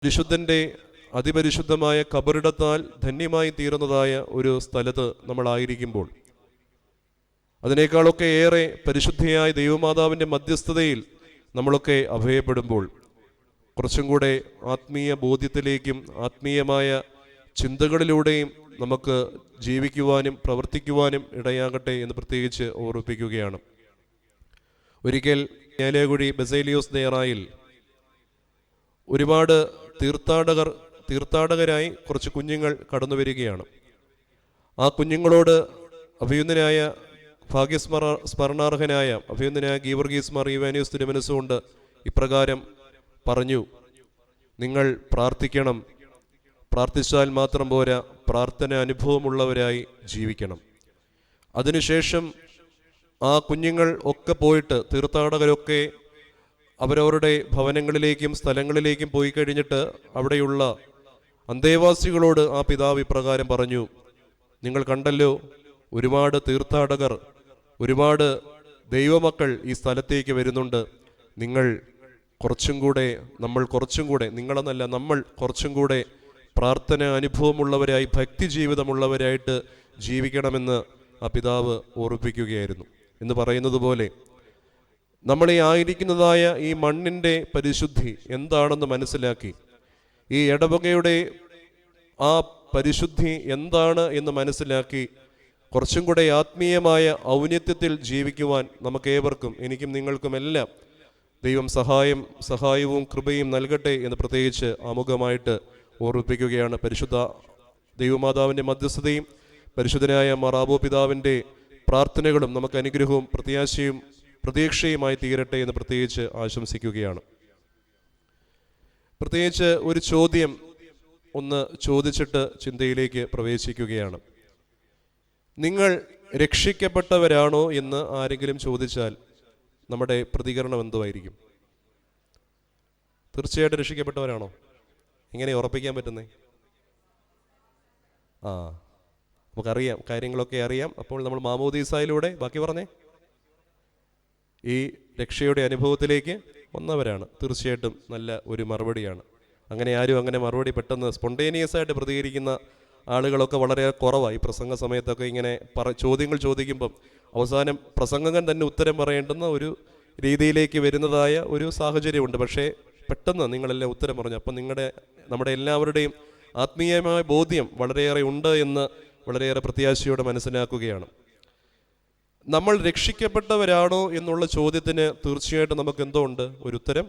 പരിശുദ്ധൻ്റെ അതിപരിശുദ്ധമായ കബറിടത്താൽ ധന്യമായി തീർന്നതായ ഒരു സ്ഥലത്ത് നമ്മളായിരിക്കുമ്പോൾ, അതിനേക്കാളൊക്കെ ഏറെ പരിശുദ്ധയായ ദൈവമാതാവിൻ്റെ മധ്യസ്ഥതയിൽ നമ്മളൊക്കെ അഭയപ്പെടുമ്പോൾ, കുറച്ചും കൂടെ ആത്മീയ ബോധ്യത്തിലേക്കും ആത്മീയമായ ചിന്തകളിലൂടെയും നമുക്ക് ജീവിക്കുവാനും പ്രവർത്തിക്കുവാനും ഇടയാകട്ടെ എന്ന് പ്രത്യേകിച്ച് ഓർമ്മിപ്പിക്കുകയാണ്. ഒരിക്കൽ ഞാലേകുഴി ബസേലിയോസ് ദേറായിൽ ഒരുപാട് തീർത്ഥാടകരായി കുറച്ച് കുഞ്ഞുങ്ങൾ കടന്നു വരികയാണ്. ആ കുഞ്ഞുങ്ങളോട് അഭിയുന്നനായ സ്മരണാർഹനായ അഭിയുന്നനായ ഗീവർഗീസ് മാർ ഈവാനിയോസ് തിരുമനസ്സുകൊണ്ട് ഇപ്രകാരം പറഞ്ഞു: നിങ്ങൾ പ്രാർത്ഥിക്കണം, പ്രാർത്ഥിച്ചാൽ മാത്രം പോരാ, പ്രാർത്ഥന അനുഭവമുള്ളവരായി ജീവിക്കണം. അതിനുശേഷം ആ കുഞ്ഞുങ്ങൾ ഒക്കെ പോയിട്ട്, തീർത്ഥാടകരൊക്കെ അവരവരുടെ ഭവനങ്ങളിലേക്കും സ്ഥലങ്ങളിലേക്കും പോയി കഴിഞ്ഞിട്ട് അവിടെയുള്ള അന്തേവാസികളോട് ആ പിതാവ് ഇപ്രകാരം പറഞ്ഞു: നിങ്ങൾ കണ്ടല്ലോ, ഒരുപാട് തീർത്ഥാടകർ, ഒരുപാട് ദൈവമക്കൾ ഈ സ്ഥലത്തേക്ക് വരുന്നുണ്ട്. നിങ്ങൾ നമ്മൾ കുറച്ചും കൂടെ പ്രാർത്ഥന അനുഭവമുള്ളവരായി, ഭക്തി ജീവിതമുള്ളവരായിട്ട് ജീവിക്കണമെന്ന് ആ പിതാവ് ഓർമ്മിപ്പിക്കുകയായിരുന്നു. എന്ന് പറയുന്നത് പോലെ നമ്മളീ ആയിരിക്കുന്നതായ ഈ മണ്ണിൻ്റെ പരിശുദ്ധി എന്താണെന്ന് മനസ്സിലാക്കി, ഈ ഇടവകയുടെ ആ പരിശുദ്ധി എന്താണ് എന്ന് മനസ്സിലാക്കി, കുറച്ചും കൂടെ ആത്മീയമായ ഔന്നത്യത്തിൽ ജീവിക്കുവാൻ നമുക്കേവർക്കും, എനിക്കും നിങ്ങൾക്കുമെല്ലാം ദൈവം സഹായവും കൃപയും നൽകട്ടെ എന്ന് പ്രത്യേകിച്ച് ആമുഖമായിട്ട് ഓർമ്മിപ്പിക്കുകയാണ്. പരിശുദ്ധ ദൈവമാതാവിൻ്റെ മധ്യസ്ഥതയും പരിശുദ്ധനായ മാറാബോ പിതാവിൻ്റെ പ്രാർത്ഥനകളും നമുക്ക് അനുഗ്രഹവും പ്രതീക്ഷയുമായി തീരട്ടെ എന്ന് പ്രത്യേകിച്ച് ആശംസിക്കുകയാണ്. പ്രത്യേകിച്ച് ഒരു ചോദ്യം ഒന്ന് ചോദിച്ചിട്ട് ചിന്തയിലേക്ക് പ്രവേശിക്കുകയാണ്. നിങ്ങൾ രക്ഷിക്കപ്പെട്ടവരാണോ എന്ന് ആരെങ്കിലും ചോദിച്ചാൽ നമ്മുടെ പ്രതികരണം എന്തുമായിരിക്കും? തീർച്ചയായിട്ടും രക്ഷിക്കപ്പെട്ടവരാണോ? എങ്ങനെ ഉറപ്പിക്കാൻ പറ്റുന്നേ? നമുക്കറിയാം, കാര്യങ്ങളൊക്കെ അറിയാം. അപ്പോൾ നമ്മൾ മാമോദീസായിലൂടെ, ബാക്കി പറഞ്ഞേ, ഈ രക്ഷയുടെ അനുഭവത്തിലേക്ക് വന്നവരാണ്. തീർച്ചയായിട്ടും നല്ല ഒരു മറുപടിയാണ്. അങ്ങനെ മറുപടി പെട്ടെന്ന് സ്പോണ്ടേനിയസ് ആയിട്ട് പ്രതികരിക്കുന്ന ആളുകളൊക്കെ വളരെ കുറവായി. പ്രസംഗ സമയത്തൊക്കെ ഇങ്ങനെ ചോദ്യങ്ങൾ ചോദിക്കുമ്പം അവസാനം പ്രസംഗകൻ തന്നെ ഉത്തരം പറയേണ്ടുന്ന ഒരു രീതിയിലേക്ക് വരുന്നതായ ഒരു സാഹചര്യമുണ്ട്. പക്ഷേ പെട്ടെന്ന് നിങ്ങളെല്ലാം ഉത്തരം പറഞ്ഞു. അപ്പം നമ്മുടെ എല്ലാവരുടെയും ആത്മീയമായ ബോധ്യം വളരെയേറെ ഉണ്ട് എന്ന് വളരെയേറെ പ്രത്യാശയോടെ മനസ്സിലാക്കുകയാണ്. നമ്മൾ രക്ഷിക്കപ്പെട്ടവരാണോ എന്നുള്ള ചോദ്യത്തിന് തീർച്ചയായിട്ടും നമുക്ക് എന്തോ ഉണ്ട്, ഒരു ഉത്തരം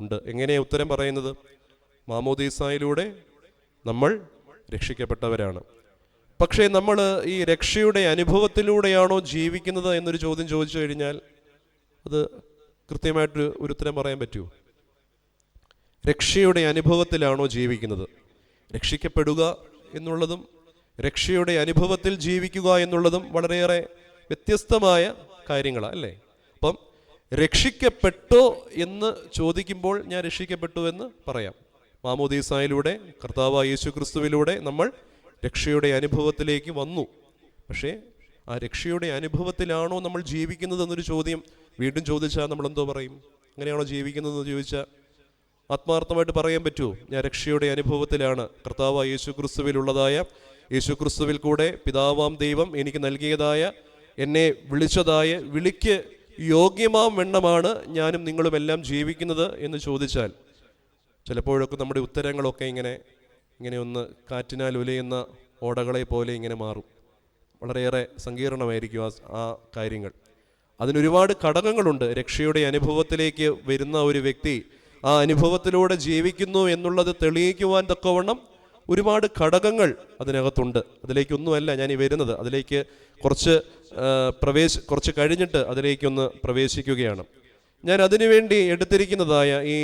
ഉണ്ട്. എങ്ങനെയാണ് ഉത്തരം പറയുന്നത്? മാമോദീസായിലൂടെ നമ്മൾ രക്ഷിക്കപ്പെട്ടവരാണ്. പക്ഷേ നമ്മൾ ഈ രക്ഷയുടെ അനുഭവത്തിലൂടെയാണോ ജീവിക്കുന്നത് എന്നൊരു ചോദ്യം ചോദിച്ചു കഴിഞ്ഞാൽ അത് കൃത്യമായിട്ട് ഒരു ഉത്തരം പറയാൻ പറ്റുമോ? രക്ഷയുടെ അനുഭവത്തിലാണോ ജീവിക്കുന്നത്? രക്ഷിക്കപ്പെടുക എന്നുള്ളതും രക്ഷയുടെ അനുഭവത്തിൽ ജീവിക്കുക എന്നുള്ളതും വളരെയേറെ വ്യത്യസ്തമായ കാര്യങ്ങളാണ്, അല്ലേ? അപ്പം രക്ഷിക്കപ്പെട്ടോ എന്ന് ചോദിക്കുമ്പോൾ ഞാൻ രക്ഷിക്കപ്പെട്ടു എന്ന് പറയാം. മാമോദീസായിലൂടെ, കർത്താവായ യേശു ക്രിസ്തുവിലൂടെ നമ്മൾ രക്ഷയുടെ അനുഭവത്തിലേക്ക് വന്നു. പക്ഷേ ആ രക്ഷയുടെ അനുഭവത്തിലാണോ നമ്മൾ ജീവിക്കുന്നത് എന്നൊരു ചോദ്യം വീണ്ടും ചോദിച്ചാൽ നമ്മൾ എന്തോ പറയും? അങ്ങനെയാണോ ജീവിക്കുന്നതെന്ന് ചോദിച്ചാൽ ആത്മാർത്ഥമായിട്ട് പറയാൻ പറ്റുമോ? ഞാൻ രക്ഷയുടെ അനുഭവത്തിലാണ്. കർത്താവായ യേശു ക്രിസ്തുവിലുള്ളതായ, യേശു ക്രിസ്തുവിൽ കൂടെ പിതാവാം ദൈവം എനിക്ക് നൽകിയതായ, എന്നെ വിളിച്ചതായ വിളിക്ക് യോഗ്യമാം വണ്ണമാണ് ഞാനും നിങ്ങളുമെല്ലാം ജീവിക്കുന്നത് എന്ന് ചോദിച്ചാൽ ചിലപ്പോഴൊക്കെ നമ്മുടെ ഉത്തരങ്ങളൊക്കെ ഇങ്ങനെ ഒന്ന് കാറ്റിനാൽ ഉലയുന്ന ഓടകളെ പോലെ ഇങ്ങനെ മാറും. വളരെയേറെ സങ്കീർണമായിരിക്കും ആ കാര്യങ്ങൾ. അതിനൊരുപാട് ഘടകങ്ങളുണ്ട്. രക്ഷയുടെ അനുഭവത്തിലേക്ക് വരുന്ന ഒരു വ്യക്തി ആ അനുഭവത്തിലൂടെ ജീവിക്കുന്നു എന്നുള്ളത് തെളിയിക്കുവാൻ തക്കവണ്ണം ഒരുപാട് ഘടകങ്ങൾ അതിനകത്തുണ്ട്. അതിലേക്കൊന്നുമല്ല ഞാൻ ഈ വരുന്നത്. അതിലേക്ക് കുറച്ച് കഴിഞ്ഞിട്ട് അതിലേക്കൊന്ന് പ്രവേശിക്കുകയാണ്. ഞാൻ അതിനുവേണ്ടി എടുത്തിരിക്കുന്നതായ ഈ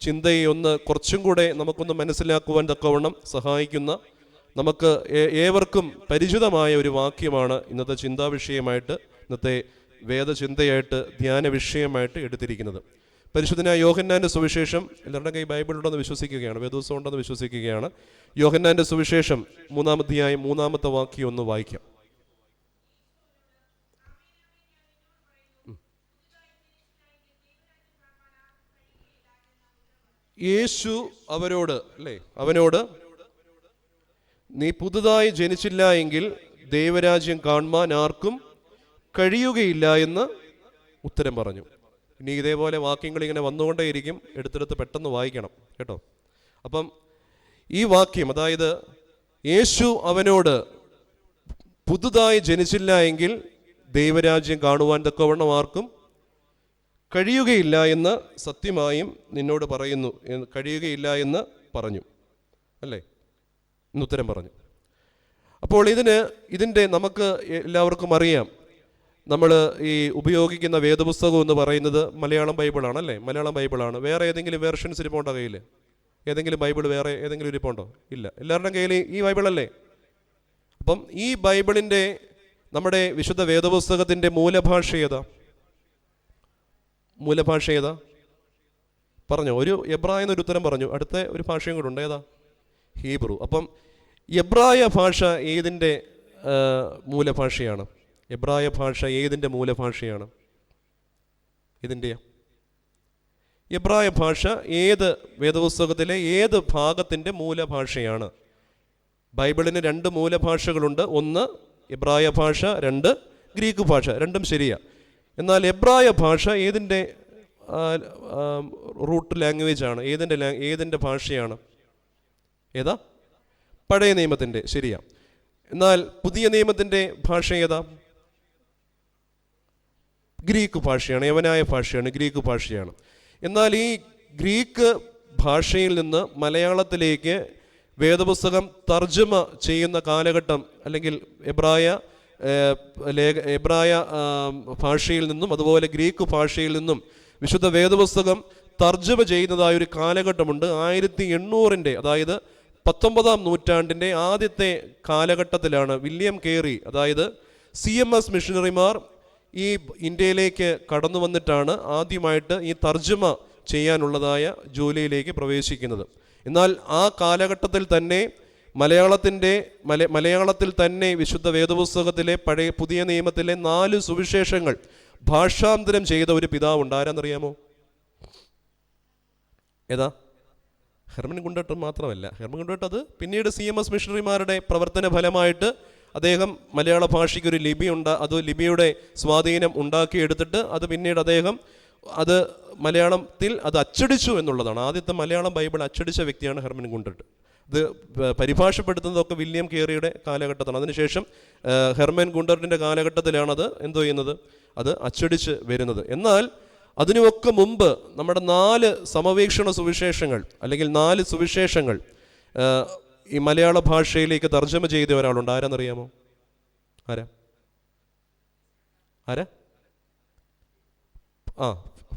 ചിന്തയെ കുറച്ചും കൂടെ നമുക്കൊന്ന് മനസ്സിലാക്കുവാൻ തക്കവണ്ണം സഹായിക്കുന്ന, നമുക്ക് ഏവർക്കും പരിചിതമായ ഒരു വാക്യമാണ് ഇന്നത്തെ ചിന്താവിഷയമായിട്ട്, ഇന്നത്തെ വേദചിന്തയായിട്ട്, ധ്യാന വിഷയമായിട്ട് എടുത്തിരിക്കുന്നത്. പരിശുദ്ധനായ യോഹന്നാന്റെ സുവിശേഷം, എല്ലാവരുടെ കൈ ബൈബിൾ ഉണ്ടെന്ന് വിശ്വസിക്കുകയാണ്, വേദോത്സവം ഉണ്ടെന്ന് വിശ്വസിക്കുകയാണ്. യോഹന്നാന്റെ സുവിശേഷം 3-ാം അധ്യായം 3-ാമത്തെ വാക്യം ഒന്ന് വായിക്കാം. യേശു അവനോട് നീ പുതുതായി ജനിച്ചില്ല എങ്കിൽ ദൈവരാജ്യം കാണുവാൻ ആർക്കും കഴിയുകയില്ല എന്ന് ഉത്തരം പറഞ്ഞു. ഇനി ഇതേപോലെ വാക്യങ്ങൾ ഇങ്ങനെ വന്നുകൊണ്ടേയിരിക്കും, എടുത്തെടുത്ത് പെട്ടെന്ന് വായിക്കണം കേട്ടോ. അപ്പം ഈ വാക്യം, അതായത് യേശു അവനോട് പുതുതായി ജനിച്ചില്ല എങ്കിൽ ദൈവരാജ്യം കാണുവാൻ തക്കവണ്ണം ആർക്കും കഴിയുകയില്ല എന്ന് സത്യമായും നിന്നോട് പറയുന്നു, കഴിയുകയില്ല എന്ന് പറഞ്ഞു അല്ലേ, എന്നുത്തരം പറഞ്ഞു. അപ്പോൾ ഇതിൻ്റെ നമുക്ക് എല്ലാവർക്കും അറിയാം, നമ്മൾ ഈ ഉപയോഗിക്കുന്ന വേദപുസ്തകം എന്ന് പറയുന്നത് മലയാളം ബൈബിളാണ് അല്ലേ, മലയാളം ബൈബിളാണ്. വേറെ ഏതെങ്കിലും വേർഷൻസ് ഇരിപ്പുണ്ടോ കയ്യിൽ? ഏതെങ്കിലും ബൈബിൾ വേറെ ഏതെങ്കിലും ഇരിപ്പുണ്ടോ? ഇല്ല, എല്ലാവരുടെയും കയ്യിൽ ഈ ബൈബിളല്ലേ. അപ്പം ഈ ബൈബിളിൻ്റെ, നമ്മുടെ വിശുദ്ധ വേദപുസ്തകത്തിൻ്റെ മൂലഭാഷ ഏതാ പറഞ്ഞോ? ഒരു എബ്രായ എന്നൊരു ഉത്തരം പറഞ്ഞു, അടുത്ത ഒരു ഭാഷയും കൂടെ ഉണ്ട്, ഏതാ? ഹീബ്രു. അപ്പം എബ്രായ ഭാഷ ഏതിൻ്റെ മൂലഭാഷയാണ്? എബ്രായ ഭാഷ ഏതിൻ്റെ മൂലഭാഷയാണ്? ഇതിൻ്റെയാ? എബ്രായ ഭാഷ ഏത് വേദപുസ്തകത്തിലെ ഏത് ഭാഗത്തിൻ്റെ മൂലഭാഷയാണ്? ബൈബിളിന് 2 മൂലഭാഷകളുണ്ട്, ഒന്ന് എബ്രായ ഭാഷ, 2 ഗ്രീക്ക് ഭാഷ. രണ്ടും ശരിയാ. എന്നാൽ എബ്രായ ഭാഷ ഏതിൻ്റെ റൂട്ട് ലാംഗ്വേജ് ആണ്? ഏതിൻ്റെ ഭാഷയാണ്? ഏതാ? പഴയ നിയമത്തിൻ്റെ. ശരിയാ. എന്നാൽ പുതിയ നിയമത്തിൻ്റെ ഭാഷ ഏതാ? ഗ്രീക്ക് ഭാഷയാണ്, യവനായ ഭാഷയാണ്, ഗ്രീക്ക് ഭാഷയാണ്. എന്നാൽ ഈ ഗ്രീക്ക് ഭാഷയിൽ നിന്ന് മലയാളത്തിലേക്ക് വേദപുസ്തകം തർജ്ജമ ചെയ്യുന്ന കാലഘട്ടം, അല്ലെങ്കിൽ എബ്രായ ഭാഷയിൽ നിന്നും അതുപോലെ ഗ്രീക്ക് ഭാഷയിൽ നിന്നും വിശുദ്ധ വേദപുസ്തകം തർജ്ജമ ചെയ്യുന്നതായ ഒരു കാലഘട്ടമുണ്ട്. 1800-ന്റെ, അതായത് 19-ാം നൂറ്റാണ്ടിൻ്റെ ആദ്യത്തെ കാലഘട്ടത്തിലാണ് വില്യം കേറി, അതായത് CMS മിഷണറിമാർ ഈ ഇന്ത്യയിലേക്ക് കടന്നു വന്നിട്ടാണ് ആദ്യമായിട്ട് ഈ തർജ്ജമ ചെയ്യാനുള്ളതായ ജോലിയിലേക്ക് പ്രവേശിക്കുന്നത്. എന്നാൽ ആ കാലഘട്ടത്തിൽ തന്നെ മലയാളത്തിൽ തന്നെ വിശുദ്ധ വേദപുസ്തകത്തിലെ പുതിയ നിയമത്തിലെ 4 സുവിശേഷങ്ങൾ ഭാഷാന്തരം ചെയ്ത ഒരു പിതാവുണ്ട്. ആരാന്നറിയാമോ? ഏതാ? ഹെർമൻ ഗുണ്ടട്ട് മാത്രമല്ല. ഹെർമൻ ഗുണ്ടട്ട് അത് പിന്നീട് CMS മിഷണറിമാരുടെ പ്രവർത്തന ഫലമായിട്ട് അദ്ദേഹം മലയാള ഭാഷയ്ക്ക് ഒരു ലിപിയുടെ സ്വാധീനം ഉണ്ടാക്കിയെടുത്തിട്ട് അത് പിന്നീട് അദ്ദേഹം അത് മലയാളത്തിൽ അത് അച്ചടിച്ചു എന്നുള്ളതാണ്. ആദ്യത്തെ മലയാളം ബൈബിൾ അച്ചടിച്ച വ്യക്തിയാണ് ഹെർമൻ ഗുണ്ടട്ട്. ഇത് പരിഭാഷപ്പെടുത്തുന്നതൊക്കെ വില്യം കേറിയുടെ കാലഘട്ടത്താണ്. അതിനുശേഷം ഹെർമൻ ഗുണ്ടറിൻ്റെ കാലഘട്ടത്തിലാണ് അത് അത് അച്ചടിച്ച് വരുന്നത്. എന്നാൽ അതിനുമൊക്കെ മുമ്പ് നമ്മുടെ 4 സമവീക്ഷണ സുവിശേഷങ്ങൾ, അല്ലെങ്കിൽ 4 സുവിശേഷങ്ങൾ ഈ മലയാള ഭാഷയിലേക്ക് തർജ്ജമ ചെയ്ത ഒരാളുണ്ട്. ആരാന്നറിയാമോ? ആരാ?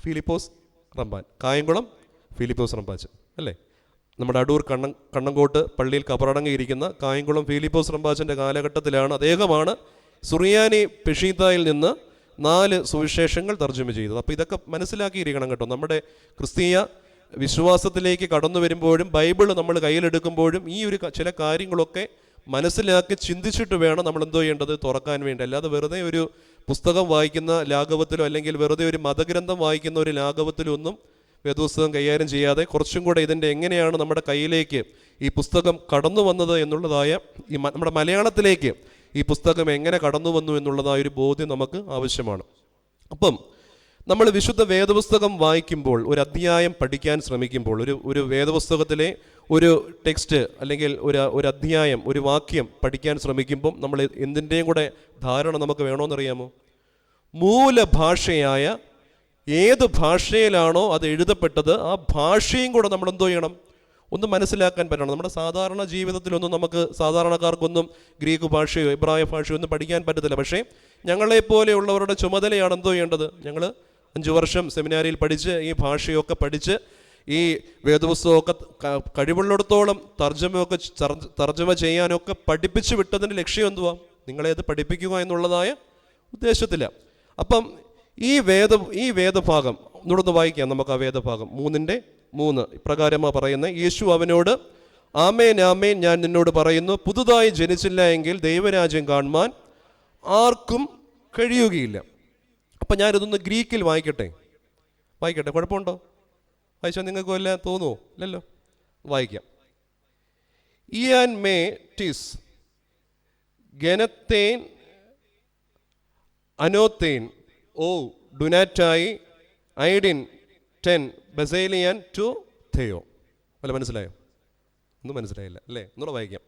ഫിലിപ്പോസ് റമ്പാൻ, കായംകുളം ഫിലിപ്പോസ് റമ്പാച്ചൻ അല്ലേ. നമ്മുടെ അടൂർ കണ്ണങ്കോട്ട് പള്ളിയിൽ കബറടങ്ങിയിരിക്കുന്ന കായംകുളം ഫിലിപ്പോസ് റമ്പാച്ചൻ്റെ കാലഘട്ടത്തിലാണ്, അദ്ദേഹമാണ് സുറിയാനി പെഷീത്തായിൽ നിന്ന് 4 സുവിശേഷങ്ങൾ തർജ്ജമ ചെയ്തത്. അപ്പോൾ ഇതൊക്കെ മനസ്സിലാക്കിയിരിക്കണം കേട്ടോ. നമ്മുടെ ക്രിസ്തീയ വിശ്വാസത്തിലേക്ക് കടന്നു വരുമ്പോഴും ബൈബിൾ നമ്മൾ കയ്യിലെടുക്കുമ്പോഴും ഈ ഒരു ചില കാര്യങ്ങളൊക്കെ മനസ്സിലാക്കി ചിന്തിച്ചിട്ട് വേണം നമ്മൾ എന്തോ ചെയ്യേണ്ടത്, തുറക്കാൻ വേണ്ടി. അല്ലാതെ വെറുതെ ഒരു പുസ്തകം വായിക്കുന്ന ലാഘവത്തിലോ, അല്ലെങ്കിൽ വെറുതെ ഒരു മതഗ്രന്ഥം വായിക്കുന്ന ഒരു ലാഘവത്തിലോ ഒന്നും വേദപുസ്തകം കൈകാര്യം ചെയ്യാതെ കുറച്ചും കൂടെ ഇതിൻ്റെ എങ്ങനെയാണ് നമ്മുടെ കയ്യിലേക്ക് ഈ പുസ്തകം കടന്നു വന്നത് എന്നുള്ളതായ, നമ്മുടെ മലയാളത്തിലേക്ക് ഈ പുസ്തകം എങ്ങനെ കടന്നു വന്നു എന്നുള്ളതായ ഒരു ബോധ്യം നമുക്ക് ആവശ്യമാണ്. അപ്പം നമ്മൾ വിശുദ്ധ വേദപുസ്തകം വായിക്കുമ്പോൾ, ഒരു അധ്യായം പഠിക്കാൻ ശ്രമിക്കുമ്പോൾ, ഒരു വേദപുസ്തകത്തിലെ ഒരു ടെക്സ്റ്റ് അല്ലെങ്കിൽ ഒരു അധ്യായം, ഒരു വാക്യം പഠിക്കാൻ ശ്രമിക്കുമ്പം നമ്മൾ എന്തിൻ്റെയും കൂടെ ധാരണ നമുക്ക് വേണമെന്നറിയാമോ? മൂലഭാഷയായ ഏത് ഭാഷയിലാണോ അത് എഴുതപ്പെട്ടത് ആ ഭാഷയും കൂടെ നമ്മൾ എന്തോ ചെയ്യണം, ഒന്ന് മനസ്സിലാക്കാൻ പറ്റണം. നമ്മുടെ സാധാരണ ജീവിതത്തിലൊന്നും നമുക്ക് സാധാരണക്കാർക്കൊന്നും ഗ്രീക്ക് ഭാഷയോ എബ്രായ ഭാഷയോ ഒന്നും പഠിക്കാൻ പറ്റത്തില്ല. പക്ഷേ ഞങ്ങളെപ്പോലെയുള്ളവരുടെ ചുമതലയാണ് എന്തോ ചെയ്യേണ്ടത്. ഞങ്ങൾ 5 വർഷം സെമിനാരിയിൽ പഠിച്ച് ഈ ഭാഷയൊക്കെ പഠിച്ച് ഈ വേദപുസ്തകമൊക്കെ കഴിവുള്ളിടത്തോളം തർജ്ജമ ചെയ്യാനൊക്കെ പഠിപ്പിച്ച് വിട്ടതിൻ്റെ ലക്ഷ്യം എന്തുവാ? നിങ്ങളെ അത് പഠിപ്പിക്കുക എന്നുള്ളതായ ഉദ്ദേശത്തില്ല. അപ്പം ഈ വേദഭാഗം ഒന്നുകൂടെ വായിക്കാം നമുക്ക്. ആ വേദഭാഗം 3:3 ഇപ്രകാരമാണ് പറയുന്നത്: യേശു അവനോട്, ആമേൻ ആമേൻ ഞാൻ നിന്നോട് പറയുന്നു, പുതുതായി ജനിച്ചില്ല എങ്കിൽ ദൈവരാജ്യം കാണുവാൻ ആർക്കും കഴിയുകയില്ല. അപ്പം ഞാനിതൊന്ന് ഗ്രീക്കിൽ വായിക്കട്ടെ, കുഴപ്പമുണ്ടോ? വായിച്ചാൽ നിങ്ങൾക്ക് വല്ല തോന്നുമോ? ഇല്ലല്ലോ. വായിക്കാം. ഇയാൻ മേ ടിസ് ഗനത്തേൻ അനോത്തേൻ ഓ ഡുനാറ്റായി ഐഡിൻ ടെൻ ബസേലിയൻ ടു തെയോ. വല്ല മനസ്സിലായോ? ഒന്നും മനസ്സിലായില്ല അല്ലേ? ഒന്നുകൂടെ വായിക്കാം.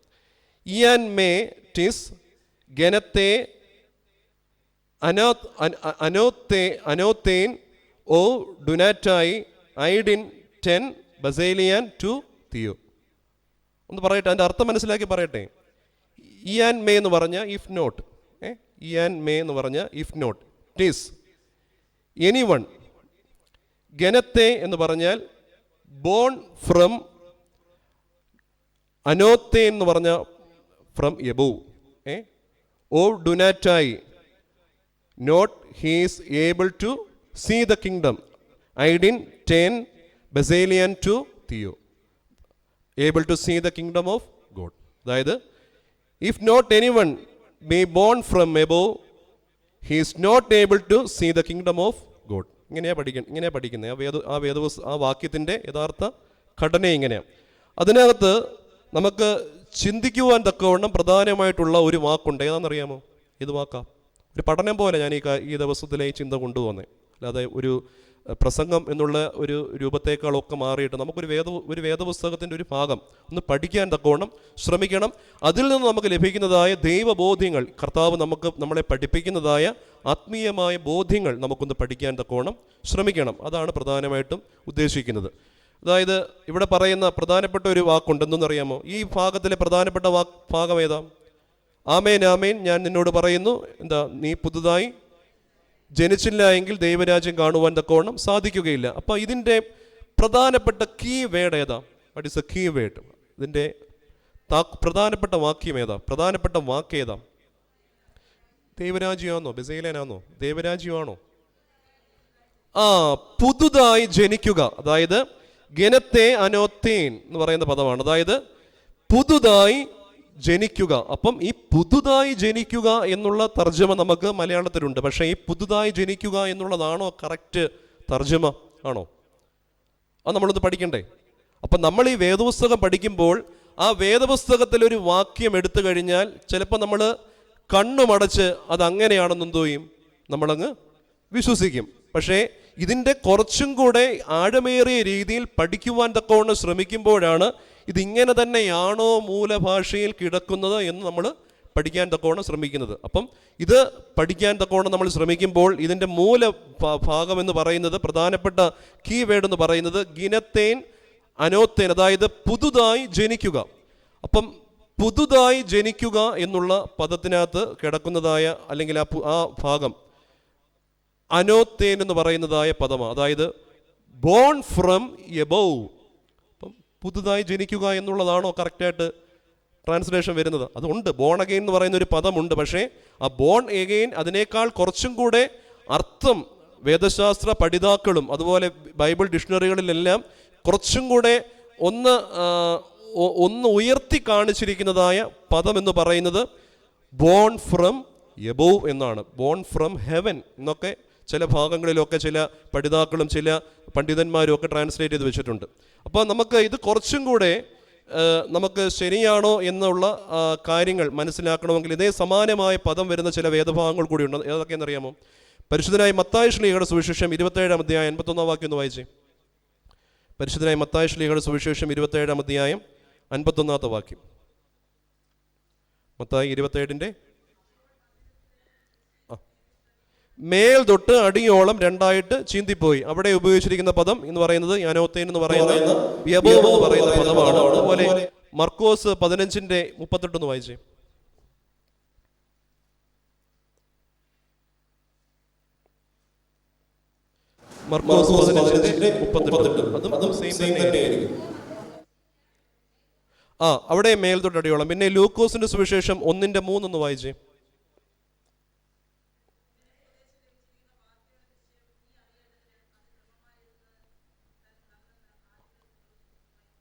ഇയാൻ മേ ടിസ് ഗനത്തെ അനോത്തേൻ ഓ ഡുനാറ്റായി ഐഡിൻ ടെൻ ബസേലിയൻ ടു തിയോ. ഒന്ന് പറയട്ടെ, അതിൻ്റെ അർത്ഥം മനസ്സിലാക്കി പറയട്ടെ. ഇയാൻ മേ എന്ന് പറഞ്ഞ ഇഫ് നോട്ട്, ഇയാൻ മേ എന്ന് പറഞ്ഞ ഇഫ് നോട്ട്, ടിസ് എനി വൺ. ഗനത്തെ എന്ന് പറഞ്ഞാൽ ബോൺ ഫ്രം, അനോത്തെ എന്ന് പറഞ്ഞ ഫ്രം എബോവ്, ഓ ഡുനാറ്റായി not he's able to see the kingdom ഐഡിൻ ടെൻ ബസേലിയൻ ടു തിയോ, able to see the kingdom of God. അതായത് if not any one be born from above he is not able to see the kingdom of God. ഇങ്ങനെയാണ് പഠിക്കുന്നത്. ആ വാക്യത്തിൻ്റെ യഥാർത്ഥ ഘടന ഇങ്ങനെയാണ്. അതിനകത്ത് നമുക്ക് ചിന്തിക്കുവാൻ തക്കവണ്ണം പ്രധാനമായിട്ടുള്ള ഒരു വാക്കുണ്ട്. ഏതാണെന്നറിയാമോ? ഇത് വാക്കാം. ഒരു പഠനം പോലെ ഞാൻ ഈ ദിവസത്തിലെ ഈ ചിന്ത കൊണ്ടുവന്നേ. അല്ലാതെ ഒരു പ്രസംഗം എന്നുള്ള ഒരു രൂപത്തേക്കാളൊക്കെ മാറിയിട്ട് നമുക്കൊരു വേദപുസ്തകത്തിൻ്റെ ഒരു ഭാഗം ഒന്ന് പഠിക്കാൻ തക്കവണ്ണം ശ്രമിക്കണം. അതിൽ നിന്ന് നമുക്ക് ലഭിക്കുന്നതായ ദൈവബോധ്യങ്ങൾ, കർത്താവ് നമ്മളെ പഠിപ്പിക്കുന്നതായ ആത്മീയമായ ബോധ്യങ്ങൾ നമുക്കൊന്ന് പഠിക്കാൻ തക്കവണ്ണം ശ്രമിക്കണം. അതാണ് പ്രധാനമായിട്ടും ഉദ്ദേശിക്കുന്നത്. അതായത് ഇവിടെ പറയുന്ന പ്രധാനപ്പെട്ട ഒരു വാക്കുണ്ട്. എന്തെന്നറിയാമോ? ഈ ഭാഗത്തിലെ പ്രധാനപ്പെട്ട ഭാഗം ഏതാ? ആമേൻ ആമേൻ ഞാൻ നിന്നോട് പറയുന്നു, എന്താ, നീ പുതുതായി ജനിച്ചില്ല എങ്കിൽ ദൈവരാജ്യം കാണുവാൻ തക്കവണ്ണം സാധിക്കുകയില്ല. അപ്പോൾ ഇതിൻ്റെ പ്രധാനപ്പെട്ട കീ വേർഡ് ഏതാ? What is a key word? ഇതിൻ്റെ പ്രധാനപ്പെട്ട വാക്യം ഏതാ? പ്രധാനപ്പെട്ട വാക്ക് ഏതാ? ദൈവരാജ്യമാണോ? ബസേലിയനാണോ? ദൈവരാജ്യമാണോ? പുതുതായി ജനിക്കുക. അതായത് ഗനത്തെ അനോത്തേൻ എന്ന് പറയുന്ന പദമാണ്. അതായത് പുതുതായി ജനിക്കുക. അപ്പം ഈ പുതുതായി ജനിക്കുക എന്നുള്ള തർജ്ജമ നമുക്ക് മലയാളത്തിലുണ്ട്. പക്ഷേ ഈ പുതുതായി ജനിക്കുക എന്നുള്ളതാണോ കറക്റ്റ് തർജ്ജമ? ആണോ? അത് നമ്മളൊന്ന് പഠിക്കണ്ടേ? അപ്പം നമ്മൾ ഈ വേദപുസ്തകം പഠിക്കുമ്പോൾ ആ വേദപുസ്തകത്തിലൊരു വാക്യം എടുത്തു കഴിഞ്ഞാൽ ചിലപ്പോൾ നമ്മൾ കണ്ണുമടച്ച് അത് അങ്ങനെയാണെന്നെന്തോ ചെയ്യും, നമ്മളങ്ങ് വിശ്വസിക്കും. പക്ഷേ ഇതിൻ്റെ കുറച്ചും കൂടെ ആഴമേറിയ രീതിയിൽ പഠിക്കുവാൻ തക്കവണ്ണം ശ്രമിക്കുമ്പോഴാണ് ഇതിങ്ങനെ തന്നെയാണോ മൂലഭാഷയിൽ കിടക്കുന്നത് എന്ന് നമ്മൾ പഠിക്കാൻ തക്കവണ്ണം ശ്രമിക്കുന്നത്. അപ്പം ഇത് പഠിക്കാൻ തക്കവണ്ണം നമ്മൾ ശ്രമിക്കുമ്പോൾ ഇതിൻ്റെ മൂല ഭാഗം എന്ന് പറയുന്നത്, പ്രധാനപ്പെട്ട കീ വേർഡ് എന്ന് പറയുന്നത് ഗിനത്തേൻ അനോത്തേൻ, അതായത് പുതുതായി ജനിക്കുക. അപ്പം പുതുതായി ജനിക്കുക എന്നുള്ള പദത്തിനകത്ത് കിടക്കുന്നതായ അല്ലെങ്കിൽ ആ ഭാഗം അനോത്തേൻ എന്ന് പറയുന്നതായ പദമാണ്. അതായത് ബോൺ ഫ്രം എബോവ്. അപ്പം പുതുതായി ജനിക്കുക എന്നുള്ളതാണോ കറക്റ്റായിട്ട് ട്രാൻസ്ലേഷൻ വരുന്നത്? അതുണ്ട്, ബോൺ അഗെയിൻ എന്ന് പറയുന്ന ഒരു പദമുണ്ട്. പക്ഷേ ആ ബോൺ അഗെയിൻ അതിനേക്കാൾ കുറച്ചും കൂടെ അർത്ഥം വേദശാസ്ത്ര പഠിതാക്കളും അതുപോലെ ബൈബിൾ ഡിക്ഷണറികളിലെല്ലാം കുറച്ചും കൂടെ ഒന്ന് ഉയർത്തി കാണിച്ചിരിക്കുന്നതായ പദം എന്ന് പറയുന്നത് ബോൺ ഫ്രം എബോവ് എന്നാണ്. ബോൺ ഫ്രം ഹെവൻ എന്നൊക്കെ ചില ഭാഗങ്ങളിലൊക്കെ ചില പഠിതാക്കളും ചില പണ്ഡിതന്മാരും ഒക്കെ ട്രാൻസ്ലേറ്റ് ചെയ്ത് വെച്ചിട്ടുണ്ട്. അപ്പോൾ നമുക്ക് ഇത് കുറച്ചും കൂടെ നമുക്ക് ശരിയാണോ എന്നുള്ള കാര്യങ്ങൾ മനസ്സിലാക്കണമെങ്കിൽ ഇതേ സമാനമായ പദം വരുന്ന ചില വേദഭാഗങ്ങൾ കൂടിയുണ്ട്. ഏതൊക്കെയെന്നറിയാമോ? പരിശുദ്ധനായ മത്തായി ശ്ലീഹയുടെ സുവിശേഷം 27-ാം അധ്യായം 51-ാം വാക്യം ഒന്ന് വായിച്ചേ. പരിശുദ്ധനായ മത്തായി ശ്ലീഹയുടെ സുവിശേഷം 27-ാം അധ്യായം 51-ാമത്തെ വാക്യം. മത്തായി 27-ന്റെ മേൽ തൊട്ട് അടിയോളം രണ്ടായിട്ട് ചീന്തിപ്പോയി. അവിടെ ഉപയോഗിച്ചിരിക്കുന്ന പദം എന്ന് പറയുന്നത് അനോത്തേൻ എന്ന് പറയുന്ന എബോവ് എന്ന് പറയുന്ന പദമാണ്. അതുപോലെ മർക്കോസ് 15-38 വായിച്ചേ. മർക്കോസ് 15-38 അതും സെയിം തന്നെയായിരിക്കും. അവിടെ മേൽ തൊട്ട് അടിയോളം. പിന്നെ ലൂക്കോസിന്റെ സുവിശേഷം 1:3 ഒന്ന് വായിച്ചേ.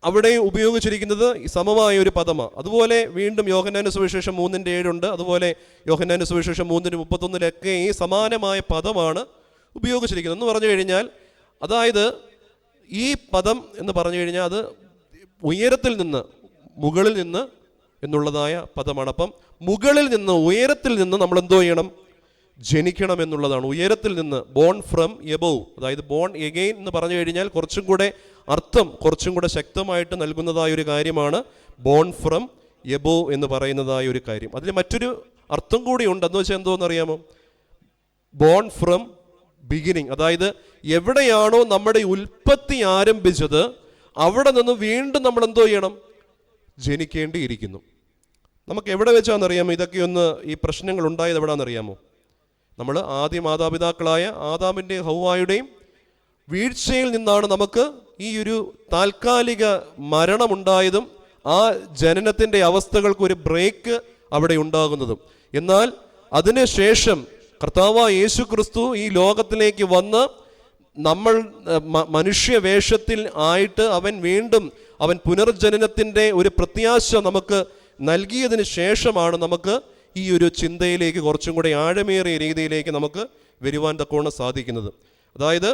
അവിടെ ഉപയോഗിച്ചിരിക്കുന്നത് സമമായ ഒരു പദമാണ്. അതുപോലെ വീണ്ടും യോഹന്നാന്റെ സുവിശേഷം 3:7 ഉണ്ട്. അതുപോലെ യോഹന്നാന്റെ സുവിശേഷം 3:31 ഈ സമാനമായ പദമാണ് ഉപയോഗിച്ചിരിക്കുന്നത്. എന്ന് പറഞ്ഞു കഴിഞ്ഞാൽ, അതായത് ഈ പദം എന്ന് പറഞ്ഞു കഴിഞ്ഞാൽ അത് ഉയരത്തിൽ നിന്ന്, മുകളിൽ നിന്ന് എന്നുള്ളതായ പദമാണ്. അപ്പം മുകളിൽ നിന്ന്, ഉയരത്തിൽ നിന്ന് നമ്മൾ എന്തോ ചെയ്യണം? ജനിക്കണം എന്നുള്ളതാണ്. ഉയരത്തിൽ നിന്ന്, ബോൺ ഫ്രം എബോവ്, അതായത് ബോൺ എഗെയിൻ എന്ന് പറഞ്ഞു കഴിഞ്ഞാൽ കുറച്ചും കൂടെ അർത്ഥം കുറച്ചും കൂടെ ശക്തമായിട്ട് നൽകുന്നതായ ഒരു കാര്യമാണ് ബോൺ ഫ്രം എബോവ് എന്ന് പറയുന്നതായ ഒരു കാര്യം. അതിൽ മറ്റൊരു അർത്ഥം കൂടി ഉണ്ട്. എന്ന് വെച്ചാൽ എന്തോന്നറിയാമോ? ബോൺ ഫ്രം ബിഗിനിങ്, അതായത് എവിടെയാണോ നമ്മുടെ ഉൽപ്പത്തി ആരംഭിച്ചത് അവിടെ നിന്ന് വീണ്ടും നമ്മൾ എന്തോ ചെയ്യണം? ജനിക്കേണ്ടിയിരിക്കുന്നു. നമുക്ക് എവിടെ വെച്ചാണെന്നറിയാമോ ഇതൊക്കെ ഒന്ന് ഈ പ്രശ്നങ്ങൾ ഉണ്ടായത്? എവിടെയാണെന്നറിയാമോ? നമ്മൾ ആദ്യ മാതാപിതാക്കളായ ആദാമിൻ്റെയും ഹൗവായുടെയും വീഴ്ചയിൽ നിന്നാണ് നമുക്ക് ഈ ഒരു താൽക്കാലിക മരണമുണ്ടായതും ആ ജനനത്തിൻ്റെ അവസ്ഥകൾക്കൊരു ബ്രേക്ക് അവിടെ ഉണ്ടാകുന്നതും. എന്നാൽ അതിനുശേഷം കർത്താവായ യേശു ക്രിസ്തു ഈ ലോകത്തിലേക്ക് വന്ന് നമ്മൾ മനുഷ്യവേഷത്തിൽ ആയിട്ട് അവൻ പുനർജനനത്തിൻ്റെ ഒരു പ്രത്യാശ നമുക്ക് നൽകിയതിന് ശേഷമാണ് നമുക്ക് ഈ ഒരു ചിന്തയിലേക്ക് കുറച്ചും കൂടെ ആഴമേറിയ രീതിയിലേക്ക് നമുക്ക് വരുവാൻ തക്കവണ്ണം സാധിക്കുന്നത്. അതായത്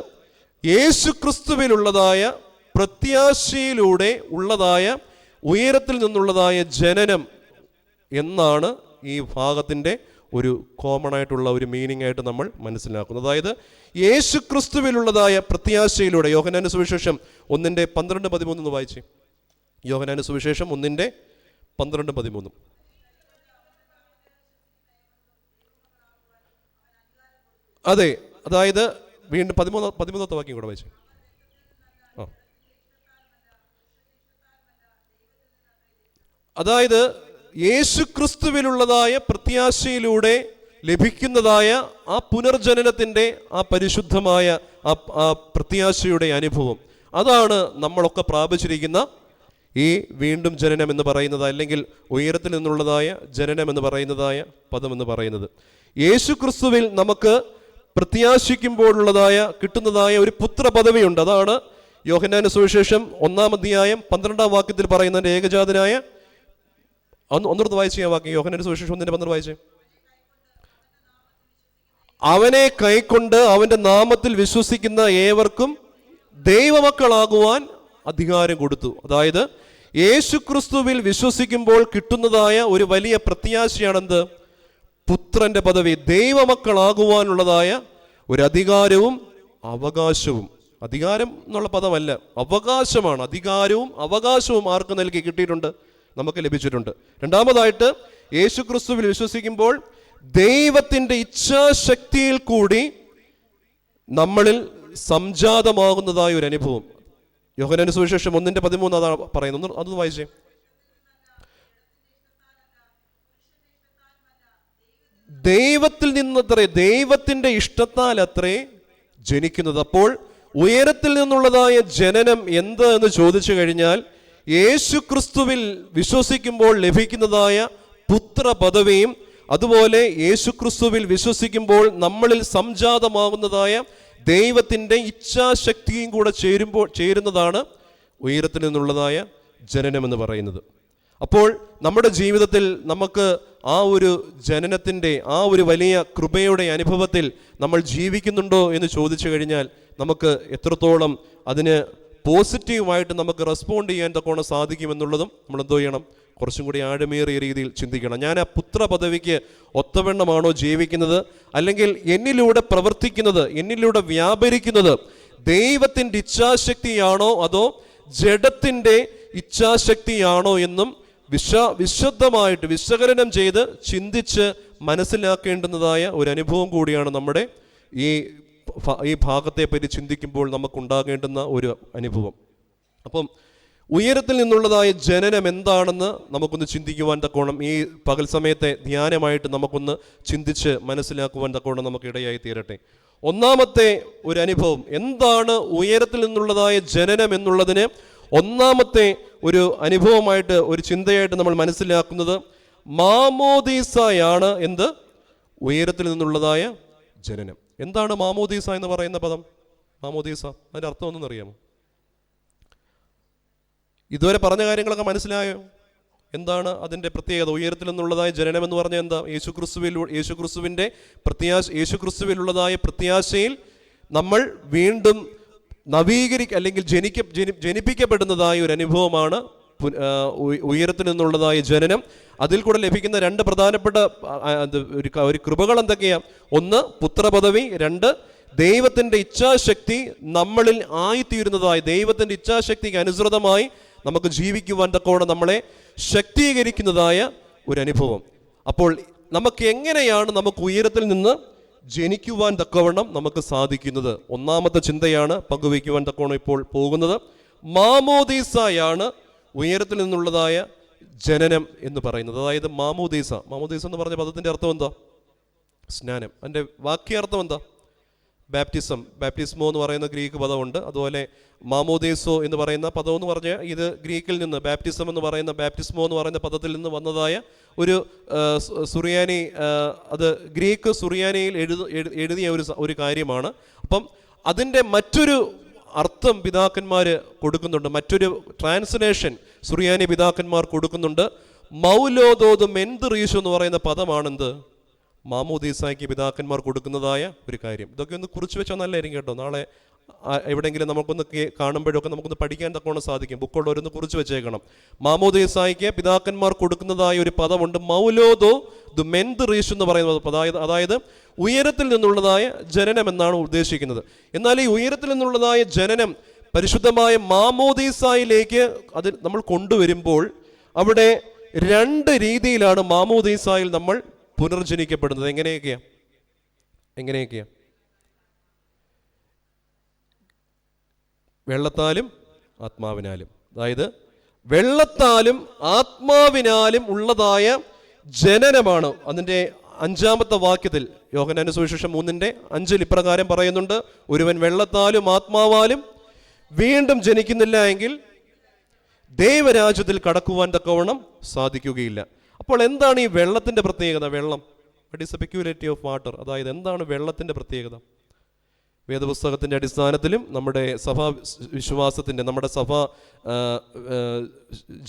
യേശു ക്രിസ്തുവിലുള്ളതായ പ്രത്യാശയിലൂടെ ഉള്ളതായ ഉയരത്തിൽ നിന്നുള്ളതായ ജനനം എന്നാണ് ഈ ഭാഗത്തിൻ്റെ ഒരു കോമൺ ആയിട്ടുള്ള ഒരു മീനിങ് ആയിട്ട് നമ്മൾ മനസ്സിലാക്കുന്നത്. അതായത് യേശു ക്രിസ്തുവിലുള്ളതായ പ്രത്യാശയിലൂടെ. യോഹന്നാന്റെ സുവിശേഷം 1:12-13 വായിച്ചേ. യോഹന്നാന്റെ സുവിശേഷം 1:12-13. അതെ, അതായത് വീണ്ടും 13 വാക്യം കൂടെ വായിച്ചേ. അതായത് യേശു ക്രിസ്തുവിലുള്ളതായ പ്രത്യാശയിലൂടെ ലഭിക്കുന്നതായ ആ പുനർജനനത്തിൻ്റെ ആ പരിശുദ്ധമായ ആ പ്രത്യാശയുടെ അനുഭവം, അതാണ് നമ്മളൊക്കെ പ്രാപിച്ചിരിക്കുന്ന ഈ വീണ്ടും ജനനം എന്ന് പറയുന്നത്, അല്ലെങ്കിൽ ഉയരത്തിൽ നിന്നുള്ളതായ ജനനം എന്ന് പറയുന്നതായ പദം എന്ന് പറയുന്നത്. യേശു ക്രിസ്തുവിൽ നമുക്ക് പ്രത്യാശിക്കുമ്പോഴുള്ളതായ കിട്ടുന്നതായ ഒരു പുത്ര പദവിയുണ്ട്. അതാണ് യോഹന്നാന്റെ സുവിശേഷം 1-12 വാക്യത്തിൽ പറയുന്നതിൻ്റെ ഏകജാതനായ ഒന്നിടത്ത് വായിച്ച ആ വാക്യം. യോഹന്നാന്റെ സുവിശേഷം 1:12 വായിച്ചേ. അവനെ കൈക്കൊണ്ട് അവന്റെ നാമത്തിൽ വിശ്വസിക്കുന്ന ഏവർക്കും ദൈവമക്കളാകുവാൻ അധികാരം കൊടുത്തു. അതായത് യേശു ക്രിസ്തുവിൽ വിശ്വസിക്കുമ്പോൾ കിട്ടുന്നതായ ഒരു വലിയ പ്രത്യാശയാണെന്ത്? പുത്രന്റെ പദവി, ദൈവമക്കളാകുവാനുള്ളതായ ഒരു അധികാരവും അവകാശവും. അധികാരം എന്നുള്ള പദമല്ല, അവകാശമാണ്. അധികാരവും അവകാശവും ആർക്ക് നൽകി കിട്ടിയിട്ടുണ്ട്? നമുക്ക് ലഭിച്ചിട്ടുണ്ട്. രണ്ടാമതായിട്ട് യേശു ക്രിസ്തുവിൽ വിശ്വസിക്കുമ്പോൾ ദൈവത്തിൻ്റെ ഇച്ഛാശക്തിയിൽ കൂടി നമ്മളിൽ സംജാതമാകുന്നതായ ഒരു അനുഭവം. യോഹന്നാന്റെ സുവിശേഷം 1:13 അതാണ് പറയുന്നത്. അതൊന്ന് വായിച്ചേ. ദൈവത്തിൽ നിന്നത്രേ, ദൈവത്തിൻ്റെ ഇഷ്ടത്താൽ അത്രേ ജനിക്കുന്നത്. അപ്പോൾ ഉയരത്തിൽ നിന്നുള്ളതായ ജനനം എന്ത് എന്ന് ചോദിച്ചു കഴിഞ്ഞാൽ യേശു ക്രിസ്തുവിൽ വിശ്വസിക്കുമ്പോൾ ലഭിക്കുന്നതായ പുത്ര പദവിയും അതുപോലെ യേശു ക്രിസ്തുവിൽ വിശ്വസിക്കുമ്പോൾ നമ്മളിൽ സംജാതമാകുന്നതായ ദൈവത്തിൻ്റെ ഇച്ഛാശക്തിയും കൂടെ ചേരുന്നതാണ് ഉയരത്തിൽ നിന്നുള്ളതായ ജനനം എന്ന് പറയുന്നത്. അപ്പോൾ നമ്മുടെ ജീവിതത്തിൽ നമുക്ക് ആ ഒരു ജനനത്തിൻ്റെ ആ ഒരു വലിയ കൃപയുടെ അനുഭവത്തിൽ നമ്മൾ ജീവിക്കുന്നുണ്ടോ എന്ന് ചോദിച്ചു കഴിഞ്ഞാൽ നമുക്ക് എത്രത്തോളം അതിന് പോസിറ്റീവായിട്ട് നമുക്ക് റെസ്പോണ്ട് ചെയ്യാൻ തക്കോണം സാധിക്കുമെന്നുള്ളതും നമ്മൾ എന്തോ ചെയ്യണം? കുറച്ചും കൂടി ആഴമേറിയ രീതിയിൽ ചിന്തിക്കണം. ഞാൻ ആ പുത്ര പദവിക്ക് ഒത്തവണ്ണമാണോ ജീവിക്കുന്നത്, അല്ലെങ്കിൽ എന്നിലൂടെ പ്രവർത്തിക്കുന്നത്, എന്നിലൂടെ വ്യാപരിക്കുന്നത് ദൈവത്തിൻ്റെ ഇച്ഛാശക്തിയാണോ അതോ ജഡത്തിൻ്റെ ഇച്ഛാശക്തിയാണോ എന്നും വിശുദ്ധമായിട്ട് വിശകലനം ചെയ്ത് ചിന്തിച്ച് മനസ്സിലാക്കേണ്ടുന്നതായ ഒരു അനുഭവം കൂടിയാണ് നമ്മുടെ ഈ ഭാഗത്തെ പറ്റി ചിന്തിക്കുമ്പോൾ നമുക്കുണ്ടാകേണ്ടുന്ന ഒരു അനുഭവം. അപ്പം ഉയരത്തിൽ നിന്നുള്ളതായ ജനനം എന്താണെന്ന് നമുക്കൊന്ന് ചിന്തിക്കുവാൻ തക്കോണം ഈ പകൽ സമയത്തെ ധ്യാനമായിട്ട് നമുക്കൊന്ന് ചിന്തിച്ച് മനസ്സിലാക്കുവാൻ തക്കോണം നമുക്ക് ഇടയായി തീരട്ടെ. ഒന്നാമത്തെ ഒരു അനുഭവം എന്താണ് ഉയരത്തിൽ നിന്നുള്ളതായ ജനനം എന്നുള്ളതിന് ഒന്നാമത്തെ ഒരു അനുഭവമായിട്ട്, ഒരു ചിന്തയായിട്ട് നമ്മൾ മനസ്സിലാക്കുന്നത് മാമോദീസയാണ്. എന്ത്? ഉയരത്തിൽ നിന്നുള്ളതായ ജനനം. എന്താണ് മാമോദീസ എന്ന് പറയുന്ന പദം? മാമോദീസ അതിൻ്റെ അർത്ഥം ഒന്നും അറിയാമോ? ഇതുവരെ പറഞ്ഞ കാര്യങ്ങളൊക്കെ മനസ്സിലായോ? എന്താണ് അതിൻ്റെ പ്രത്യേകത? ഉയരത്തിൽ നിന്നുള്ളതായ ജനനം എന്ന് പറഞ്ഞാൽ എന്താ? യേശുക്രിസ്തുവിൻ്റെ യേശുക്രിസ്തുവിലുള്ളതായ പ്രത്യാശയിൽ നമ്മൾ വീണ്ടും അല്ലെങ്കിൽ ജനിപ്പിക്കപ്പെടുന്നതായ ഒരു അനുഭവമാണ് ഉയരത്തിൽ നിന്നുള്ളതായ ജനനം. അതിൽ കൂടെ ലഭിക്കുന്ന രണ്ട് പ്രധാനപ്പെട്ട ഒരു കൃപകൾ എന്തൊക്കെയാണ്? ഒന്ന്, പുത്രപദവി. രണ്ട്, ദൈവത്തിൻ്റെ ഇച്ഛാശക്തി നമ്മളിൽ ആയിത്തീരുന്നതായി, ദൈവത്തിൻ്റെ ഇച്ഛാശക്തിക്ക് അനുസൃതമായി നമുക്ക് ജീവിക്കുവാൻ തക്കോണം നമ്മളെ ശക്തീകരിക്കുന്നതായ ഒരു അനുഭവം. അപ്പോൾ നമുക്ക് എങ്ങനെയാണ് നമുക്ക് ഉയരത്തിൽ നിന്ന് ജനിക്കുവാൻ തക്കവണ്ണം നമുക്ക് സാധിക്കുന്നത്? ഒന്നാമത്തെ ചിന്തയാണ് പങ്കുവയ്ക്കുവാൻ തക്കവണ്ണം ഇപ്പോൾ പോകുന്നത്. മാമോദീസയാണ് ഉയരത്തിൽ നിന്നുള്ളതായ ജനനം എന്ന് പറയുന്നത്. അതായത് മാമോദീസ എന്ന് പറഞ്ഞ പദത്തിൻ്റെ അർത്ഥം എന്താ? സ്നാനം. അതിൻ്റെ വാക്യാർത്ഥം എന്താ? ബാപ്റ്റിസം. ബാപ്റ്റിസ്മോ എന്ന് പറയുന്ന ഗ്രീക്ക് പദമുണ്ട്. അതുപോലെ മാമോദീസോ എന്ന് പറയുന്ന പദം എന്ന് പറഞ്ഞാൽ ഇത് ഗ്രീക്കിൽ നിന്ന് ബാപ്റ്റിസം എന്ന് പറയുന്ന, ബാപ്റ്റിസ്മോ എന്ന് പറയുന്ന പദത്തിൽ നിന്ന് വന്നതായ ഒരു സുറിയാനി, അത് ഗ്രീക്ക് സുറിയാനിയിൽ എഴുതിയ ഒരു കാര്യമാണ്. അപ്പം അതിൻ്റെ മറ്റൊരു അർത്ഥം പിതാക്കന്മാർ കൊടുക്കുന്നുണ്ട്, മറ്റൊരു ട്രാൻസ്ലേഷൻ സുറിയാനി പിതാക്കന്മാർ കൊടുക്കുന്നുണ്ട്. മൗലോദോദ് മെൻതറീഷു എന്ന് പറയുന്ന പദമാണെന്ത്? മാമോദീസായ്ക്ക് പിതാക്കന്മാർ കൊടുക്കുന്നതായ ഒരു കാര്യം. ഇതൊക്കെ ഒന്ന് കുറിച്ച് വെച്ചാൽ നല്ലതായിരിക്കും കേട്ടോ. നാളെ എവിടെയെങ്കിലും നമുക്കൊന്ന് കാണുമ്പോഴൊക്കെ നമുക്കൊന്ന് പഠിക്കാൻ തക്കോണം സാധിക്കും. ബുക്കുള്ളവരൊന്ന് കുറിച്ച് വെച്ചേക്കണം. മാമോദീസായ്ക്ക് പിതാക്കന്മാർ കൊടുക്കുന്നതായ ഒരു പദമുണ്ട്, മൗലോദോ ദു മെൻതറീഷു എന്ന് പറയുന്നത്. അതായത് ഉയരത്തിൽ നിന്നുള്ളതായ ജനനം എന്നാണ് ഉദ്ദേശിക്കുന്നത്. എന്നാൽ ഈ ഉയരത്തിൽ നിന്നുള്ളതായ ജനനം പരിശുദ്ധമായ മാമോദീസായിലേക്ക് അത് നമ്മൾ കൊണ്ടുവരുമ്പോൾ അവിടെ രണ്ട് രീതിയിലാണ് മാമോദീസായിൽ നമ്മൾ പുനർജനിക്കപ്പെടുന്നത്. എങ്ങനെയൊക്കെയാ? വെള്ളത്താലും ആത്മാവിനാലും. അതായത് വെള്ളത്താലും ആത്മാവിനാലും ഉള്ളതായ ജനനമാണ്. അതിൻ്റെ 5-ാമത്തെ വാക്യത്തിൽ യോഹന്നാന്റെ സുവിശേഷം 3:5 ഇപ്രകാരം പറയുന്നുണ്ട്: ഒരുവൻ വെള്ളത്താലും ആത്മാവാലും വീണ്ടും ജനിക്കുന്നില്ല എങ്കിൽ ദൈവരാജ്യത്തിൽ കടക്കുവാൻ തക്കവണ്ണം സാധിക്കുകയില്ല. അപ്പോൾ എന്താണ് ഈ വെള്ളത്തിൻ്റെ പ്രത്യേകത? വെള്ളം, it is a peculiarity of water. അതായത് എന്താണ് വെള്ളത്തിൻ്റെ പ്രത്യേകത? വേദപുസ്തകത്തിൻ്റെ അടിസ്ഥാനത്തിലും നമ്മുടെ സഭാ വിശ്വാസത്തിൻ്റെ, നമ്മുടെ സഭാ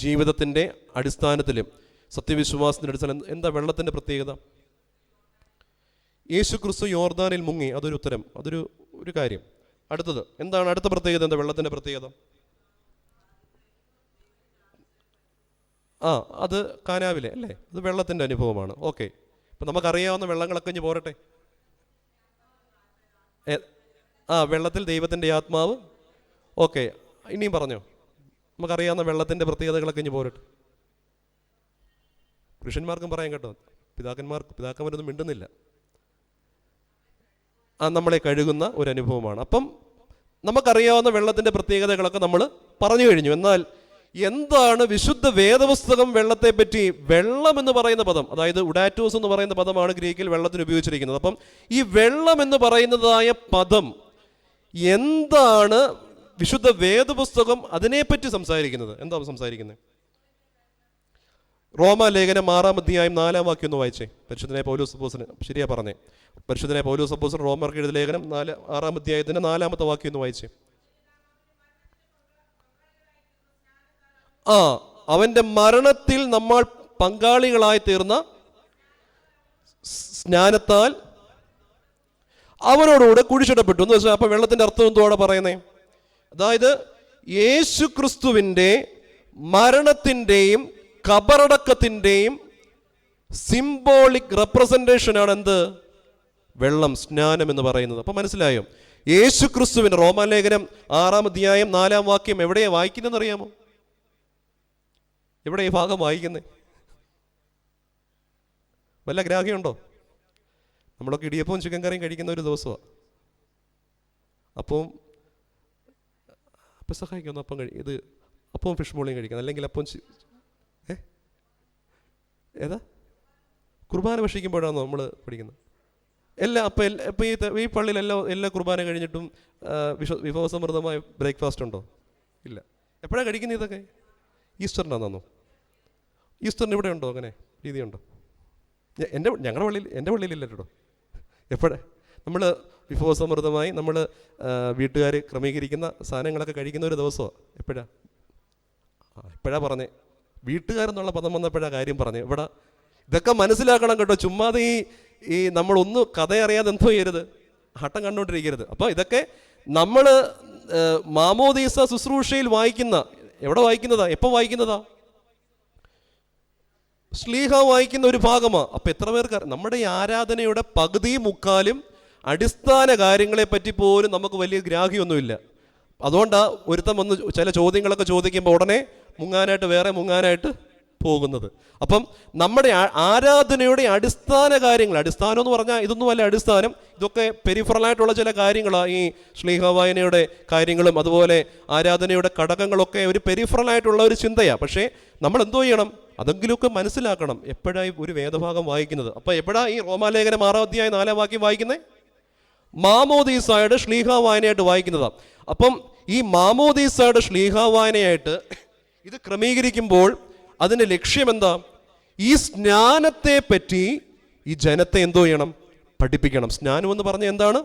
ജീവിതത്തിൻ്റെ അടിസ്ഥാനത്തിലും, സത്യവിശ്വാസത്തിൻ്റെ അടിസ്ഥാനം എന്താ വെള്ളത്തിൻ്റെ പ്രത്യേകത? യേശു ക്രിസ്തു യോർദാനിൽ മുങ്ങി, അതൊരു ഉത്തരം, അതൊരു കാര്യം. അടുത്തത് എന്താണ്? അടുത്ത പ്രത്യേകത എന്താ വെള്ളത്തിൻ്റെ പ്രത്യേകത? അത് കാനാവിലെ അല്ലേ, അത് വെള്ളത്തിൻ്റെ അനുഭവമാണ്. ഓക്കെ, ഇപ്പം നമുക്കറിയാവുന്ന വെള്ളങ്ങളൊക്കെ ഇഞ്ഞ് പോരട്ടെ. വെള്ളത്തിൽ ദൈവത്തിൻ്റെ ആത്മാവ്. ഓക്കെ, ഇനിയും പറഞ്ഞോ. നമുക്കറിയാവുന്ന വെള്ളത്തിൻ്റെ പ്രത്യേകതകളൊക്കെ ഇഞ്ഞ് പോരട്ടെ. പുരുഷന്മാർക്കും പറയാം കേട്ടോ, പിതാക്കന്മാരൊന്നും മിണ്ടുന്നില്ല. നമ്മളെ കഴുകുന്ന ഒരു അനുഭവമാണ്. അപ്പം നമുക്കറിയാവുന്ന വെള്ളത്തിൻ്റെ പ്രത്യേകതകളൊക്കെ നമ്മൾ പറഞ്ഞു കഴിഞ്ഞു. എന്നാൽ എന്താണ് വിശുദ്ധ വേദപുസ്തകം വെള്ളത്തെ പറ്റി? വെള്ളം എന്ന് പറയുന്ന പദം, അതായത് ഉഡാറ്റോസ് എന്ന് പറയുന്ന പദമാണ് ഗ്രീക്കിൽ വെള്ളത്തിന് ഉപയോഗിച്ചിരിക്കുന്നത്. അപ്പം ഈ വെള്ളം എന്ന് പറയുന്നതായ പദം എന്താണ് വിശുദ്ധ വേദപുസ്തകം അതിനെപ്പറ്റി സംസാരിക്കുന്നത്? എന്താ സംസാരിക്കുന്നത്? റോമാലേഖനം 6-ാം 4 ഒന്ന് വായിച്ചേ. പരിശുദ്ധനായ പൗലോസ് അപ്പോസ്തലൻ, ശരിയാ പറഞ്ഞേ, പരിശുദ്ധനായ പൗലോസ് അപ്പോസ്തലൻ റോമർക്ക് എഴുതിയ ലേഖനം 6-ാം 4 ഒന്ന് വായിച്ചേ. അവന്റെ മരണത്തിൽ നമ്മൾ പങ്കാളികളായി തീർന്ന സ്നാനത്താൽ അവനോടുകൂടെ കുഴിച്ചിടപ്പെട്ടു എന്ന് വെച്ചാൽ, അപ്പൊ വെള്ളത്തിന്റെ അർത്ഥം എന്തോടെ പറയുന്നേ? അതായത് യേശു ക്രിസ്തുവിന്റെ മരണത്തിന്റെയും കബറടക്കത്തിന്റെയും സിംബോളിക് റെപ്രസെന്റേഷൻ ആണ് എന്ത്? വെള്ളം, സ്നാനം എന്ന് പറയുന്നത്. അപ്പൊ മനസ്സിലായോ? യേശു ക്രിസ്തുവിന്റെ റോമാലേഖനം 6-ാം 4 എവിടെയാ വായിക്കുന്നതെന്ന് അറിയാമോ? എവിടെ ഈ ഭാഗം വായിക്കുന്നത്? വല്ല ഗ്രാഹ്യമുണ്ടോ? നമ്മളൊക്കെ ഇടിയപ്പവും ചിക്കൻ കറിയും കഴിക്കുന്ന ഒരു ദിവസമാണ്. അപ്പം സഹായിക്കുന്നു അപ്പം ഇത് അപ്പവും ഫിഷ് മോളിയും കഴിക്കുന്നത്, അല്ലെങ്കിൽ അപ്പം ഏതാ കുർബാന ഭക്ഷിക്കുമ്പോഴാണോ നമ്മൾ പഠിക്കുന്നത്? ഈ പള്ളിയിൽ എല്ലാ കുർബാന കഴിഞ്ഞിട്ടും വിഭവസമൃദ്ധമായ ബ്രേക്ക്ഫാസ്റ്റ് ഉണ്ടോ? ഇല്ല. എപ്പോഴാണ് കഴിക്കുന്നത് ഇതൊക്കെ? ഈസ്റ്ററിനാണെന്നോ? ഈസ്റ്ററിന് ഇവിടെ ഉണ്ടോ? അങ്ങനെ രീതിയുണ്ടോ? ഞങ്ങളുടെ പള്ളിയിൽ, എൻ്റെ പള്ളിയിലില്ല കേട്ടോ. എപ്പോഴാ നമ്മൾ വിഭവസമൃദ്ധമായി നമ്മൾ വീട്ടുകാർ ക്രമീകരിക്കുന്ന സാധനങ്ങളൊക്കെ കഴിക്കുന്ന ഒരു ദിവസമോ? എപ്പോഴാ പറഞ്ഞേ? വീട്ടുകാരെന്നുള്ള പദം വന്നപ്പോഴാ കാര്യം പറഞ്ഞേ. ഇവിടെ ഇതൊക്കെ മനസ്സിലാക്കണം കേട്ടോ. ചുമ്മാതെ ഈ നമ്മളൊന്നും കഥ അറിയാതെ എന്തോ ചെയ്യരുത്, ഹട്ടം കണ്ടുകൊണ്ടിരിക്കരുത്. അപ്പോൾ ഇതൊക്കെ നമ്മൾ മാമോദീസ ശുശ്രൂഷയിൽ വായിക്കുന്ന, എവിടെ വായിക്കുന്നതാ, എപ്പോൾ വായിക്കുന്നതാ? ശ്ലീഹ വായിക്കുന്ന ഒരു ഭാഗമാണ്. അപ്പം എത്ര പേർക്ക് നമ്മുടെ ഈ ആരാധനയുടെ പകുതിയും മുക്കാലും അടിസ്ഥാന കാര്യങ്ങളെ പറ്റി പോലും നമുക്ക് വലിയ ഗ്രാഹ്യമൊന്നുമില്ല. അതുകൊണ്ടാണ് ഒരുത്തം വന്ന് ചില ചോദ്യങ്ങളൊക്കെ ചോദിക്കുമ്പോൾ ഉടനെ മുങ്ങാനായിട്ട് പോകുന്നത്. അപ്പം നമ്മുടെ ആരാധനയുടെ അടിസ്ഥാന കാര്യങ്ങൾ, അടിസ്ഥാനം എന്ന് പറഞ്ഞാൽ ഇതൊന്നും അല്ല അടിസ്ഥാനം, ഇതൊക്കെ പെരിഫറലായിട്ടുള്ള ചില കാര്യങ്ങളാണ്. ഈ ശ്ലീഹ വായനയുടെ കാര്യങ്ങളും അതുപോലെ ആരാധനയുടെ ഘടകങ്ങളൊക്കെ ഒരു പെരിഫറലായിട്ടുള്ള ഒരു ചിന്തയാണ്. പക്ഷേ നമ്മൾ എന്തോ ചെയ്യണം, അതെങ്കിലുമൊക്കെ മനസ്സിലാക്കണം എപ്പോഴായി ഒരു വേദഭാഗം വായിക്കുന്നത്. അപ്പോൾ എപ്പോഴാണ് ഈ റോമാലേഖനം 6 അധ്യായം 4 വാക്യം വായിക്കുന്നത്? മാമോദീസായുടെ ശ്ലീഹ വായനയായിട്ട് വായിക്കുന്നതാണ്. അപ്പം ഈ മാമോദീസായുടെ ശ്ലീഹ വായനയായിട്ട് ഇത് ക്രമീകരിക്കുമ്പോൾ അതിൻ്റെ ലക്ഷ്യം എന്താ? ഈ സ്നാനത്തെ പറ്റി ഈ ജനത്തെ എന്തോ ചെയ്യണം? പഠിപ്പിക്കണം. സ്നാനം എന്ന് പറഞ്ഞാൽ എന്താണ്?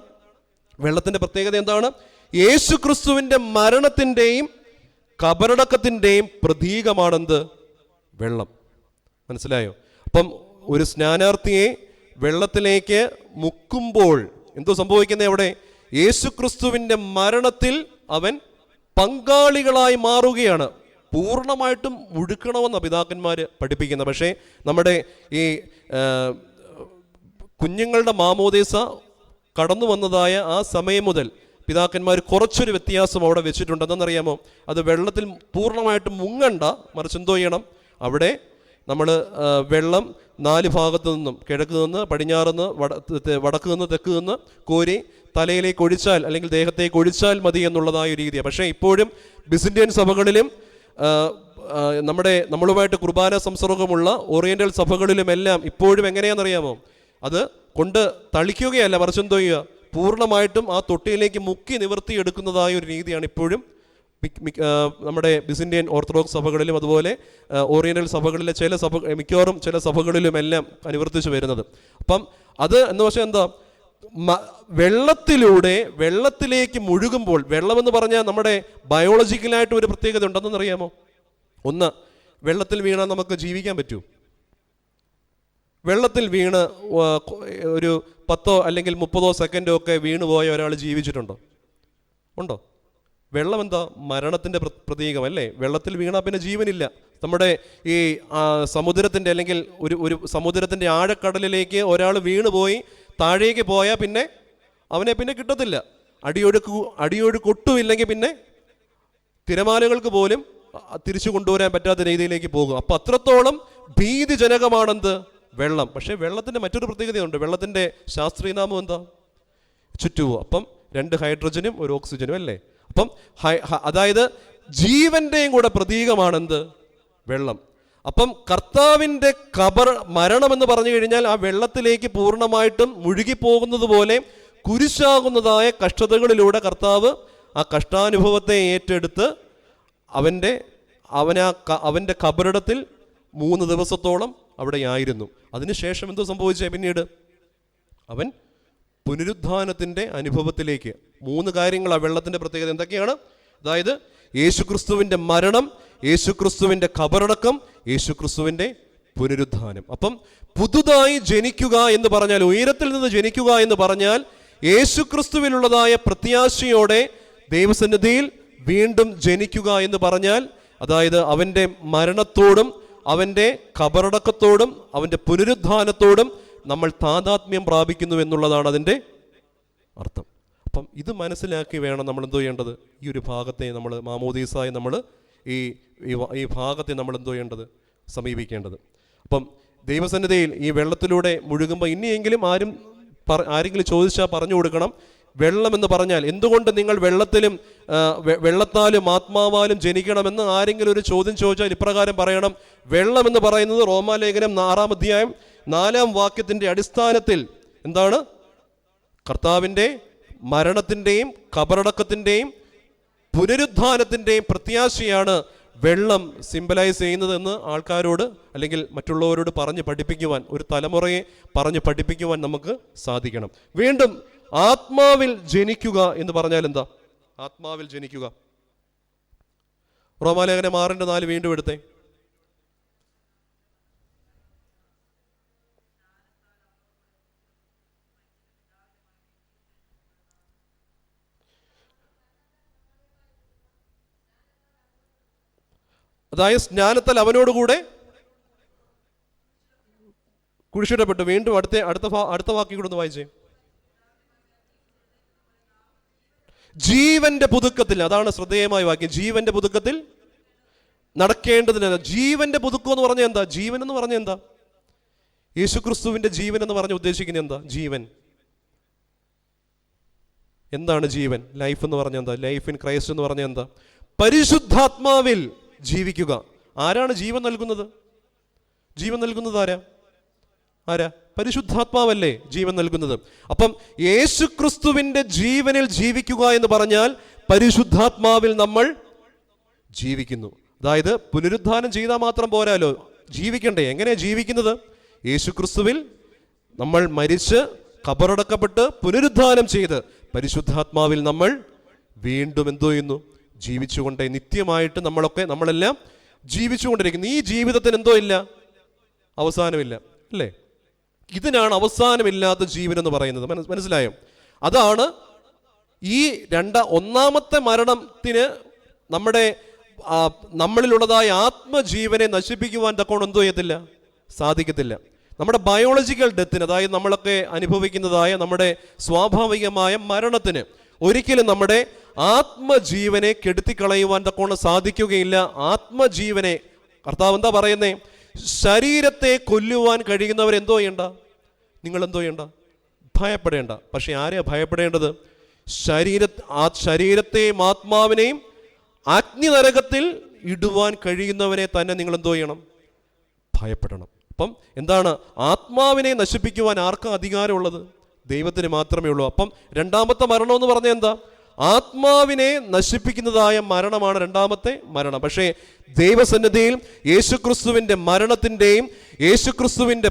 വെള്ളത്തിൻ്റെ പ്രത്യേകത എന്താണ്? യേശു ക്രിസ്തുവിൻ്റെ മരണത്തിൻ്റെയും കബറടക്കത്തിൻ്റെയും പ്രതീകമാണെന്ത്? വെള്ളം. മനസ്സിലായോ? അപ്പം ഒരു സ്നാനാർത്ഥിയെ വെള്ളത്തിലേക്ക് മുക്കുമ്പോൾ എന്തോ സംഭവിക്കുന്നത്? അവിടെ യേശു ക്രിസ്തുവിൻ്റെ മരണത്തിൽ അവൻ പങ്കാളികളായി മാറുകയാണ്. പൂർണ്ണമായിട്ടും മുഴുക്കണമെന്നാണ് പിതാക്കന്മാർ പഠിപ്പിക്കുന്നത്. പക്ഷേ നമ്മുടെ ഈ കുഞ്ഞുങ്ങളുടെ മാമോദീസ കടന്നു വന്നതായ ആ സമയം മുതൽ പിതാക്കന്മാർ കുറച്ചൊരു വ്യത്യാസം അവിടെ വെച്ചിട്ടുണ്ട്. എന്തെന്നറിയാമോ? അത് വെള്ളത്തിൽ പൂർണ്ണമായിട്ടും മുങ്ങണ്ട, മറിച്ച് എന്തോ ചെയ്യണം? അവിടെ നമ്മൾ വെള്ളം 4 ഭാഗത്തു നിന്നും, കിഴക്ക് നിന്ന്, പടിഞ്ഞാറ് നിന്ന്, വടക്ക് നിന്ന്, തെക്ക് നിന്ന് കോരി തലയിലേക്ക് ഒഴിച്ചാൽ അല്ലെങ്കിൽ ദേഹത്തേക്ക് ഒഴിച്ചാൽ മതി എന്നുള്ളതായ ഒരു രീതിയാണ്. പക്ഷേ ഇപ്പോഴും ബിസിന്റിയൻ സഭകളിലും നമ്മളുമായിട്ട് കുർബാന സംസർഗമുള്ള ഓറിയന്റൽ സഭകളിലുമെല്ലാം ഇപ്പോഴും എങ്ങനെയാണെന്നറിയാമോ? അത് കൊണ്ട് തളിക്കുകയല്ല, മറിച്ച് എന്തോ ചെയ്യുക? പൂർണ്ണമായിട്ടും ആ തൊട്ടിയിലേക്ക് മുക്കി നിവർത്തിയെടുക്കുന്നതായ ഒരു രീതിയാണ് ഇപ്പോഴും നമ്മുടെ ബിസിന്റിയൻ ഓർത്തഡോക്സ് സഭകളിലും അതുപോലെ ഓറിയന്റൽ സഭകളിലെ മിക്കവാറും ചില സഭകളിലുമെല്ലാം അനുവർത്തിച്ചു വരുന്നത്. അപ്പം അത് എന്ന് വെച്ചാൽ എന്താ? വെള്ളത്തിലേക്ക് മുഴുകുമ്പോൾ, വെള്ളമെന്ന് പറഞ്ഞാൽ നമ്മുടെ ബയോളജിക്കലായിട്ട് ഒരു പ്രത്യേകത ഉണ്ടെന്നറിയാമോ? ഒന്ന്, വെള്ളത്തിൽ വീണാൽ നമുക്ക് ജീവിക്കാൻ പറ്റൂ? വെള്ളത്തിൽ വീണ് ഒരു 10 അല്ലെങ്കിൽ 30 സെക്കൻഡോ ഒക്കെ വീണ് പോയ ഒരാൾ ജീവിച്ചിട്ടുണ്ടോ? ഉണ്ടോ? വെള്ളം എന്താ? മരണത്തിൻ്റെ പ്രതീകം അല്ലേ? വെള്ളത്തിൽ വീണാൽ പിന്നെ ജീവനില്ല. നമ്മുടെ ഈ സമുദ്രത്തിൻ്റെ അല്ലെങ്കിൽ ഒരു സമുദ്രത്തിൻ്റെ ആഴക്കടലിലേക്ക് ഒരാൾ വീണ് പോയി താഴേക്ക് പോയാൽ പിന്നെ അവനെ പിന്നെ കിട്ടത്തില്ല. അടിയൊഴുക്കൊട്ടുമില്ലെങ്കിൽ പിന്നെ തിരമാലകൾക്ക് പോലും തിരിച്ചു കൊണ്ടുവരാൻ പറ്റാത്ത രീതിയിലേക്ക് പോകും. അപ്പം അത്രത്തോളം ഭീതിജനകമാണെന്ത്? വെള്ളം. പക്ഷേ വെള്ളത്തിൻ്റെ മറ്റൊരു പ്രത്യേകതയുണ്ട്. വെള്ളത്തിൻ്റെ ശാസ്ത്രീയ നാമം എന്താ? H2O. അപ്പം 2 ഹൈഡ്രജനും 1 ഓക്സിജനും അല്ലേ? അപ്പം അതായത് ജീവന്റെയും കൂടെ പ്രതീകമാണെന്ത്? വെള്ളം. അപ്പം കർത്താവിൻ്റെ മരണം എന്ന് പറഞ്ഞു കഴിഞ്ഞാൽ ആ വെള്ളത്തിലേക്ക് പൂർണ്ണമായിട്ടും മുഴുകിപ്പോകുന്നത് പോലെ കുരിശാകുന്നതായ കഷ്ടതകളിലൂടെ കർത്താവ് ആ കഷ്ടാനുഭവത്തെ ഏറ്റെടുത്ത് അവൻ്റെ കബറിടത്തിൽ 3 ദിവസത്തോളം അവിടെയായിരുന്നു. അതിനുശേഷം എന്തോ സംഭവിച്ചേ? പിന്നീട് അവൻ പുനരുദ്ധാനത്തിൻ്റെ അനുഭവത്തിലേക്ക്. 3 കാര്യങ്ങളാണ് വെള്ളത്തിൻ്റെ പ്രത്യേകത. എന്തൊക്കെയാണ്? അതായത് യേശുക്രിസ്തുവിൻ്റെ മരണം, യേശുക്രിസ്തുവിൻ്റെ കബറടക്കം, യേശുക്രിസ്തുവിൻ്റെ പുനരുദ്ധാനം. അപ്പം പുതുതായി ജനിക്കുക എന്ന് പറഞ്ഞാൽ, ഉയരത്തിൽ നിന്ന് ജനിക്കുക എന്ന് പറഞ്ഞാൽ, യേശുക്രിസ്തുവിലുള്ളതായ പ്രത്യാശയോടെ ദൈവസന്നിധിയിൽ വീണ്ടും ജനിക്കുക എന്ന് പറഞ്ഞാൽ, അതായത് അവൻ്റെ മരണത്തോടും അവൻ്റെ കബറടക്കത്തോടും അവൻ്റെ പുനരുദ്ധാനത്തോടും നമ്മൾ താതാത്മ്യം പ്രാപിക്കുന്നു എന്നുള്ളതാണ് അതിൻ്റെ അർത്ഥം. അപ്പം ഇത് മനസ്സിലാക്കി വേണം നമ്മൾ എന്തോ ചെയ്യേണ്ടത്? ഈ ഒരു ഭാഗത്തെ നമ്മൾ മാമോദീസായി നമ്മൾ ഈ ഭാഗത്തെ നമ്മൾ എന്തോ ചെയ്യേണ്ടത്? സമീപിക്കേണ്ടത്. അപ്പം ദൈവസന്നിധിയിൽ ഈ വെള്ളത്തിലൂടെ മുഴുകുമ്പോൾ ഇനിയെങ്കിലും ആരെങ്കിലും ചോദിച്ചാൽ പറഞ്ഞു കൊടുക്കണം, വെള്ളം എന്ന് പറഞ്ഞാൽ എന്തുകൊണ്ട് നിങ്ങൾ വെള്ളത്താലും ആത്മാവാലും ജനിക്കണമെന്ന് ആരെങ്കിലും ഒരു ചോദ്യം ചോദിച്ചാൽ ഇപ്രകാരം പറയണം: വെള്ളം എന്ന് പറയുന്നത് റോമാലേഖനം 6 അധ്യായം 4 വാക്യത്തിൻ്റെ അടിസ്ഥാനത്തിൽ എന്താണ്? കർത്താവിൻ്റെ മരണത്തിൻ്റെയും കബറടക്കത്തിൻ്റെയും പുനരുദ്ധാനത്തിൻ്റെയും പ്രത്യാശയാണ് വെള്ളം സിംബലൈസ് ചെയ്യുന്നതെന്ന് ആൾക്കാരോട് അല്ലെങ്കിൽ മറ്റുള്ളവരോട് പറഞ്ഞ് പഠിപ്പിക്കുവാൻ, ഒരു തലമുറയെ പറഞ്ഞ് പഠിപ്പിക്കുവാൻ നമുക്ക് സാധിക്കണം. വീണ്ടും ആത്മാവിൽ ജനിക്കുക എന്ന് പറഞ്ഞാൽ എന്താ? ആത്മാവിൽ ജനിക്കുക. റോമാലേഖനം 6:4 വീണ്ടും എടുത്തേ. അതായത് സ്നാനത്താൽ അവനോടുകൂടെ കുരിശിടപ്പെട്ടു. വീണ്ടും അടുത്ത വാക്യം കൂടെ ഒന്ന് വായിച്ചേ. ജീവന്റെ പുതുക്കത്തിൽ, അതാണ് ശ്രദ്ധേയമായ വാക്യം, ജീവന്റെ പുതുക്കത്തിൽ നടക്കേണ്ടതിന്. ജീവന്റെ പുതുക്കം എന്ന് പറഞ്ഞാൽ എന്താ? ജീവൻ എന്ന് പറഞ്ഞാൽ എന്താ? യേശുക്രിസ്തുവിന്റെ ജീവൻ എന്ന് പറഞ്ഞ് ഉദ്ദേശിക്കുന്നത് എന്താ? ജീവൻ എന്താണ്? ജീവൻ, ലൈഫ് എന്ന് പറഞ്ഞാൽ എന്താ? ലൈഫ് ഇൻ ക്രൈസ്റ്റ് എന്ന് പറഞ്ഞാൽ എന്താ? പരിശുദ്ധാത്മാവിൽ ജീവിക്കുക. ആരാണ് ജീവൻ നൽകുന്നത്? ജീവൻ നൽകുന്നത് ആരാ? പരിശുദ്ധാത്മാവല്ലേ ജീവൻ നൽകുന്നത്. അപ്പം യേശുക്രിസ്തുവിന്റെ ജീവനിൽ ജീവിക്കുക എന്ന് പറഞ്ഞാൽ പരിശുദ്ധാത്മാവിൽ നമ്മൾ ജീവിക്കുന്നു. അതായത് പുനരുദ്ധാനം ചെയ്താൽ മാത്രം പോരാലോ, ജീവിക്കണ്ടേ? എങ്ങനെയാണ് ജീവിക്കുന്നത്? യേശുക്രിസ്തുവിൽ നമ്മൾ മരിച്ച് ഖബറടക്കപ്പെട്ട് പുനരുദ്ധാനം ചെയ്ത് പരിശുദ്ധാത്മാവിൽ നമ്മൾ വീണ്ടും എന്തോ ചെയ്യുന്നു? ജീവിച്ചുകൊണ്ടേ. നിത്യമായിട്ട് നമ്മളെല്ലാം ജീവിച്ചുകൊണ്ടിരിക്കുന്നു. ഈ ജീവിതത്തിന് എന്തോ ഇല്ല, അവസാനമില്ല, അല്ലേ? ഇതിനാണ് അവസാനമില്ലാത്ത ജീവൻ എന്ന് പറയുന്നത്. മനസ്സിലായോ? അതാണ് ഈ ഒന്നാമത്തെ മരണത്തിന് നമ്മളിലുള്ളതായ ആത്മജീവനെ നശിപ്പിക്കുവാൻ തക്കോണം എന്തോ ചെയ്യത്തില്ല, സാധിക്കത്തില്ല. നമ്മുടെ ബയോളജിക്കൽ ഡെത്തിന്, അതായത് നമ്മളൊക്കെ അനുഭവിക്കുന്നതായ നമ്മുടെ സ്വാഭാവികമായ മരണത്തിന് ഒരിക്കലും നമ്മുടെ ആത്മജീവനെ കെടുത്തിക്കളയുവാൻ തക്കോണം സാധിക്കുകയില്ല. ആത്മജീവനെ കർത്താവ് എന്താ പറയുന്നേ? ശരീരത്തെ കൊല്ലുവാൻ കഴിയുന്നവരെന്തോ ചെയ്യണ്ട, നിങ്ങളെന്തോ ചെയ്യണ്ട, ഭയപ്പെടേണ്ട. പക്ഷെ ആരെയാ ഭയപ്പെടേണ്ടത്? ശരീരത്തെയും ആത്മാവിനെയും അഗ്നിനരകത്തിൽ ഇടുവാൻ കഴിയുന്നവരെ തന്നെ നിങ്ങളെന്തോ ചെയ്യണം? ഭയപ്പെടണം. അപ്പം എന്താണ്? ആത്മാവിനെ നശിപ്പിക്കുവാൻ ആർക്കാ അധികാരമുള്ളത്? ദൈവത്തിന് മാത്രമേ ഉള്ളൂ. അപ്പം രണ്ടാമത്തെ മരണം എന്ന് പറഞ്ഞാൽ എന്താ? ആത്മാവിനെ നശിപ്പിക്കുന്നതായ മരണമാണ് രണ്ടാമത്തെ മരണം. പക്ഷേ ദൈവസന്നിധിയിൽ യേശുക്രിസ്തുവിന്റെ മരണത്തിന്റെയും യേശുക്രിസ്തുവിന്റെ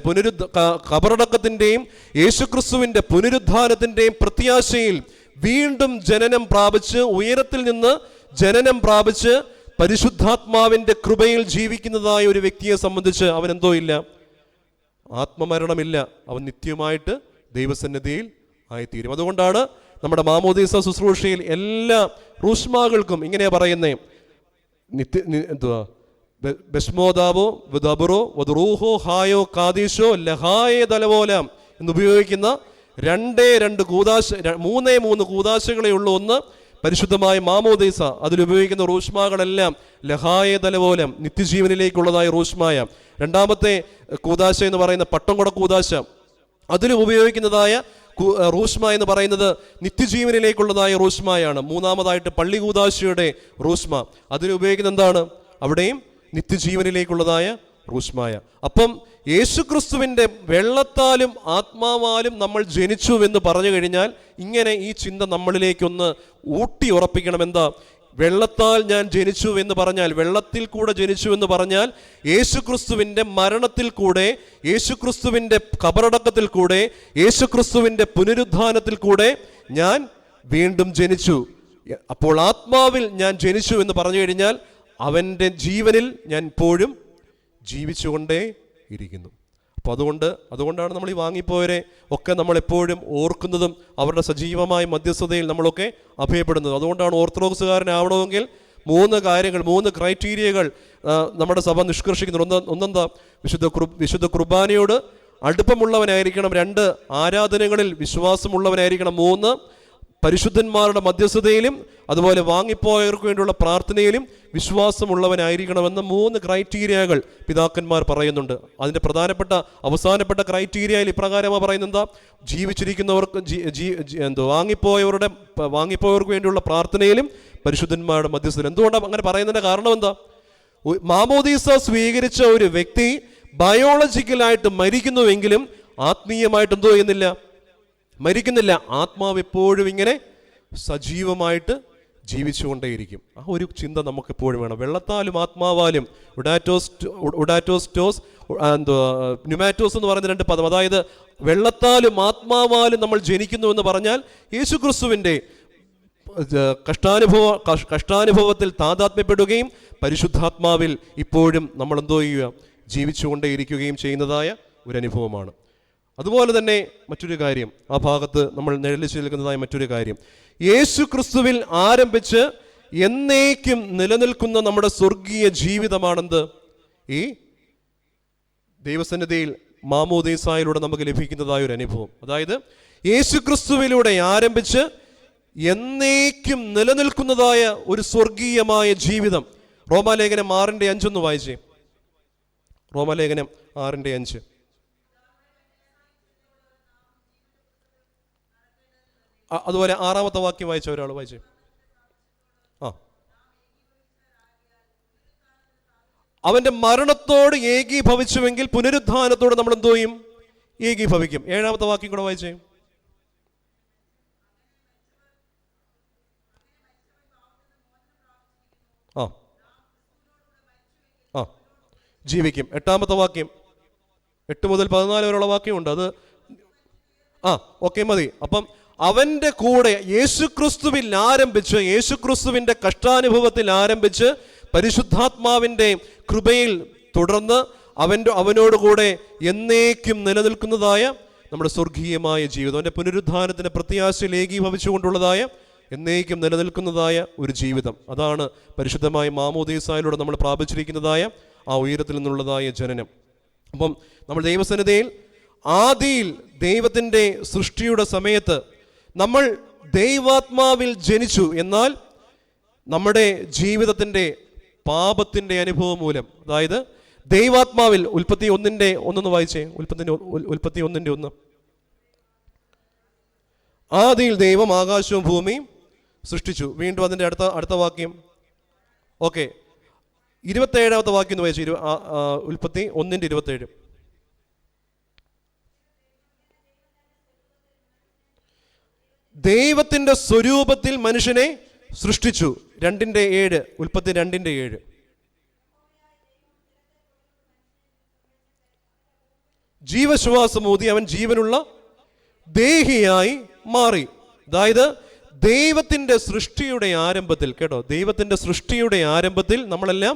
ഖബറടക്കത്തിന്റെയും യേശുക്രിസ്തുവിന്റെ പുനരുദ്ധാനത്തിന്റെയും പ്രത്യാശയിൽ വീണ്ടും ജനനം പ്രാപിച്ച്, ഉയരത്തിൽ നിന്ന് ജനനം പ്രാപിച്ച് പരിശുദ്ധാത്മാവിന്റെ കൃപയിൽ ജീവിക്കുന്നതായ ഒരു വ്യക്തിയെ സംബന്ധിച്ച് അവൻ എന്തോ ഇല്ല, ആത്മമരണമില്ല. അവൻ നിത്യമായിട്ട് ദൈവസന്നിധിയിൽ ആയിത്തീരും. അതുകൊണ്ടാണ് നമ്മുടെ മാമോദീസ ശുശ്രൂഷയിൽ എല്ലാ റൂഷ്മാകൾക്കും ഇങ്ങനെയാ പറയുന്നേ, ബെസ്മോദാബോ വദബറോ വദറൂഹോ ഹായോ കാദീശോ ലഹായേ ദലവോലാം എന്നുപയോഗിക്കുന്ന 2 കൂദാശകളേ ഉള്ളൂ. ഒന്ന് പരിശുദ്ധമായ മാമോദീസ, അതിലുപയോഗിക്കുന്ന റൂഷ്മാകളെല്ലാം ലഹായേ ദലവോലം, നിത്യജീവനിലേക്കുള്ളതായ റൂഷ്മായ. രണ്ടാമത്തെ കൂദാശ എന്ന് പറയുന്ന പട്ടംകൊട കൂദാശ, അതിൽ ഉപയോഗിക്കുന്നതായ റൂഷ്മ എന്ന് പറയുന്നത് നിത്യജീവനിലേക്കുള്ളതായ റൂഷ്മയാണ്. മൂന്നാമതായിട്ട് പള്ളി കൂദാശയുടെ റൂഷ്മ, അതിൽ ഉപയോഗിക്കുന്ന എന്താണ്? അവിടെയും നിത്യജീവനിലേക്കുള്ളതായ റൂഷ്മായ. അപ്പം യേശുക്രിസ്തുവിന്റെ വെള്ളത്താലും ആത്മാവാലും നമ്മൾ ജനിച്ചു എന്ന് പറഞ്ഞു കഴിഞ്ഞാൽ ഇങ്ങനെ ഈ ചിന്ത നമ്മളിലേക്കൊന്ന് ഊട്ടി ഉറപ്പിക്കണം. എന്താ? വെള്ളത്താൽ ഞാൻ ജനിച്ചു എന്ന് പറഞ്ഞാൽ, വെള്ളത്തിൽ കൂടെ ജനിച്ചു എന്ന് പറഞ്ഞാൽ യേശുക്രിസ്തുവിന്റെ മരണത്തിൽ കൂടെ, യേശുക്രിസ്തുവിന്റെ ഖബറടക്കത്തിൽ കൂടെ, യേശുക്രിസ്തുവിന്റെ പുനരുദ്ധാനത്തിൽ കൂടെ ഞാൻ വീണ്ടും ജനിച്ചു. അപ്പോൾ ആത്മാവിൽ ഞാൻ ജനിച്ചു എന്ന് പറഞ്ഞു കഴിഞ്ഞാൽ അവൻ്റെ ജീവനിൽ ഞാൻ ഇപ്പോഴും ജീവിച്ചുകൊണ്ടേ ഇരിക്കുന്നു. അപ്പോൾ അതുകൊണ്ടാണ് നമ്മൾ ഈ വാങ്ങിപ്പോയവരെ ഒക്കെ നമ്മൾ എപ്പോഴും ഓർക്കുന്നതും അവരുടെ സജീവമായ മധ്യസ്ഥതയിൽ നമ്മളൊക്കെ അഭയപ്പെടുന്നത്. അതുകൊണ്ടാണ് ഓർത്തഡോക്സുകാരനാവണമെങ്കിൽ 3 കാര്യങ്ങൾ, 3 ക്രൈറ്റീരിയകൾ നമ്മുടെ സഭ നിഷ്കർഷിക്കുന്നുണ്ട്. ഒന്നെന്താ? വിശുദ്ധ കുർബാനയോട് അടുപ്പമുള്ളവനായിരിക്കണം. 2 ആരാധനകളിൽ വിശ്വാസമുള്ളവനായിരിക്കണം. 3 പരിശുദ്ധന്മാരുടെ മധ്യസ്ഥതയിലും അതുപോലെ വാങ്ങിപ്പോയവർക്ക് വേണ്ടിയുള്ള പ്രാർത്ഥനയിലും വിശ്വാസമുള്ളവനായിരിക്കണമെന്ന് 3 ക്രൈറ്റീരിയകൾ പിതാക്കന്മാർ പറയുന്നുണ്ട്. അതിൻ്റെ അവസാനപ്പെട്ട ക്രൈറ്റീരിയയിൽ ഇപ്രകാരമാണ് പറയുന്നത്. എന്താ? ജീവിച്ചിരിക്കുന്നവർക്ക് വാങ്ങിപ്പോയവർക്ക് വേണ്ടിയുള്ള പ്രാർത്ഥനയിലും പരിശുദ്ധന്മാരുടെ മധ്യസ്ഥതയിലും. എന്തുകൊണ്ടാണ് അങ്ങനെ പറയുന്നതിൻ്റെ കാരണം എന്താ? മാമോദീസ സ്വീകരിച്ച ഒരു വ്യക്തി ബയോളജിക്കലായിട്ട് മരിക്കുന്നുവെങ്കിലും ആത്മീയമായിട്ട് എന്തോ ചെയ്യുന്നില്ല, മരിക്കുന്നില്ല. ആത്മാവ് എപ്പോഴും ഇങ്ങനെ സജീവമായിട്ട് ജീവിച്ചുകൊണ്ടേയിരിക്കും. ആ ഒരു ചിന്ത നമുക്ക് എപ്പോഴും വേണം. വെള്ളത്താലും ആത്മാവാലും, ഉഡാറ്റോസ്റ്റോസ് ന്യൂമാറ്റോസ് എന്ന് പറയുന്ന 2 പദം. അതായത് വെള്ളത്താലും ആത്മാവാലും നമ്മൾ ജനിക്കുന്നു എന്ന് പറഞ്ഞാൽ യേശുക്രിസ്തുവിൻ്റെ കഷ്ടാനുഭവത്തിൽ താതാത്മ്യപ്പെടുകയും പരിശുദ്ധാത്മാവിൽ ഇപ്പോഴും നമ്മൾ എന്തോ ചെയ്യുക, ജീവിച്ചുകൊണ്ടേയിരിക്കുകയും ചെയ്യുന്നതായ ഒരു അനുഭവമാണ്. അതുപോലെ തന്നെ മറ്റൊരു കാര്യം, ആ ഭാഗത്ത് നമ്മൾ നിഴലിച്ചു നിൽക്കുന്നതായ മറ്റൊരു കാര്യം, യേശു ക്രിസ്തുവിൽ ആരംഭിച്ച് എന്നേക്കും നിലനിൽക്കുന്ന നമ്മുടെ സ്വർഗീയ ജീവിതമാണെന്ത്? ഈ ദൈവസന്നിധിയിൽ മാമോദീസായിലൂടെ നമുക്ക് ലഭിക്കുന്നതായ ഒരു അനുഭവം. അതായത് യേശുക്രിസ്തുവിലൂടെ ആരംഭിച്ച് എന്നേക്കും നിലനിൽക്കുന്നതായ ഒരു സ്വർഗീയമായ ജീവിതം. റോമാലേഖനം 6:5 ഒന്ന് വായിച്ചേ. റോമാലേഖനം 6:5. അതുപോലെ 6-ാമത്തെ വാക്യം വായിച്ച ഒരാൾ വായിച്ചേ. അവന്റെ മരണത്തോട് ഏകീഭവിച്ചുവെങ്കിൽ പുനരുത്ഥാനത്തോട് നമ്മൾ എന്തോ ചെയ്യും? ഏകീഭവിക്കും. 7-ാമത്തെ വാക്യം കൂടെ വായിച്ചേ. ജീവിക്കും. 8-ാമത്തെ വാക്യം, 8 മുതൽ 14 വരെയുള്ള വാക്യമുണ്ട്. അത് ഓക്കെ മതി. അപ്പം അവന്റെ കൂടെ യേശുക്രിസ്തുവിൽ ആരംഭിച്ച്, യേശുക്രിസ്തുവിന്റെ കഷ്ടാനുഭവത്തിൽ ആരംഭിച്ച് പരിശുദ്ധാത്മാവിന്റെ കൃപയിൽ തുടർന്ന് അവനോടുകൂടെ എന്നേക്കും നിലനിൽക്കുന്നതായ നമ്മുടെ സ്വർഗീയമായ ജീവിതം, അവന്റെ പുനരുദ്ധാനത്തിന്റെ പ്രത്യാശയിൽ ഏകീഭവിച്ചുകൊണ്ടുള്ളതായ എന്നേക്കും നിലനിൽക്കുന്നതായ ഒരു ജീവിതം. അതാണ് പരിശുദ്ധമായ മാമോദീസായിലൂടെ നമ്മൾ പ്രാപിച്ചിരിക്കുന്നതായ ആ ഉയരത്തിൽ നിന്നുള്ളതായ ജനനം. അപ്പം നമ്മൾ ദൈവസന്നിധിയിൽ ആദിയിൽ ദൈവത്തിൻ്റെ സൃഷ്ടിയുടെ സമയത്ത് നമ്മൾ ദൈവാത്മാവിൽ ജനിച്ചു. എന്നാൽ നമ്മുടെ ജീവിതത്തിൻ്റെ പാപത്തിൻ്റെ അനുഭവം മൂലം, അതായത് ദൈവാത്മാവിൽ, ഉൽപ്പത്തി 1:1 വായിച്ചേ. ഉൽപ്പത്തി 1:1. ആദിയിൽ ദൈവം ആകാശവും ഭൂമിയും സൃഷ്ടിച്ചു. വീണ്ടും അതിൻ്റെ അടുത്ത വാക്യം. ഓക്കെ, 27-ാമത്തെ വാക്യം എന്ന് വായിച്ചു. ഉൽപ്പത്തി 1:27. ദൈവത്തിന്റെ സ്വരൂപത്തിൽ മനുഷ്യനെ സൃഷ്ടിച്ചു. 2:7. ഉൽപ്പത്തി 2:7. ജീവശ്വാസമൂതി അവൻ ജീവനുള്ള ദേഹിയായി മാറി. അതായത് ദൈവത്തിന്റെ സൃഷ്ടിയുടെ ആരംഭത്തിൽ, കേട്ടോ, ദൈവത്തിന്റെ സൃഷ്ടിയുടെ ആരംഭത്തിൽ നമ്മളെല്ലാം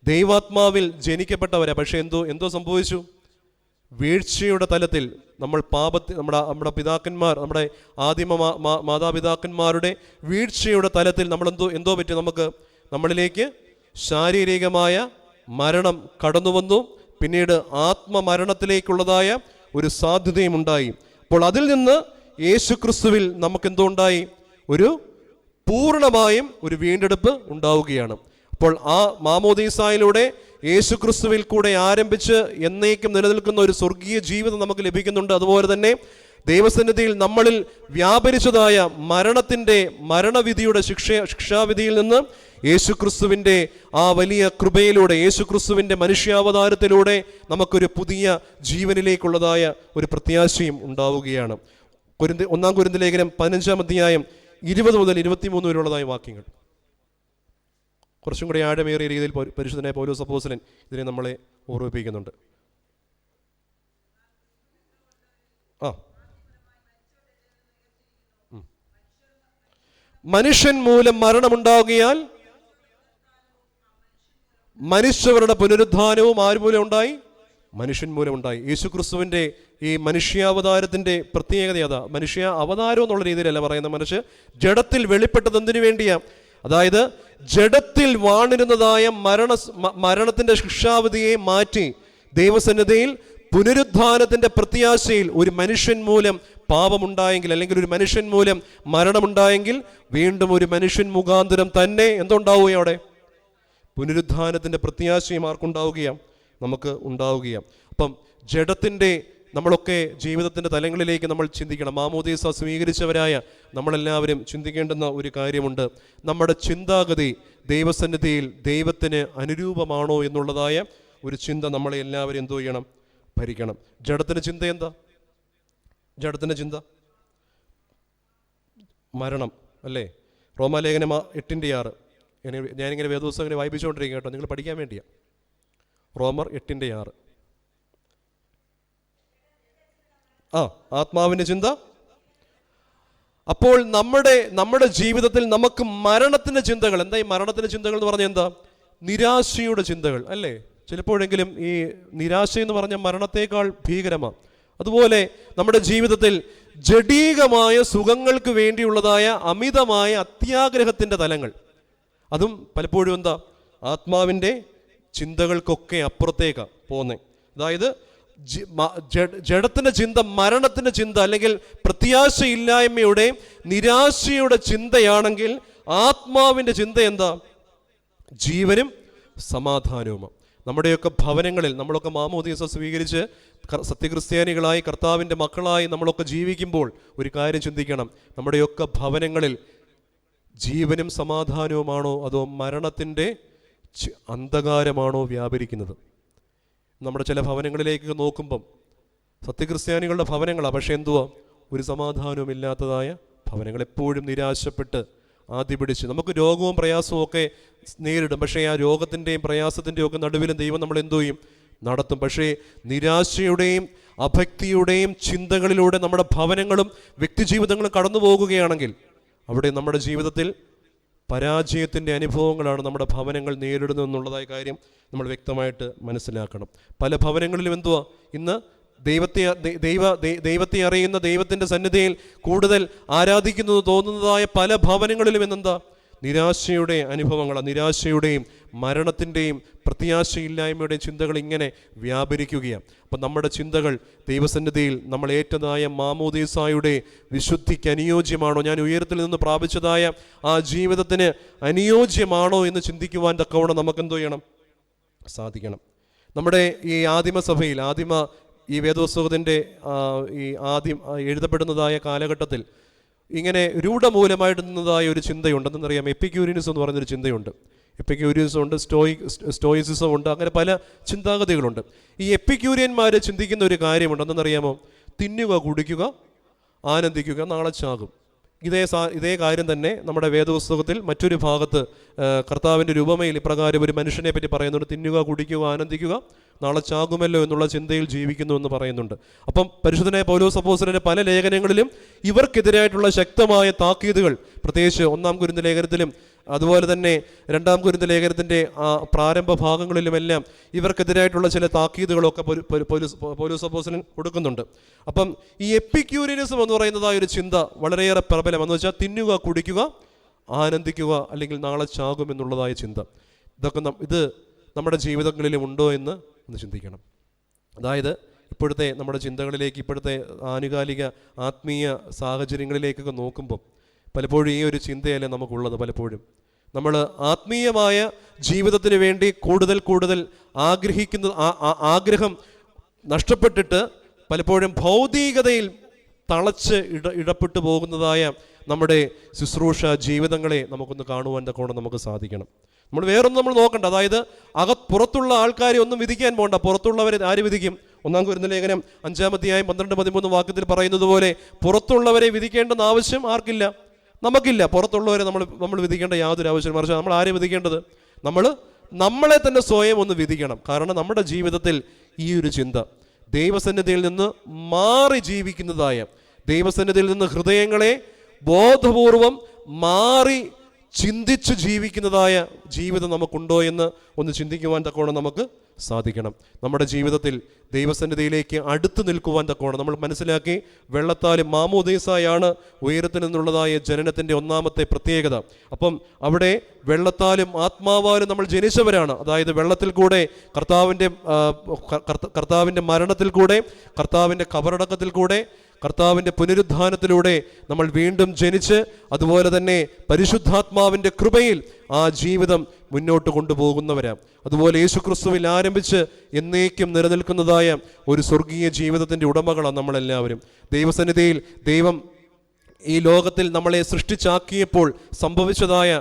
ദൈവാത്മാവിൽ ജനിക്കപ്പെട്ടവരാ. പക്ഷെ എന്തോ സംഭവിച്ചു? വീഴ്ചയുടെ തലത്തിൽ നമ്മൾ നമ്മുടെ പിതാക്കന്മാർ, നമ്മുടെ ആദിമ മാതാപിതാക്കന്മാരുടെ വീഴ്ചയുടെ തലത്തിൽ നമ്മൾ എന്തോ പറ്റി? നമ്മളിലേക്ക് ശാരീരികമായ മരണം കടന്നു വന്നു. പിന്നീട് ആത്മമരണത്തിലേക്കുള്ളതായ ഒരു സാധ്യതയും ഉണ്ടായി. അപ്പോൾ അതിൽ നിന്ന് യേശുക്രിസ്തുവിൽ നമുക്കെന്തോ ഉണ്ടായി? ഒരു പൂർണ്ണമായും ഒരു വീണ്ടെടുപ്പ് ഉണ്ടാവുകയാണ്. അപ്പോൾ ആ മാമോദീസായിലൂടെ യേശുക്രിസ്തുവിൽ കൂടെ ആരംഭിച്ച് എന്നേക്കും നിലനിൽക്കുന്ന ഒരു സ്വർഗീയ ജീവിതം നമുക്ക് ലഭിക്കുന്നുണ്ട്. അതുപോലെ തന്നെ ദൈവസന്നിധിയിൽ നമ്മളിൽ വ്യാപരിച്ചതായ മരണവിധിയുടെ ശിക്ഷാവിധിയിൽ നിന്ന് യേശുക്രിസ്തുവിൻ്റെ ആ വലിയ കൃപയിലൂടെ, യേശുക്രിസ്തുവിൻ്റെ മനുഷ്യാവതാരത്തിലൂടെ നമുക്കൊരു പുതിയ ജീവനിലേക്കുള്ളതായ ഒരു പ്രത്യാശയും ഉണ്ടാവുകയാണ്. 1 കൊരിന്ത്യർ ലേഖനം 15-ാം അധ്യായം 20 മുതൽ 23 വരെയുള്ളതായ വാക്യങ്ങൾ. കുറച്ചും കൂടി ആഴമേറിയ രീതിയിൽ പരിശുദ്ധനായ പൗലോസ് അപ്പോസ്തലൻ ഇതിനെ നമ്മളെ ഓർമ്മിപ്പിക്കുന്നുണ്ട്. മനുഷ്യൻ മൂലം മരണമുണ്ടാവുകയാൽ മനുഷ്യരുടെ പുനരുദ്ധാനവും ആരുമൂലം ഉണ്ടായി? മനുഷ്യൻ മൂലം ഉണ്ടായി. യേശുക്രിസ്തുവിൻ്റെ ഈ മനുഷ്യാവതാരത്തിൻ്റെ പ്രത്യേകത അതാ. മനുഷ്യ അവതാരം എന്നുള്ള രീതിയിലല്ല പറയുന്നത്. മനുഷ്യ ജഡത്തിൽ വെളിപ്പെട്ടത് എന്തിനു വേണ്ടിയാ? അതായത് ജഡത്തിൽ വാണിരുന്നതായ മരണത്തിന്റെ ശിക്ഷാവിധിയെ മാറ്റി ദൈവസന്നിധിയിൽ പുനരുദ്ധാനത്തിന്റെ പ്രത്യാശയിൽ ഒരു മനുഷ്യൻ മൂലം പാപമുണ്ടായെങ്കിൽ, അല്ലെങ്കിൽ ഒരു മനുഷ്യൻ മൂലം മരണമുണ്ടായെങ്കിൽ, വീണ്ടും ഒരു മനുഷ്യൻ മുഖാന്തരം തന്നെ എന്തുണ്ടാവുകയാണ്? അവിടെ പുനരുദ്ധാനത്തിന്റെ പ്രത്യാശയും ആർക്കുണ്ടാവുകയാണ്? നമുക്ക് ഉണ്ടാവുകയാണ്. അപ്പം ജഡത്തിന്റെ നമ്മളൊക്കെ ജീവിതത്തിൻ്റെ തലങ്ങളിലേക്ക് നമ്മൾ ചിന്തിക്കണം. മാമോദീസ സ്വീകരിച്ചവരായ നമ്മളെല്ലാവരും ചിന്തിക്കേണ്ടുന്ന ഒരു കാര്യമുണ്ട്. നമ്മുടെ ചിന്താഗതി ദൈവസന്നിധിയിൽ ദൈവത്തിന് അനുരൂപമാണോ എന്നുള്ളതായ ഒരു ചിന്ത നമ്മളെ എല്ലാവരും എന്തോ ചെയ്യണം? ഭരിക്കണം. ജഡത്തിൻ്റെ ചിന്ത എന്താ? ജഡത്തിൻ്റെ ചിന്ത മരണം, അല്ലേ? റോമാലേഖനം 8:6. ഞാനിങ്ങനെ വേദപുസ്തകം വായിപ്പിച്ചുകൊണ്ടിരിക്കുക, കേട്ടോ, നിങ്ങൾ പഠിക്കാൻ വേണ്ടിയാണ്. റോമർ 8:6. ആത്മാവിൻ്റെ ചിന്ത. അപ്പോൾ നമ്മുടെ ജീവിതത്തിൽ നമുക്ക് മരണത്തിൻ്റെ ചിന്തകൾ, എന്താ ഈ മരണത്തിൻ്റെ ചിന്തകൾ എന്ന് പറഞ്ഞാൽ എന്താ? നിരാശയുടെ ചിന്തകൾ, അല്ലേ? ചിലപ്പോഴെങ്കിലും ഈ നിരാശ എന്ന് പറഞ്ഞാൽ മരണത്തേക്കാൾ ഭീകരമാണ്. അതുപോലെ നമ്മുടെ ജീവിതത്തിൽ ജഡീകമായ സുഖങ്ങൾക്ക് വേണ്ടിയുള്ളതായ അമിതമായ അത്യാഗ്രഹത്തിൻ്റെ തലങ്ങൾ, അതും പലപ്പോഴും എന്താ, ആത്മാവിൻ്റെ ചിന്തകൾക്കൊക്കെ അപ്പുറത്തേക്കാണ് പോകുന്നത്. അതായത് ജഡത്തിൻ്റെ ചിന്ത, മരണത്തിൻ്റെ ചിന്ത, അല്ലെങ്കിൽ പ്രത്യാശയില്ലായ്മയുടെ, നിരാശയുടെ ചിന്തയാണെങ്കിൽ ആത്മാവിൻ്റെ ചിന്ത എന്താ? ജീവനും സമാധാനവുമാണ്. നമ്മുടെയൊക്കെ ഭവനങ്ങളിൽ നമ്മളൊക്കെ മാമോദീസ സ്വീകരിച്ച് സത്യക്രിസ്ത്യാനികളായി കർത്താവിൻ്റെ മക്കളായി നമ്മളൊക്കെ ജീവിക്കുമ്പോൾ ഒരു കാര്യം ചിന്തിക്കണം. നമ്മുടെയൊക്കെ ഭവനങ്ങളിൽ ജീവനും സമാധാനവുമാണോ അതോ മരണത്തിൻ്റെ അന്ധകാരമാണോ വ്യാപരിക്കുന്നത്? നമ്മുടെ ചില ഭവനങ്ങളിലേക്ക് നോക്കുമ്പം സത്യക്രിസ്ത്യാനികളുടെ ഭവനങ്ങളാണ്, പക്ഷേ എന്തുവാ, ഒരു സമാധാനവും ഇല്ലാത്തതായ ഭവനങ്ങൾ. എപ്പോഴും നിരാശപ്പെട്ട് ആദ്യ പിടിച്ച് നമുക്ക് രോഗവും പ്രയാസവും ഒക്കെ നേരിടും. പക്ഷേ ആ രോഗത്തിൻ്റെയും പ്രയാസത്തിൻ്റെയും ഒക്കെ നടുവിലും ദൈവം നമ്മൾ എന്തു ചെയ്യും? നടത്തും. പക്ഷേ നിരാശയുടെയും അഭക്തിയുടെയും ചിന്തകളിലൂടെ നമ്മുടെ ഭവനങ്ങളും വ്യക്തിജീവിതങ്ങളും കടന്നു പോകുകയാണെങ്കിൽ അവിടെ നമ്മുടെ ജീവിതത്തിൽ പരാജയത്തിൻ്റെ അനുഭവങ്ങളാണ് നമ്മുടെ ഭവനങ്ങൾ നേരിടുന്നത് എന്നുള്ളതായ കാര്യം നമ്മൾ വ്യക്തമായിട്ട് മനസ്സിലാക്കണം. പല ഭവനങ്ങളിലും എന്തുവാ, ഇന്ന് ദൈവത്തെ അറിയുന്ന, ദൈവത്തിൻ്റെ സന്നിധിയിൽ കൂടുതൽ ആരാധിക്കുന്നത് തോന്നുന്നതായ പല ഭവനങ്ങളിലും എന്നെന്താ, നിരാശയുടെ അനുഭവങ്ങളാണ്. നിരാശയുടെയും മരണത്തിൻ്റെയും പ്രത്യാശയില്ലായ്മയുടെയും ചിന്തകൾ ഇങ്ങനെ വ്യാപരിക്കുകയാണ്. അപ്പം നമ്മുടെ ചിന്തകൾ ദൈവസന്നിധിയിൽ നമ്മൾ ഏറ്റതായ മാമോദീസായുടെ വിശുദ്ധിക്ക് അനുയോജ്യമാണോ, ഞാൻ ഉയരത്തിൽ നിന്ന് പ്രാപിച്ചതായ ആ ജീവിതത്തിന് അനുയോജ്യമാണോ എന്ന് ചിന്തിക്കുവാൻ തക്കവണ്ണം നമുക്കെന്തോ ചെയ്യണം? സാധിക്കണം. നമ്മുടെ ഈ ആദിമസഭയിൽ, ഈ വേദപുസ്തകത്തിൻ്റെ ഈ ആദ്യം എഴുതപ്പെടുന്നതായ കാലഘട്ടത്തിൽ ഇങ്ങനെ രൂഢമൂലമായിട്ട് നിന്നതായ ഒരു ചിന്തയുണ്ടെന്നറിയാം. എപ്പിക്യൂരിയനിസം എന്ന് പറയുന്നൊരു ചിന്തയുണ്ട്. എപ്പിക്യൂരിയനിസം ഉണ്ട്, സ്റ്റോയിസിസം ഉണ്ട്, അങ്ങനെ പല ചിന്താഗതികളുണ്ട്. ഈ എപ്പിക്യൂരിയന്മാർ ചിന്തിക്കുന്ന ഒരു കാര്യമുണ്ടെന്നറിയാമോ? തിന്നുക, കുടിക്കുക, ആനന്ദിക്കുക, നാളെ ചാകും. ഇതേ കാര്യം തന്നെ നമ്മുടെ വേദപുസ്തകത്തിൽ മറ്റൊരു ഭാഗത്ത് കർത്താവിൻ്റെ രൂപമയിൽ ഇപ്രകാരം ഒരു മനുഷ്യനെ പറ്റി പറയുന്നുണ്ട്: തിന്നുക, കുടിക്കുക, ആനന്ദിക്കുക, നാളെ ചാകുമല്ലോ എന്നുള്ള ചിന്തയിൽ ജീവിക്കുന്നു എന്ന് പറയുന്നുണ്ട്. അപ്പം പരിശുദ്ധനായ പൗലോസ് അപ്പോസ്തലന്റെ പല ലേഖനങ്ങളിലും ഇവർക്കെതിരായിട്ടുള്ള ശക്തമായ താക്കീതുകൾ, പ്രത്യേകിച്ച് 1 കൊരിന്ത്യർ ലേഖനത്തിലും അതുപോലെ തന്നെ 2 കൊരിന്ത്യർ ലേഖനത്തിൻ്റെ പ്രാരംഭ ഭാഗങ്ങളിലുമെല്ലാം ഇവർക്കെതിരായിട്ടുള്ള ചില താക്കീതുകളൊക്കെ പൗലോസ് അപ്പോസ്തലൻ കൊടുക്കുന്നുണ്ട്. അപ്പം ഈ എപ്പിക്യൂരിയനിസം എന്ന് പറയുന്നതായ ഒരു ചിന്ത വളരെയേറെ പ്രബലം. എന്ന് വെച്ചാൽ തിന്നുക, കുടിക്കുക, ആനന്ദിക്കുക, അല്ലെങ്കിൽ നാളെ ചാകും എന്നുള്ളതായ ചിന്ത. ഇത് നമ്മുടെ ജീവിതങ്ങളിലും ഉണ്ടോ എന്ന് ഒന്ന് ചിന്തിക്കണം. അതായത് ഇപ്പോഴത്തെ നമ്മുടെ ചിന്തകളിലേക്ക്, ഇപ്പോഴത്തെ ആനുകാലിക ആത്മീയ സാഹചര്യങ്ങളിലേക്കൊക്കെ നോക്കുമ്പം പലപ്പോഴും ഈ ഒരു ചിന്തയല്ലേ നമുക്കുള്ളത്. പലപ്പോഴും നമ്മൾ ആത്മീയമായ ജീവിതത്തിന് വേണ്ടി കൂടുതൽ ആഗ്രഹിക്കുന്ന ആഗ്രഹം നഷ്ടപ്പെട്ടിട്ട് പലപ്പോഴും ഭൗതികതയിൽ തളച്ച് ഇടപ്പെട്ടു പോകുന്നതായ നമ്മുടെ ശുശ്രൂഷ ജീവിതങ്ങളെ നമുക്കൊന്ന് കാണുവാൻ തക്കോണം നമുക്ക് സാധിക്കണം. നമ്മൾ വേറൊന്നും നമ്മൾ നോക്കണ്ട. അതായത് പുറത്തുള്ള ആൾക്കാരെ ഒന്നും വിധിക്കാൻ പോകണ്ട. പുറത്തുള്ളവരെ ആര് വിധിക്കും? 1 കൊരിന്ത്യർ ലേഖനം 5-ാം അധ്യായം 12-13 വാക്യത്തിൽ പറയുന്നത് പോലെ പുറത്തുള്ളവരെ വിധിക്കേണ്ടെന്ന് ആവശ്യം ആർക്കില്ല? നമുക്കില്ല. പുറത്തുള്ളവരെ നമ്മൾ വിധിക്കേണ്ട യാതൊരു ആവശ്യം. മറിച്ച് നമ്മൾ ആരെ വിധിക്കേണ്ടത്? നമ്മളെ തന്നെ സ്വയം ഒന്ന് വിധിക്കണം. കാരണം നമ്മുടെ ജീവിതത്തിൽ ഈ ഒരു ചിന്ത, ദൈവസന്നിധിയിൽ നിന്ന് മാറി ജീവിക്കുന്നതായ, ദൈവസന്നിധിയിൽ നിന്ന് ഹൃദയങ്ങളെ ബോധപൂർവം മാറി ചിന്തിച്ച് ജീവിക്കുന്നതായ ജീവിതം നമുക്കുണ്ടോ എന്ന് ഒന്ന് ചിന്തിക്കുവാൻ തക്കോണം നമുക്ക് സാധിക്കണം. നമ്മുടെ ജീവിതത്തിൽ ദൈവസന്നിധിയിലേക്ക് അടുത്ത് നിൽക്കുവാൻ തക്കോണം നമ്മൾ മനസ്സിലാക്കി, വെള്ളത്താലും മാമോദീസായാണ് ഉയരത്തിൽ നിന്നുള്ളതായ ജനനത്തിൻ്റെ ഒന്നാമത്തെ പ്രത്യേകത. അപ്പം അവിടെ വെള്ളത്താലും ആത്മാവാലും നമ്മൾ ജനിച്ചവരാണ്. അതായത് വെള്ളത്തിൽ കൂടെ കർത്താവിൻ്റെ മരണത്തിൽ കൂടെ, കർത്താവിൻ്റെ കബറടക്കത്തിൽ കൂടെ, കർത്താവിൻ്റെ പുനരുദ്ധാനത്തിലൂടെ നമ്മൾ വീണ്ടും ജനിച്ച് അതുപോലെ തന്നെ പരിശുദ്ധാത്മാവിൻ്റെ കൃപയിൽ ആ ജീവിതം മുന്നോട്ട് കൊണ്ടുപോകുന്നവരാണ്. അതുപോലെ യേശുക്രിസ്തുവിൽ ആരംഭിച്ച് എന്നേക്കും നിലനിൽക്കുന്നതായ ഒരു സ്വർഗീയ ജീവിതത്തിൻ്റെ ഉടമകളാണ് നമ്മളെല്ലാവരും. ദൈവസന്നിധിയിൽ ദൈവം ഈ ലോകത്തിൽ നമ്മളെ സൃഷ്ടിച്ചാക്കിയപ്പോൾ സംഭവിച്ചതായ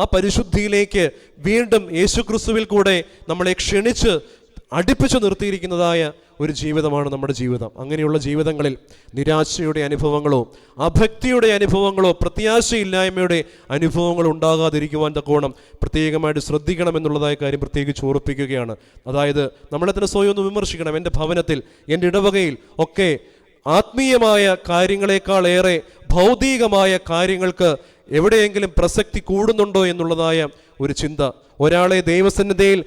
ആ പരിശുദ്ധിയിലേക്ക് വീണ്ടും യേശുക്രിസ്തുവിൽ കൂടെ നമ്മളെ ക്ഷണിച്ച് അടുപ്പിച്ചു നിർത്തിയിരിക്കുന്നതായ ഒരു ജീവിതമാണ് നമ്മുടെ ജീവിതം. അങ്ങനെയുള്ള ജീവിതങ്ങളിൽ നിരാശയുടെ അനുഭവങ്ങളോ അഭക്തിയുടെ അനുഭവങ്ങളോ പ്രത്യാശയില്ലായ്മയുടെ അനുഭവങ്ങളോ ഉണ്ടാകാതിരിക്കുവാൻ തക്കോണം പ്രത്യേകമായിട്ട് ശ്രദ്ധിക്കണമെന്നുള്ളതായ കാര്യം പ്രത്യേകിച്ച് ഓർപ്പിക്കുകയാണ്. അതായത് നമ്മളെ തന്നെ സ്വയം ഒന്ന് വിമർശിക്കണം. എൻ്റെ ഭവനത്തിൽ, എൻ്റെ ഇടവകയിൽ ഒക്കെ ആത്മീയമായ കാര്യങ്ങളെക്കാൾ ഏറെ ഭൗതികമായ കാര്യങ്ങൾക്ക് എവിടെയെങ്കിലും പ്രസക്തി കൂടുന്നുണ്ടോ എന്നുള്ളതായ ഒരു ചിന്ത. ഒരാളെ ദൈവസന്നിധിയിൽ,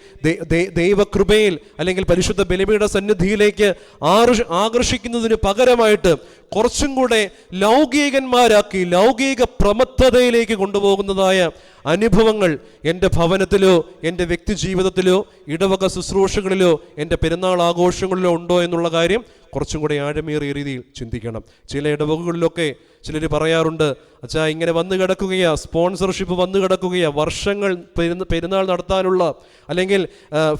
ദൈവകൃപയിൽ അല്ലെങ്കിൽ പരിശുദ്ധ ബലിപീഠ സന്നിധിയിലേക്ക് ആകർഷിക്കുന്നതിന് പകരമായിട്ട് കുറച്ചും കൂടെ ലൗകികന്മാരാക്കി ലൗകിക പ്രമത്തതയിലേക്ക് കൊണ്ടുപോകുന്നതായ അനുഭവങ്ങൾ എൻ്റെ ഭവനത്തിലോ എൻ്റെ വ്യക്തി ജീവിതത്തിലോ ഇടവക ശുശ്രൂഷകളിലോ എൻ്റെ പെരുന്നാൾ ആഘോഷങ്ങളിലോ ഉണ്ടോ എന്നുള്ള കാര്യം കുറച്ചും കൂടെ ആഴമേറിയ രീതിയിൽ ചിന്തിക്കണം. ചില ഇടവകകളിലൊക്കെ ചിലർ പറയാറുണ്ട്, അച്ഛാ ഇങ്ങനെ വന്നു കിടക്കുകയാ, സ്പോൺസർഷിപ്പ് വന്നു കിടക്കുകയാ, വർഷങ്ങൾ പെരുന്നാൾ നടത്താനുള്ള, അല്ലെങ്കിൽ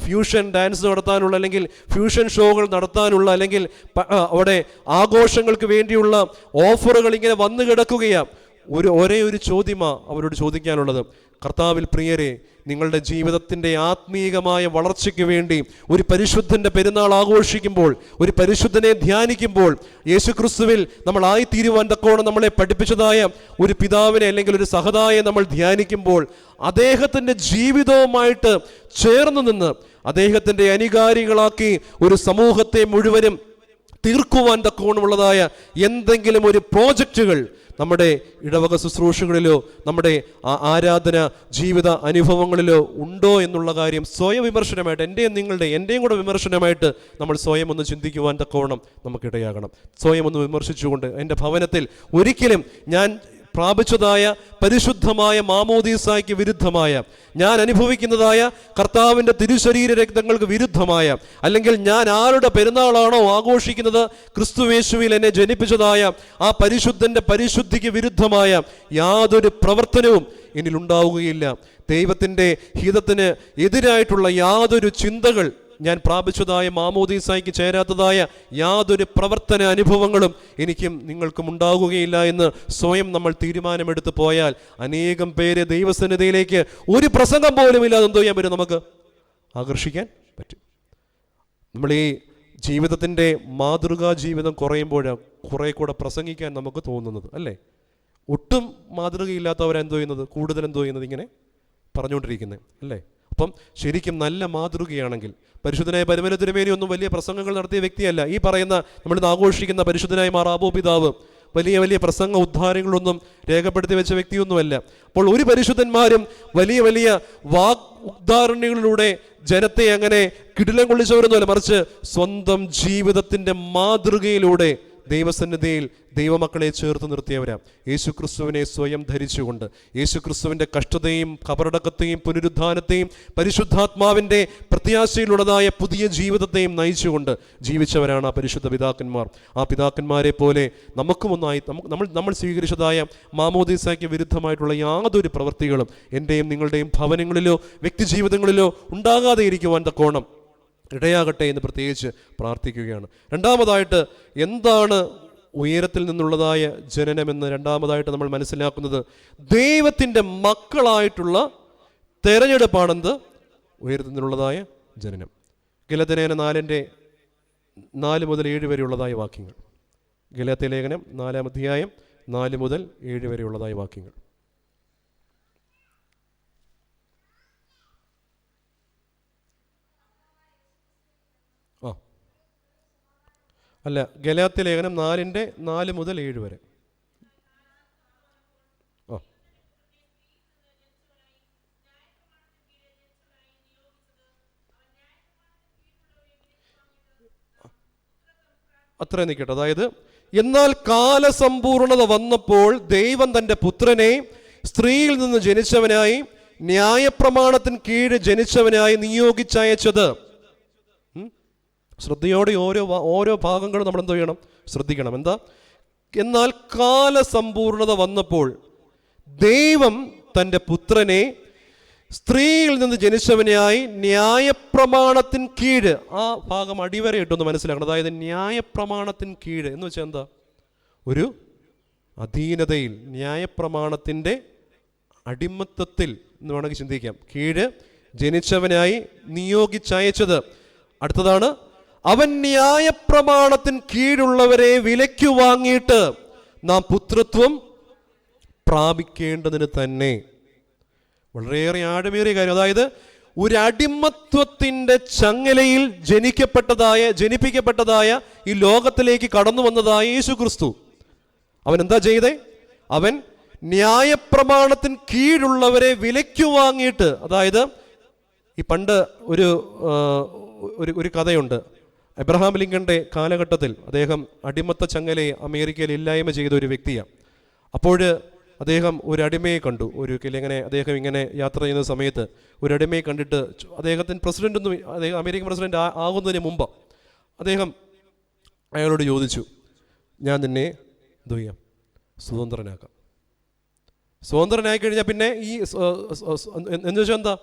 ഫ്യൂഷൻ ഡാൻസ് നടത്താനുള്ള, അല്ലെങ്കിൽ ഫ്യൂഷൻ ഷോകൾ നടത്താനുള്ള, അല്ലെങ്കിൽ അവിടെ ആഘോഷങ്ങൾക്ക് വേണ്ടിയുള്ള ഓഫറുകൾ ഇങ്ങനെ വന്നു കിടക്കുകയാ. ഒരേ ഒരു ചോദ്യമാണ് അവരോട് ചോദിക്കാനുള്ളത്. കർത്താവിൽ പ്രിയരെ, നിങ്ങളുടെ ജീവിതത്തിൻ്റെ ആത്മീയമായ വളർച്ചയ്ക്ക് വേണ്ടി ഒരു പരിശുദ്ധൻ്റെ പെരുന്നാൾ ആഘോഷിക്കുമ്പോൾ, ഒരു പരിശുദ്ധനെ ധ്യാനിക്കുമ്പോൾ, യേശുക്രിസ്തുവിൽ നമ്മൾ ആയിത്തീരുവാൻ തക്കോണം നമ്മളെ പഠിപ്പിച്ചതായ ഒരു പിതാവിനെ അല്ലെങ്കിൽ ഒരു സഹതായെ നമ്മൾ ധ്യാനിക്കുമ്പോൾ, അദ്ദേഹത്തിൻ്റെ ജീവിതവുമായിട്ട് ചേർന്ന് നിന്ന് അദ്ദേഹത്തിൻ്റെ അനുകാരികളാക്കി ഒരു സമൂഹത്തെ മുഴുവനും തീർക്കുവാൻ തക്കോണമുള്ളതായ എന്തെങ്കിലും ഒരു പ്രോജക്റ്റുകൾ നമ്മുടെ ഇടവക ശുശ്രൂഷകളിലോ നമ്മുടെ ആരാധന ജീവിത അനുഭവങ്ങളിലോ ഉണ്ടോ എന്നുള്ള കാര്യം സ്വയം വിമർശനമായിട്ട്, എൻ്റെയും കൂടെ വിമർശനമായിട്ട് നമ്മൾ സ്വയം ഒന്ന് ചിന്തിക്കുവാൻ തക്കോണം നമുക്കിടയാകണം. സ്വയം ഒന്ന് വിമർശിച്ചുകൊണ്ട് എൻ്റെ ഭവനത്തിൽ ഒരിക്കലും ഞാൻ പ്രാപിച്ചതായ പരിശുദ്ധമായ മാമോദീസായ്ക്ക് വിരുദ്ധമായ, ഞാൻ അനുഭവിക്കുന്നതായ കർത്താവിൻ്റെ തിരുശരീര രക്തങ്ങൾക്ക് വിരുദ്ധമായ, അല്ലെങ്കിൽ ഞാൻ ആരുടെ പെരുന്നാളാണോ ആഘോഷിക്കുന്നത്, ക്രിസ്തുയേശുവിൽ എന്നെ ജനിപ്പിച്ചതായ ആ പരിശുദ്ധൻ്റെ പരിശുദ്ധിക്ക് വിരുദ്ധമായ യാതൊരു പ്രവർത്തനവും എന്നിലുണ്ടാവുകയില്ല. ദൈവത്തിൻ്റെ ഹിതത്തിന് എതിരായിട്ടുള്ള യാതൊരു ചിന്തകൾ, ഞാൻ പ്രാപിച്ചതായ മാമോദീസായ്ക്ക് ചേരാത്തതായ യാതൊരു പ്രവർത്തന അനുഭവങ്ങളും എനിക്കും നിങ്ങൾക്കും ഉണ്ടാകുകയില്ല എന്ന് സ്വയം നമ്മൾ തീരുമാനമെടുത്ത് പോയാൽ അനേകം പേരെ ദൈവസന്നിധിയിലേക്ക് ഒരു പ്രസംഗം പോലും ഇല്ലാതെ എന്തോ ചെയ്യാൻ പറ്റും, നമുക്ക് ആകർഷിക്കാൻ പറ്റും. നമ്മൾ ഈ ജീവിതത്തിൻ്റെ മാതൃകാ ജീവിതം കുറയുമ്പോഴാണ് കുറെ കൂടെ പ്രസംഗിക്കാൻ നമുക്ക് തോന്നുന്നത്, അല്ലേ? ഒട്ടും മാതൃകയില്ലാത്തവരെന്തോ ചെയ്യുന്നത്, കൂടുതൽ എന്തോ ചെയ്യുന്നത് ഇങ്ങനെ പറഞ്ഞുകൊണ്ടിരിക്കുന്നത്, അല്ലേ? അപ്പം ശരിക്കും നല്ല മാതൃകയാണെങ്കിൽ, പരിശുദ്ധനായ പരിമല തിരുമേനി ഒന്നും വലിയ പ്രസംഗങ്ങൾ നടത്തിയ വ്യക്തിയല്ല. ഈ പറയുന്ന നമ്മളിന്ന് ആഘോഷിക്കുന്ന പരിശുദ്ധനായ മാർ ആബോ പിതാവ് വലിയ വലിയ പ്രസംഗ ഉദ്ധാരങ്ങളൊന്നും രേഖപ്പെടുത്തി വെച്ച വ്യക്തിയൊന്നുമല്ല. അപ്പോൾ ഒരു പരിശുദ്ധന്മാരും വലിയ വലിയ ഉദ്ധാരണികളിലൂടെ ജനത്തെ അങ്ങനെ കിടിലം കൊള്ളിച്ചവരൊന്നുമല്ല, മറിച്ച് സ്വന്തം ജീവിതത്തിൻ്റെ മാതൃകയിലൂടെ ദൈവസന്നിധിയിൽ ദൈവമക്കളെ ചേർത്ത് നിർത്തിയവരാണ്. യേശുക്രിസ്തുവിനെ സ്വയം ധരിച്ചുകൊണ്ട്, യേശുക്രിസ്തുവിൻ്റെ കഷ്ടതയും കബറടക്കത്തെയും പുനരുദ്ധാനത്തെയും പരിശുദ്ധാത്മാവിൻ്റെ പ്രത്യാശയിലുള്ളതായ പുതിയ ജീവിതത്തെയും നയിച്ചുകൊണ്ട് ജീവിച്ചവരാണ് ആ പരിശുദ്ധ പിതാക്കന്മാർ. ആ പിതാക്കന്മാരെ പോലെ നമുക്കുമൊന്നായി നമ്മൾ സ്വീകരിച്ചതായ മാമോദീസായ്ക്ക് വിരുദ്ധമായിട്ടുള്ള യാതൊരു പ്രവൃത്തികളും എൻ്റെയും നിങ്ങളുടെയും ഭവനങ്ങളിലോ വ്യക്തി ജീവിതങ്ങളിലോ ഉണ്ടാകാതെ ഇരിക്കുവാൻ തക്കോണം ഇടയാകട്ടെ എന്ന് പ്രത്യേകിച്ച് പ്രാർത്ഥിക്കുകയാണ്. രണ്ടാമതായിട്ട്, എന്താണ് ഉയരത്തിൽ നിന്നുള്ളതായ ജനനമെന്ന് രണ്ടാമതായിട്ട് നമ്മൾ മനസ്സിലാക്കുന്നത് ദൈവത്തിൻ്റെ മക്കളായിട്ടുള്ള തെരഞ്ഞെടുപ്പാണെന്ത് ഉയരത്തിൽ നിന്നുള്ളതായ ജനനം. ഗലാത്യലേഖനം 4 മുതൽ 7 വരെയുള്ളതായ വാക്യങ്ങൾ. ഗലാത്യലേഖനം 4-ാം അധ്യായം 4 മുതൽ 7 വരെയുള്ളതായ വാക്യങ്ങൾ. അല്ല, ഗലാത്യലേഖനം 4 മുതൽ 7 വരെ. അത്ര നിൽക്കട്ടെ. അതായത്, എന്നാൽ കാലസമ്പൂർണത വന്നപ്പോൾ ദൈവം തൻ്റെ പുത്രനെ സ്ത്രീയിൽ നിന്ന് ജനിച്ചവനായി ന്യായപ്രമാണത്തിന് കീഴ് ജനിച്ചവനായി നിയോഗിച്ചയച്ചത്. ശ്രദ്ധയോടെ ഓരോ ഭാഗങ്ങളും നമ്മൾ എന്തോ ചെയ്യണം, ശ്രദ്ധിക്കണം. എന്താ? എന്നാൽ കാലസമ്പൂർണത വന്നപ്പോൾ ദൈവം തൻ്റെ പുത്രനെ സ്ത്രീയിൽ നിന്ന് ജനിച്ചവനായി ന്യായപ്രമാണത്തിന് കീഴ്, ആ ഭാഗം അടിവരയിട്ടൊന്ന് മനസ്സിലാക്കണം. അതായത് ന്യായപ്രമാണത്തിന് കീഴ് എന്ന് വെച്ചാൽ എന്താ? ഒരു അധീനതയിൽ, ന്യായപ്രമാണത്തിൻ്റെ അടിമത്തത്തിൽ എന്ന് വേണമെങ്കിൽ ചിന്തിക്കാം. കീഴ് ജനിച്ചവനായി നിയോഗിച്ചയച്ചത്. അടുത്തതാണ്, അവൻ ന്യായപ്രമാണത്തിന് കീഴുള്ളവരെ വിലയ്ക്ക് വാങ്ങിയിട്ട് നാം പുത്രത്വം പ്രാപിക്കേണ്ടതിന് തന്നെ. വളരെയേറെ ആഴമേറിയ കാര്യം. അതായത്, ഒരു അടിമത്വത്തിൻ്റെ ചങ്ങലയിൽ ജനിപ്പിക്കപ്പെട്ടതായ ഈ ലോകത്തിലേക്ക് കടന്നു വന്നതായ യേശു ക്രിസ്തു, അവൻ എന്താ ചെയ്തേ? അവൻ ന്യായപ്രമാണത്തിന് കീഴുള്ളവരെ വിലയ്ക്ക് വാങ്ങിയിട്ട്, അതായത് ഈ പണ്ട് ഒരു കഥയുണ്ട്. എബ്രഹാം ലിങ്കന്റെ കാലഘട്ടത്തിൽ അദ്ദേഹം അടിമത്ത ചങ്ങലയെ അമേരിക്കയിൽ ഇല്ലായ്മ ചെയ്ത ഒരു വ്യക്തിയാണ്. അപ്പോൾ അദ്ദേഹം ഒരു അടിമയെ കണ്ടു. ഇങ്ങനെ അദ്ദേഹം ഇങ്ങനെ യാത്ര ചെയ്യുന്ന സമയത്ത് ഒരു അടിമയെ കണ്ടിട്ട് അദ്ദേഹത്തിന് അദ്ദേഹം അമേരിക്കൻ പ്രസിഡന്റ് ആകുന്നതിന് മുമ്പ് അദ്ദേഹം അയാളോട് ചോദിച്ചു, ഞാൻ നിന്നെ എന്തു ചെയ്യാം? സ്വതന്ത്രനാക്കാം. സ്വതന്ത്രനായി കഴിഞ്ഞാൽ പിന്നെ ഈ എന്ന് വെച്ചാൽ എന്താ,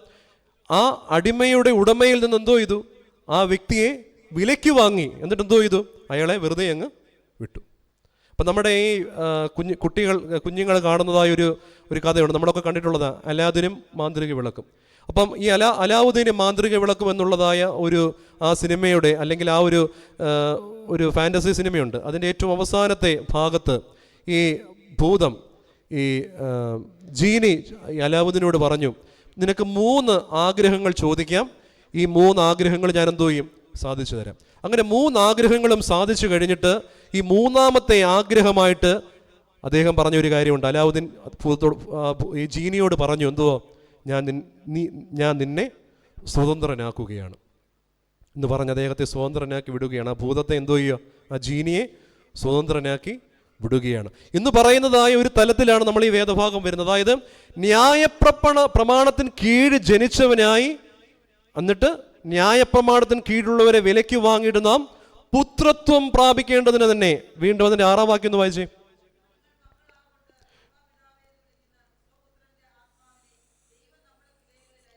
ആ അടിമയുടെ ഉടമയിൽ നിന്ന് എന്തോ ചെയ്തു? ആ വ്യക്തിയെ വിലയ്ക്ക് വാങ്ങി. എന്നിട്ട് എന്തോ ചെയ്തു? അയാളെ വെറുതെ അങ്ങ് വിട്ടു. അപ്പം നമ്മുടെ ഈ കുഞ്ഞുങ്ങൾ കാണുന്നതായ ഒരു കഥയുണ്ട്, നമ്മളൊക്കെ കണ്ടിട്ടുള്ളതാണ്, അലാദീനും മാന്ത്രിക വിളക്കും. അപ്പം ഈ അലാവുദ്ദീനും മാന്ത്രിക വിളക്കും എന്നുള്ളതായ ആ സിനിമയുടെ, അല്ലെങ്കിൽ ആ ഒരു ഫാൻറ്റസി സിനിമയുണ്ട്. അതിൻ്റെ ഏറ്റവും അവസാനത്തെ ഭാഗത്ത് ഈ ഭൂതം, ഈ ജീനി അലാവുദ്ദീനോട് പറഞ്ഞു, നിനക്ക് 3 ആഗ്രഹങ്ങൾ ചോദിക്കാം, ഈ 3 ആഗ്രഹങ്ങൾ ഞാൻ എന്തോ ചെയ്യും? സാധിച്ചു തരാം. അങ്ങനെ 3 ആഗ്രഹങ്ങളും സാധിച്ചു കഴിഞ്ഞിട്ട് ഈ 3ാമത്തെ ആഗ്രഹമായിട്ട് അദ്ദേഹം പറഞ്ഞൊരു കാര്യമുണ്ട്. അലാവുദ്ദീൻ ഈ ജീനിയോട് പറഞ്ഞു, എന്തുവോ, ഞാൻ നിന്നെ സ്വതന്ത്രനാക്കുകയാണ് എന്ന് പറഞ്ഞ് അദ്ദേഹത്തെ സ്വതന്ത്രനാക്കി വിടുകയാണ്. ആ ഭൂതത്തെ എന്തോ ചെയ്യുക? ആ ജീനിയെ സ്വതന്ത്രനാക്കി വിടുകയാണ് എന്ന് പറയുന്നതായ ഒരു തലത്തിലാണ് നമ്മൾ ഈ വേദഭാഗം വരുന്നത്. അതായത് പ്രമാണത്തിന് കീഴ് ജനിച്ചവനായി, എന്നിട്ട് ന്യായപ്രമാണത്തിന് കീഴുള്ളവരെ വിലയ്ക്ക് വാങ്ങിയിട്ട് നാം പുത്രത്വം പ്രാപിക്കേണ്ടതിന് തന്നെ. വീണ്ടും അതിന്റെ 6ാം വാക്യം ഒന്ന് വായിച്ചേ.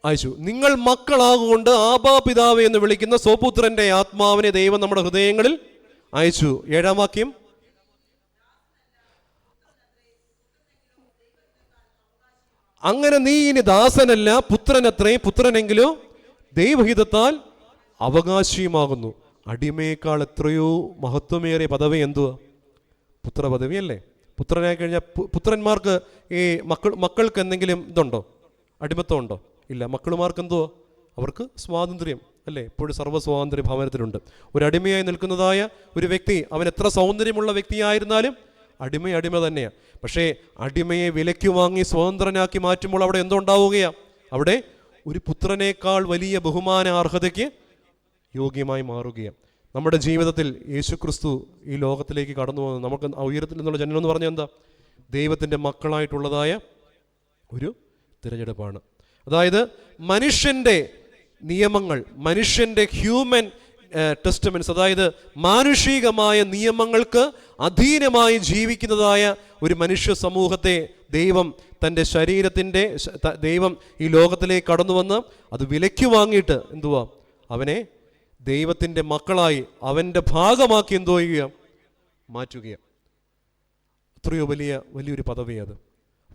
അയച്ചു, നിങ്ങൾ മക്കളാകൊണ്ട് ആബാ പിതാവേ എന്ന് വിളിക്കുന്ന സ്വപുത്രന്റെ ആത്മാവിനെ ദൈവം നമ്മുടെ ഹൃദയങ്ങളിൽ അയച്ചു. 7ാം വാക്യം, അങ്ങനെ നീ ഇനി ദാസനല്ല പുത്രനത്രേ, പുത്രനെങ്കിലോ ദൈവഹിതത്താൽ അവകാശിയുമാകുന്നു. അടിമയേക്കാൾ എത്രയോ മഹത്വമേറിയ പദവി എന്തുവാ? പുത്രപദവിയല്ലേ? പുത്രനായി കഴിഞ്ഞാൽ പുത്രന്മാർക്ക് ഈ മക്കൾക്ക് എന്തെങ്കിലും ഇതുണ്ടോ? അടിമത്വം ഉണ്ടോ? ഇല്ല. മക്കളുമാർക്ക് എന്തുവാ? അവർക്ക് സ്വാതന്ത്ര്യം അല്ലേ? എപ്പോഴും സർവ്വസ്വാതന്ത്ര്യ ഭവനത്തിലുണ്ട്. ഒരു അടിമയായി നിൽക്കുന്നതായ ഒരു വ്യക്തി, അവൻ എത്ര സൗന്ദര്യമുള്ള വ്യക്തിയായിരുന്നാലും അടിമ തന്നെയാണ്. പക്ഷേ അടിമയെ വിലയ്ക്ക് വാങ്ങി സ്വതന്ത്രനാക്കി മാറ്റുമ്പോൾ അവിടെ എന്തുണ്ടാവുകയാണ്? അവിടെ ഒരു പുത്രനേക്കാൾ വലിയ ബഹുമാനാർഹതയ്ക്ക് യോഗ്യമായി മാറുകയാണ്. നമ്മുടെ ജീവിതത്തിൽ യേശുക്രിസ്തു ഈ ലോകത്തിലേക്ക് കടന്നു വന്നു. നമുക്ക് ഉയരത്തിൽ നിന്നുള്ള ജനനം എന്ന് പറഞ്ഞാൽ എന്താ? ദൈവത്തിൻ്റെ മക്കളായിട്ടുള്ളതായ ഒരു തിരഞ്ഞെടുപ്പാണ്. അതായത് മനുഷ്യൻ്റെ നിയമങ്ങൾ, മനുഷ്യൻ്റെ ഹ്യൂമൻ ടെസ്റ്റമെന്റ്സ്, അതായത് മാനുഷികമായ നിയമങ്ങൾക്ക് അധീനമായി ജീവിക്കുന്നതായ ഒരു മനുഷ്യ സമൂഹത്തെ ദൈവം തൻ്റെ ദൈവം ഈ ലോകത്തിലേക്ക് കടന്നു വന്ന് അത് വിലയ്ക്ക് വാങ്ങിയിട്ട് എന്തുവാ? അവനെ ദൈവത്തിൻ്റെ മക്കളായി അവൻ്റെ ഭാഗമാക്കി എന്തോ ചെയ്യുക? മാറ്റുകയാണ്. എത്രയോ വലിയൊരു പദവിയാണ് അത്.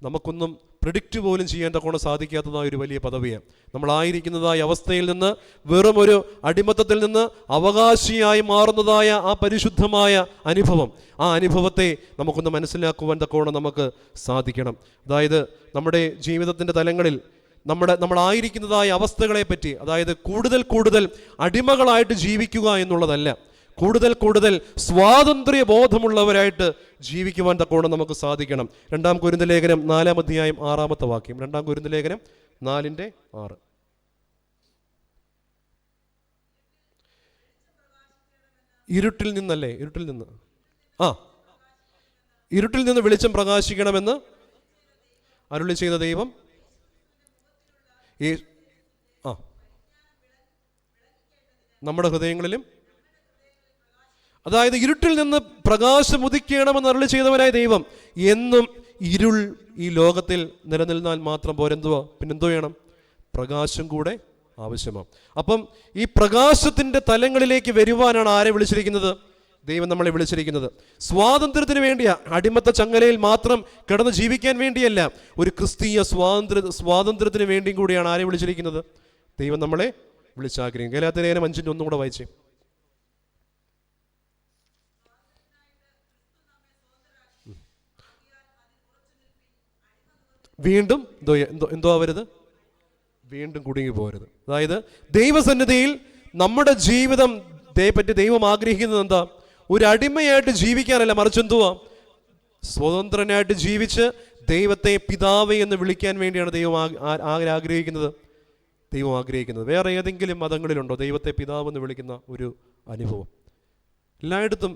നമുക്കൊന്നും പ്രിഡിക്റ്റ് പോലും ചെയ്യാൻ തക്കോണം സാധിക്കാത്തതായ ഒരു വലിയ പദവിയാണ്. നമ്മളായിരിക്കുന്നതായ അവസ്ഥയിൽ നിന്ന്, വെറും ഒരു അടിമത്തത്തിൽ നിന്ന് അവകാശിയായി മാറുന്നതായ ആ പരിശുദ്ധമായ അനുഭവം, ആ അനുഭവത്തെ നമുക്കൊന്ന് മനസ്സിലാക്കുവാൻ തക്കോണം നമുക്ക് സാധിക്കണം. അതായത് നമ്മുടെ ജീവിതത്തിൻ്റെ തലങ്ങളിൽ നമ്മളായിരിക്കുന്നതായ അവസ്ഥകളെ പറ്റി, അതായത് കൂടുതൽ അടിമകളായിട്ട് ജീവിക്കുക എന്നുള്ളതല്ല, കൂടുതൽ സ്വാതന്ത്ര്യ ബോധമുള്ളവരായിട്ട് ജീവിക്കുവാൻ തക്കോണം നമുക്ക് സാധിക്കണം. 2 കൊരിന്ത്യർ ലേഖനം 4-ാം അധ്യായം 6-ാമത്തെ വാക്യം. 2 കൊരിന്ത്യർ ലേഖനം 4:6. ഇരുട്ടിൽ നിന്ന് വെളിച്ചം പ്രകാശിക്കണമെന്ന് അരുളി ചെയ്ത ദൈവം നമ്മുടെ ഹൃദയങ്ങളിലും, അതായത് ഇരുട്ടിൽ നിന്ന് പ്രകാശം ഉദിക്കണമെന്ന് അരുളി ചെയ്തവനായ ദൈവം എന്നും ഇരുൾ ഈ ലോകത്തിൽ നിലനിന്നാൽ മാത്രം പോരെന്തുവാ? പിന്നെന്തോ വേണം? പ്രകാശം കൂടെ ആവശ്യമാണ്. അപ്പം ഈ പ്രകാശത്തിൻ്റെ തലങ്ങളിലേക്ക് വരുവാനാണ് ആരെ വിളിച്ചിരിക്കുന്നത്? ദൈവം നമ്മളെ വിളിച്ചിരിക്കുന്നത്. സ്വാതന്ത്ര്യത്തിന് വേണ്ടിയാ, അടിമത്ത ചങ്ങലയിൽ മാത്രം കിടന്ന് ജീവിക്കാൻ വേണ്ടിയല്ല, ഒരു ക്രിസ്തീയ സ്വാതന്ത്ര്യത്തിന് വേണ്ടിയും കൂടിയാണ് ആരെ വിളിച്ചിരിക്കുന്നത്? ദൈവം നമ്മളെ വിളിച്ചാഗ്രഹിക്കും. ഗലാത്യർ ലേഖനം 5:1 ഒന്നും കൂടെ വായിച്ചേ. വീണ്ടും എന്തോ ആവരുത്? വീണ്ടും കുടുങ്ങി പോകരുത്. അതായത് ദൈവസന്നിധിയിൽ നമ്മുടെ ജീവിതം പറ്റി ദൈവം ആഗ്രഹിക്കുന്നത് എന്താ? ഒരു അടിമയായിട്ട് ജീവിക്കാനല്ല, മറിച്ച് എന്തുവാ? സ്വതന്ത്രനായിട്ട് ജീവിച്ച് ദൈവത്തെ പിതാവേ എന്ന് വിളിക്കാൻ വേണ്ടിയാണ് ദൈവം ആഗ്രഹിക്കുന്നത്. വേറെ ഏതെങ്കിലും മതങ്ങളിലുണ്ടോ ദൈവത്തെ പിതാവ് എന്ന് വിളിക്കുന്ന ഒരു അനുഭവം? എല്ലായിടത്തും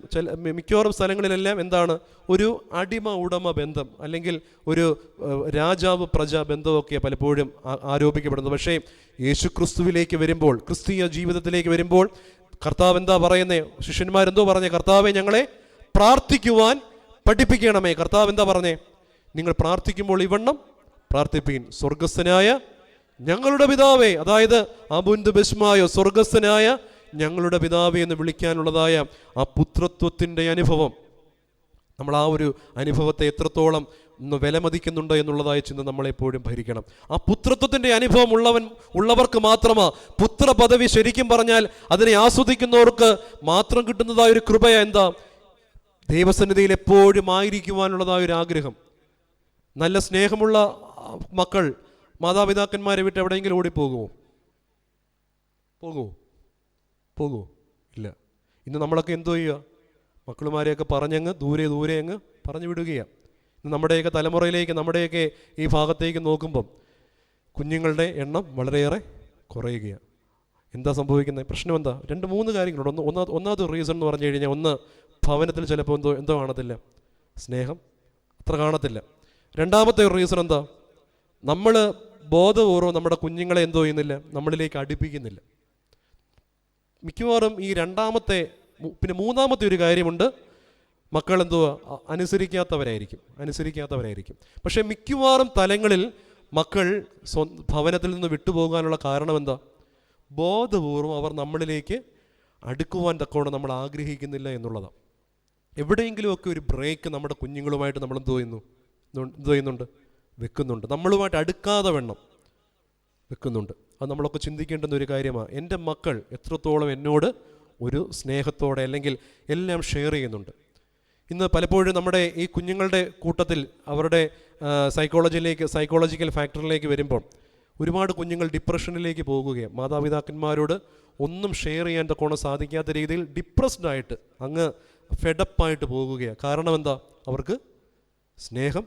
മിക്കവാറും സ്ഥലങ്ങളിലെല്ലാം എന്താണ്, ഒരു അടിമ ഉടമ ബന്ധം അല്ലെങ്കിൽ ഒരു രാജാവ് പ്രജ ബന്ധമൊക്കെ പലപ്പോഴും ആരോപിക്കപ്പെടുന്നത്. പക്ഷേ യേശു ക്രിസ്തുവിലേക്ക് വരുമ്പോൾ, ക്രിസ്തീയ ജീവിതത്തിലേക്ക് വരുമ്പോൾ കർത്താവ് എന്താ പറയുന്നേ? ശിഷ്യന്മാരെന്തോ പറഞ്ഞേ? കർത്താവെ, ഞങ്ങളെ പ്രാർത്ഥിക്കുവാൻ പഠിപ്പിക്കണമേ. കർത്താവ് എന്താ പറഞ്ഞേ? നിങ്ങൾ പ്രാർത്ഥിക്കുമ്പോൾ ഇവണ്ണം പ്രാർത്ഥിപ്പീൻ: സ്വർഗസ്ഥനായ ഞങ്ങളുടെ പിതാവേ. അതായത് അബുന്ത് ബസ്മായോ, സ്വർഗസ്ഥനായ ഞങ്ങളുടെ പിതാവേ എന്ന് വിളിക്കാനുള്ളതായ ആ പുത്രത്വത്തിൻ്റെ അനുഭവം, നമ്മൾ ആ ഒരു അനുഭവത്തെ എത്രത്തോളം ഒന്ന് വിലമതിക്കുന്നുണ്ട് എന്നുള്ളതായ ചിന്ത നമ്മളെപ്പോഴും ഭരിക്കണം. ആ പുത്രത്വത്തിൻ്റെ അനുഭവം ഉള്ളവർക്ക് മാത്രമാ പുത്ര പദവി ശരിക്കും പറഞ്ഞാൽ അതിനെ ആസ്വദിക്കുന്നവർക്ക് മാത്രം കിട്ടുന്നതായ ഒരു കൃപ. എന്താ? ദൈവസന്നിധിയിൽ എപ്പോഴും ആയിരിക്കുവാനുള്ളതായ ഒരു ആഗ്രഹം. നല്ല സ്നേഹമുള്ള മക്കൾ മാതാപിതാക്കന്മാരെ വിട്ട് എവിടെയെങ്കിലും ഓടിപ്പോകുമോ? പോകുമോ? ഇല്ല. ഇന്ന് നമ്മളൊക്കെ എന്തോ ചെയ്യുക? മക്കളുമാരെയൊക്കെ പറഞ്ഞങ്ങ് ദൂരെ അങ്ങ് പറഞ്ഞു വിടുകയാണ്. ഇന്ന് നമ്മുടെയൊക്കെ തലമുറയിലേക്ക്, നമ്മുടെയൊക്കെ ഈ ഭാഗത്തേക്ക് നോക്കുമ്പം കുഞ്ഞുങ്ങളുടെ എണ്ണം വളരെയേറെ കുറയുകയാണ്. എന്താ സംഭവിക്കുന്നത്? പ്രശ്നം എന്താ? 2-3 കാര്യങ്ങളുണ്ട്. ഒന്നാമത്തെ റീസൺ എന്ന് പറഞ്ഞു കഴിഞ്ഞാൽ, ഒന്ന്, ഭവനത്തിൽ ചിലപ്പോൾ എന്തോ കാണത്തില്ല, സ്നേഹം അത്ര കാണത്തില്ല. രണ്ടാമത്തെ ഒരു റീസൺ എന്താ? നമ്മൾ ബോധപൂർവ്വം നമ്മുടെ കുഞ്ഞുങ്ങളെ എന്തോ ചെയ്യുന്നില്ല, നമ്മളിലേക്ക് അടുപ്പിക്കുന്നില്ല. മിക്കവാറും ഈ രണ്ടാമത്തെ, പിന്നെ മൂന്നാമത്തെ ഒരു കാര്യമുണ്ട്, മക്കൾ എന്തോ അനുസരിക്കാത്തവരായിരിക്കും. പക്ഷേ മിക്കവാറും തലങ്ങളിൽ മക്കൾ ഭവനത്തിൽ നിന്ന് വിട്ടുപോകാനുള്ള കാരണം എന്താ? ബോധപൂർവം അവർ നമ്മളിലേക്ക് അടുക്കുവാൻ തക്കോണം നമ്മൾ ആഗ്രഹിക്കുന്നില്ല എന്നുള്ളതാണ്. എവിടെയെങ്കിലുമൊക്കെ ഒരു ബ്രേക്ക് നമ്മുടെ കുഞ്ഞുങ്ങളുമായിട്ട് നമ്മൾ എന്ത് ചെയ്യുന്നുണ്ട്? വെക്കുന്നുണ്ട്. നമ്മളുമായിട്ട് അടുക്കാതെ വെക്കുന്നുണ്ട്. അത് നമ്മളൊക്കെ ചിന്തിക്കേണ്ടുന്ന ഒരു കാര്യമാണ്. എൻ്റെ മക്കൾ എത്രത്തോളം എന്നോട് ഒരു സ്നേഹത്തോടെ അല്ലെങ്കിൽ എല്ലാം ഷെയർ ചെയ്യുന്നുണ്ട്. ഇന്ന് പലപ്പോഴും നമ്മുടെ ഈ കുഞ്ഞുങ്ങളുടെ കൂട്ടത്തിൽ അവരുടെ സൈക്കോളജിക്കൽ ഫാക്ടറിലേക്ക് വരുമ്പോൾ ഒരുപാട് കുഞ്ഞുങ്ങൾ ഡിപ്രഷനിലേക്ക് പോകുകയാണ്. മാതാപിതാക്കന്മാരോട് ഒന്നും ഷെയർ ചെയ്യാൻ തക്കോണം സാധിക്കാത്ത രീതിയിൽ ഡിപ്രസ്ഡ് ആയിട്ട് അങ്ങ് ഫെഡപ്പായിട്ട് പോകുകയാണ്. കാരണം എന്താ? അവർക്ക് സ്നേഹം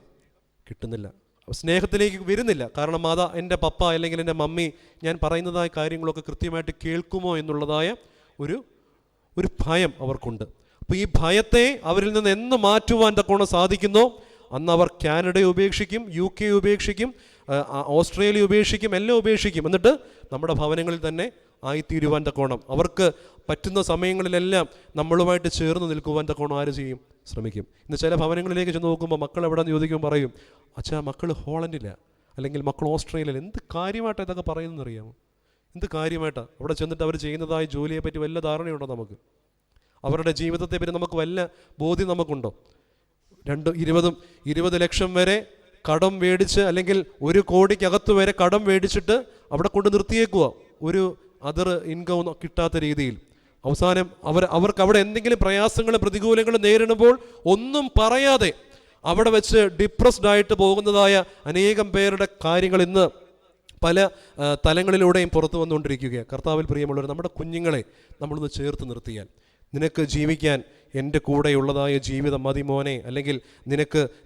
കിട്ടുന്നില്ല, സ്നേഹത്തിലേക്ക് വരുന്നില്ല. കാരണം എൻ്റെ പപ്പ അല്ലെങ്കിൽ എൻ്റെ മമ്മി ഞാൻ പറയുന്നതായ കാര്യങ്ങളൊക്കെ കൃത്യമായിട്ട് കേൾക്കുമോ എന്നുള്ളതായ ഒരു ഭയം അവർക്കുണ്ട്. അപ്പോൾ ഈ ഭയത്തെ അവരിൽ നിന്ന് എന്ന് മാറ്റുവാൻ തക്കോണം സാധിക്കുന്നോ അന്ന് അവർ കാനഡയെ ഉപേക്ഷിക്കും, UK ഉപേക്ഷിക്കും, ഓസ്ട്രേലിയ ഉപേക്ഷിക്കും, എല്ലാം ഉപേക്ഷിക്കും. എന്നിട്ട് നമ്മുടെ ഭവനങ്ങളിൽ തന്നെ ആയിത്തീരുവാൻ തക്കോണം അവർക്ക് പറ്റുന്ന സമയങ്ങളിലെല്ലാം നമ്മളുമായിട്ട് ചേർന്ന് നിൽക്കുവാൻ തക്കോണം ആര് ചെയ്യും? ശ്രമിക്കും. ഇന്ന് ചില ഭവനങ്ങളിലേക്ക് ചെന്ന് നോക്കുമ്പോൾ മക്കൾ എവിടെയെന്ന് ചോദിക്കുമ്പോൾ പറയും, അച്ഛാ മക്കൾ ഹോളണ്ടില്ല, അല്ലെങ്കിൽ മക്കൾ ഓസ്ട്രേലിയയിൽ. എന്ത് കാര്യമായിട്ടാണ് ഇതൊക്കെ പറയുന്നതെന്ന് അറിയാമോ? എന്ത് കാര്യമായിട്ടാണ്? അവിടെ ചെന്നിട്ട് അവർ ചെയ്യുന്നതായ ജോലിയെപ്പറ്റി വല്ല ധാരണയുണ്ടോ നമുക്ക്? അവരുടെ ജീവിതത്തെപ്പറ്റി നമുക്ക് വല്ല ബോധ്യം നമുക്കുണ്ടോ? 20 ലക്ഷം വരെ കടം മേടിച്ച്, അല്ലെങ്കിൽ 1 കോടിക്കകത്ത് വരെ കടം മേടിച്ചിട്ട് അവിടെ കൊണ്ട് നിർത്തിയേക്കുക, ഒരു അതർ ഇൻകം കിട്ടാത്ത രീതിയിൽ. അവസാനം അവർക്ക് അവിടെ എന്തെങ്കിലും പ്രയാസങ്ങളും പ്രതികൂലങ്ങളും നേരിടുമ്പോൾ ഒന്നും പറയാതെ അവിടെ വെച്ച് ഡിപ്രസ്ഡ് ആയിട്ട് പോകുന്നതായ അനേകം പേരുടെ കാര്യങ്ങൾ ഇന്ന് പല തലങ്ങളിലൂടെയും പുറത്തു വന്നുകൊണ്ടിരിക്കുകയാണ്. കർത്താവിൽ പ്രിയമുള്ളവർ, നമ്മുടെ കുഞ്ഞുങ്ങളെ നമ്മളൊന്ന് ചേർത്ത് നിർത്തിയാൽ, നിനക്ക് ജീവിക്കാൻ എൻ്റെ കൂടെയുള്ളതായ ജീവിതം മതി മോനെ, അല്ലെങ്കിൽ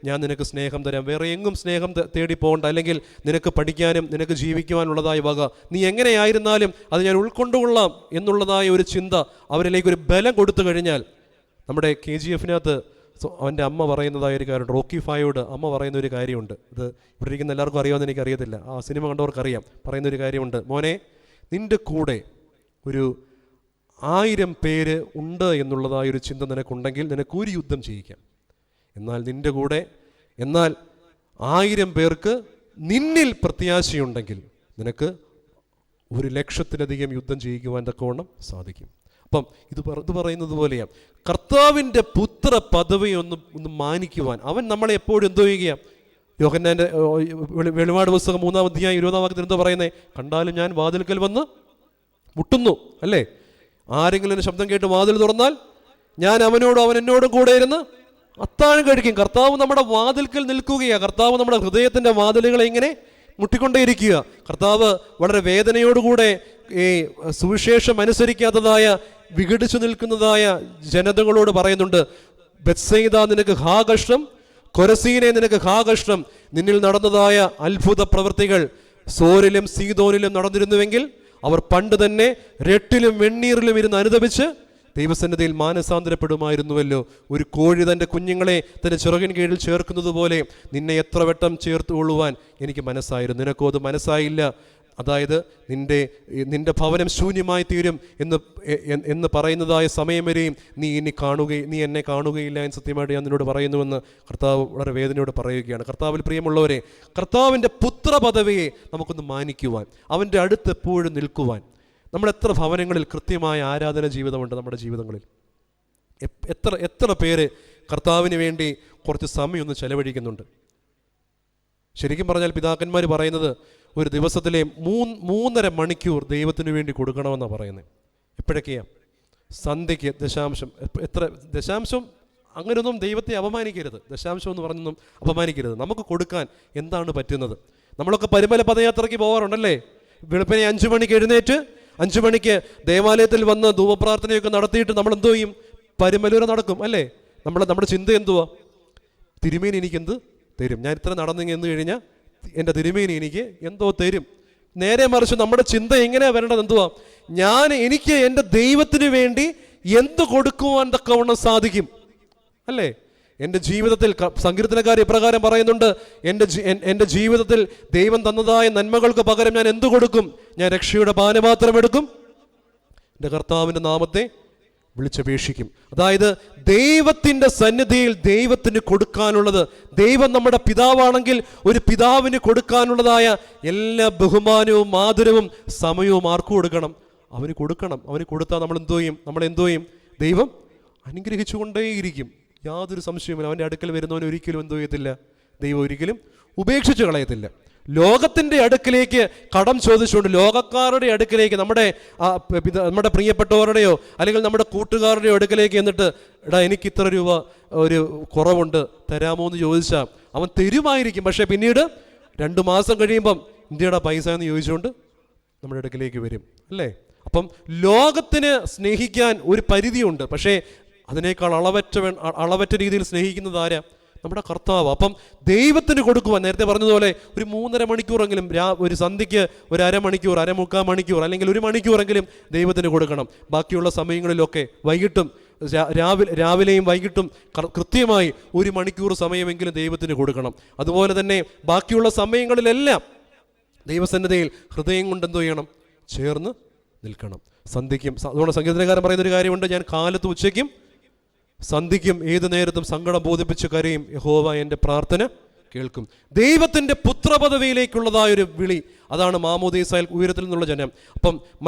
ഞാൻ നിനക്ക് സ്നേഹം തരാം, വേറെ എങ്ങും സ്നേഹം തേടി പോകണ്ട, അല്ലെങ്കിൽ നിനക്ക് പഠിക്കാനും നിനക്ക് ജീവിക്കുവാനുള്ളതായ വക നീ എങ്ങനെയായിരുന്നാലും അത് ഞാൻ ഉൾക്കൊണ്ടുകൊള്ളാം എന്നുള്ളതായ ഒരു ചിന്ത അവരിലേക്ക് ഒരു ബലം കൊടുത്തു കഴിഞ്ഞാൽ, നമ്മുടെ KGF-നകത്ത് അവൻ്റെ അമ്മ പറയുന്നതായ ഒരു കാര്യമുണ്ട്, റോക്കി ഫായോട് അമ്മ പറയുന്ന ഒരു കാര്യമുണ്ട്. ഇത് ഇവിടെ ഇരിക്കുന്ന എല്ലാവർക്കും അറിയാമെന്ന് എനിക്കറിയത്തില്ല, ആ സിനിമ കണ്ടവർക്കറിയാം. പറയുന്നൊരു കാര്യമുണ്ട്, മോനെ നിൻ്റെ കൂടെ ഒരു 1000 പേര് ഉണ്ട് എന്നുള്ളതായൊരു ചിന്ത നിനക്കുണ്ടെങ്കിൽ നിനക്കൊരു യുദ്ധം ചെയ്യിക്കാം. എന്നാൽ 1000 പേർക്ക് നിന്നിൽ പ്രത്യാശയുണ്ടെങ്കിൽ നിനക്ക് 100,000-ലധികം യുദ്ധം ചെയ്യിക്കുവാൻ തക്കവണ്ണം സാധിക്കും. അപ്പം ഇത് പറയുന്നത് പോലെയാണ് കർത്താവിൻ്റെ പുത്ര പദവി ഒന്ന് മാനിക്കുവാൻ അവൻ നമ്മളെ എപ്പോഴും എന്തോ ചെയ്യുക? യോഹന്നാൻ്റെ വെളിപാട് പുസ്തകം 3-ാം അധ്യായം 20-ാം വാക്യത്തിൽ എന്തോ പറയുന്നത്? കണ്ടാലും ഞാൻ വാതിൽക്കൽ വന്ന് മുട്ടുന്നു, അല്ലേ? ആരെങ്കിലും ശബ്ദം കേട്ട് വാതിൽ തുറന്നാൽ ഞാൻ അവനോടും അവൻ എന്നോടും കൂടെ ഇരുന്ന് അത്താഴം കഴിക്കും. കർത്താവ് നമ്മുടെ വാതിൽക്കൽ നിൽക്കുകയാണ്. കർത്താവ് നമ്മുടെ ഹൃദയത്തിൻ്റെ വാതിലുകളെ ഇങ്ങനെ മുട്ടിക്കൊണ്ടേയിരിക്കുക. കർത്താവ് വളരെ വേദനയോടുകൂടെ ഈ സുവിശേഷം അനുസരിക്കാത്തതായ വിഘടിച്ചു നിൽക്കുന്നതായ ജനതകളോട് പറയുന്നുണ്ട്, ബെത്സയിദ നിനക്ക് ഹാ കഷ്ടം, കൊരസീനെ നിനക്ക് ഹാ കഷ്ടം, നിന്നിൽ നടന്നതായ അത്ഭുത പ്രവൃത്തികൾ സോരിലും സീദോനിലും നടന്നിരുന്നുവെങ്കിൽ അവർ പണ്ട് തന്നെ രട്ടിലും വെണ്ണീറിലും ഇരുന്ന് അനുദപിച്ച് ദൈവസന്നിധിയിൽ മാനസാന്തരപ്പെടുമായിരുന്നുവല്ലോ. ഒരു കോഴി തൻ്റെ കുഞ്ഞുങ്ങളെ തൻ്റെ ചിറകിൻ കീഴിൽ ചേർക്കുന്നത് പോലെ നിന്നെ എത്ര വട്ടം ചേർത്ത് കൊള്ളുവാൻ എനിക്ക് മനസ്സായിരുന്നു, നിനക്കോ അത് മനസ്സായില്ല. അതായത് നിന്റെ ഭവനം ശൂന്യമായി തീരും എന്ന് പറയുന്നതായ സമയം വരെയും നീ എന്നെ കാണുകയില്ല എന്ന് സത്യമായിട്ട് ഞാൻ നിന്നോട് പറയുന്നുവെന്ന് കർത്താവ് വളരെ വേദനയോട് പറയുകയാണ്. കർത്താവിൽ പ്രിയമുള്ളവരെ, കർത്താവിൻ്റെ പുത്രപദവിയെ നമുക്കൊന്ന് മാനിക്കുവാൻ, അവൻ്റെ അടുത്ത് എപ്പോഴും നിൽക്കുവാൻ. നമ്മൾ എത്ര ഭവനങ്ങളിൽ കൃത്യമായ ആരാധന ജീവിതമുണ്ട് നമ്മുടെ ജീവിതങ്ങളിൽ? എത്ര പേര് കർത്താവിന് വേണ്ടി കുറച്ച് സമയം ഒന്ന് ചെലവഴിക്കുന്നുണ്ട്? ശരിക്കും പറഞ്ഞാൽ പിതാക്കന്മാർ പറയുന്നത് ഒരു ദിവസത്തിലെ 3.5 മണിക്കൂർ ദൈവത്തിന് വേണ്ടി കൊടുക്കണമെന്നാണ് പറയുന്നത്. എപ്പോഴൊക്കെയാണ്? സന്ധ്യയ്ക്ക് ദശാംശം. ദശാംശം അങ്ങനെയൊന്നും ദൈവത്തെ അപമാനിക്കരുത്, ദശാംശം എന്ന് പറഞ്ഞൊന്നും അപമാനിക്കരുത്. നമുക്ക് കൊടുക്കാൻ എന്താണ് പറ്റുന്നത്? നമ്മളൊക്കെ പരിമല പദയാത്രയ്ക്ക് പോകാറുണ്ടല്ലേ? വെളുപ്പിനെ 5 മണിക്ക് എഴുന്നേറ്റ് 5 മണിക്ക് ദേവാലയത്തിൽ വന്ന് ധൂപപ്രാർത്ഥനയൊക്കെ നടത്തിയിട്ട് നമ്മൾ എന്തോ ചെയ്യും? പരിമലൂര നടക്കും അല്ലേ? നമ്മുടെ ചിന്ത എന്തുവാ? തിരുമേനി എനിക്കെന്ത് തരും? ഞാൻ ഇത്ര നടന്നെന്ന് കഴിഞ്ഞാൽ എൻ്റെ തിരുമേനി എനിക്ക് എന്തോ തരും. നേരെ മറിച്ച് നമ്മുടെ ചിന്ത എങ്ങനെയാ വരേണ്ടത്? എന്തുവാ? എനിക്ക് എൻ്റെ ദൈവത്തിന് വേണ്ടി എന്ത് കൊടുക്കുവാൻ തക്കവണ്ണം സാധിക്കും അല്ലേ? എൻ്റെ ജീവിതത്തിൽ സങ്കീർത്തനക്കാർ ഇപ്രകാരം പറയുന്നുണ്ട്, എൻ്റെ ജീവിതത്തിൽ ദൈവം തന്നതായ നന്മകൾക്ക് പകരം ഞാൻ എന്തു കൊടുക്കും? ഞാൻ രക്ഷയുടെ പാനപാത്രം എടുക്കും, എൻ്റെ കർത്താവിൻ്റെ നാമത്തെ വിളിച്ചപേക്ഷിക്കും. അതായത് ദൈവത്തിൻ്റെ സന്നിധിയിൽ ദൈവത്തിന് കൊടുക്കാനുള്ളത്, ദൈവം നമ്മുടെ പിതാവാണെങ്കിൽ ഒരു പിതാവിന് കൊടുക്കാനുള്ളതായ എല്ലാ ബഹുമാനവും ആദരവും സമയവും ആർക്ക് കൊടുക്കണം? അവന് കൊടുക്കണം. അവന് കൊടുത്താൽ നമ്മൾ എന്തോ ചെയ്യും? ദൈവം അനുഗ്രഹിച്ചുകൊണ്ടേയിരിക്കും. യാതൊരു സംശയവുമില്ല. അവൻ്റെ അടുക്കൽ വരുന്നവന് ഒരിക്കലും എന്തോ ചെയ്യത്തില്ല, ദൈവം ഒരിക്കലും ഉപേക്ഷിച്ച് കളയത്തില്ല. ലോകത്തിൻ്റെ അടുക്കിലേക്ക് കടം ചോദിച്ചുകൊണ്ട്, ലോകക്കാരുടെ അടുക്കിലേക്ക്, നമ്മുടെ പ്രിയപ്പെട്ടവരുടെയോ അല്ലെങ്കിൽ നമ്മുടെ കൂട്ടുകാരുടെയോ അടുക്കിലേക്ക് എന്നിട്ട് എനിക്ക് ഇത്ര രൂപ ഒരു കുറവുണ്ട് തരാമോ എന്ന് ചോദിച്ചാൽ അവൻ തരുമായിരിക്കും. പക്ഷേ പിന്നീട് 2 മാസം കഴിയുമ്പം ഇന്ത്യയുടെ പൈസ എന്ന് ചോദിച്ചുകൊണ്ട് നമ്മുടെ അടുക്കിലേക്ക് വരും അല്ലേ? അപ്പം ലോകത്തിന് സ്നേഹിക്കാൻ ഒരു പരിധിയുണ്ട്. പക്ഷേ അതിനേക്കാൾ അളവറ്റ രീതിയിൽ സ്നേഹിക്കുന്നത് ആരാ? നമ്മുടെ കർത്താവ്. അപ്പം ദൈവത്തിന് കൊടുക്കുവാൻ, നേരത്തെ പറഞ്ഞതുപോലെ ഒരു 3.5 മണിക്കൂറെങ്കിലും, ഒരു സന്ധ്യയ്ക്ക് ഒരു അരമണിക്കൂർ, 3/4 മണിക്കൂർ അല്ലെങ്കിൽ 1 മണിക്കൂറെങ്കിലും ദൈവത്തിന് കൊടുക്കണം. ബാക്കിയുള്ള സമയങ്ങളിലൊക്കെ വൈകിട്ടും രാവിലെയും വൈകിട്ടും കൃത്യമായി 1 മണിക്കൂർ സമയമെങ്കിലും ദൈവത്തിന് കൊടുക്കണം. അതുപോലെ തന്നെ ബാക്കിയുള്ള സമയങ്ങളിലെല്ലാം ദൈവസന്നിധിയിൽ ഹൃദയം കൊണ്ട് എന്തോ ചെയ്യണം? ചേർന്ന് നിൽക്കണം. സന്ധ്യയ്ക്കും, അതുകൊണ്ട് സങ്കീർത്തനക്കാരൻ പറയുന്നൊരു കാര്യമുണ്ട്, ഞാൻ കാലത്തും ഉച്ചയ്ക്കും സന്ധിക്കും ഏതു നേരത്തും സങ്കടം ബോധിപ്പിച്ച് കരയും, യഹോവ എൻ്റെ പ്രാർത്ഥന കേൾക്കും. ദൈവത്തിൻ്റെ പുത്രപദവിയിലേക്കുള്ളതായൊരു വിളി, അതാണ് മാമോദീസയിൽ ഉയരത്തിൽ നിന്നുള്ള ജനം. അപ്പം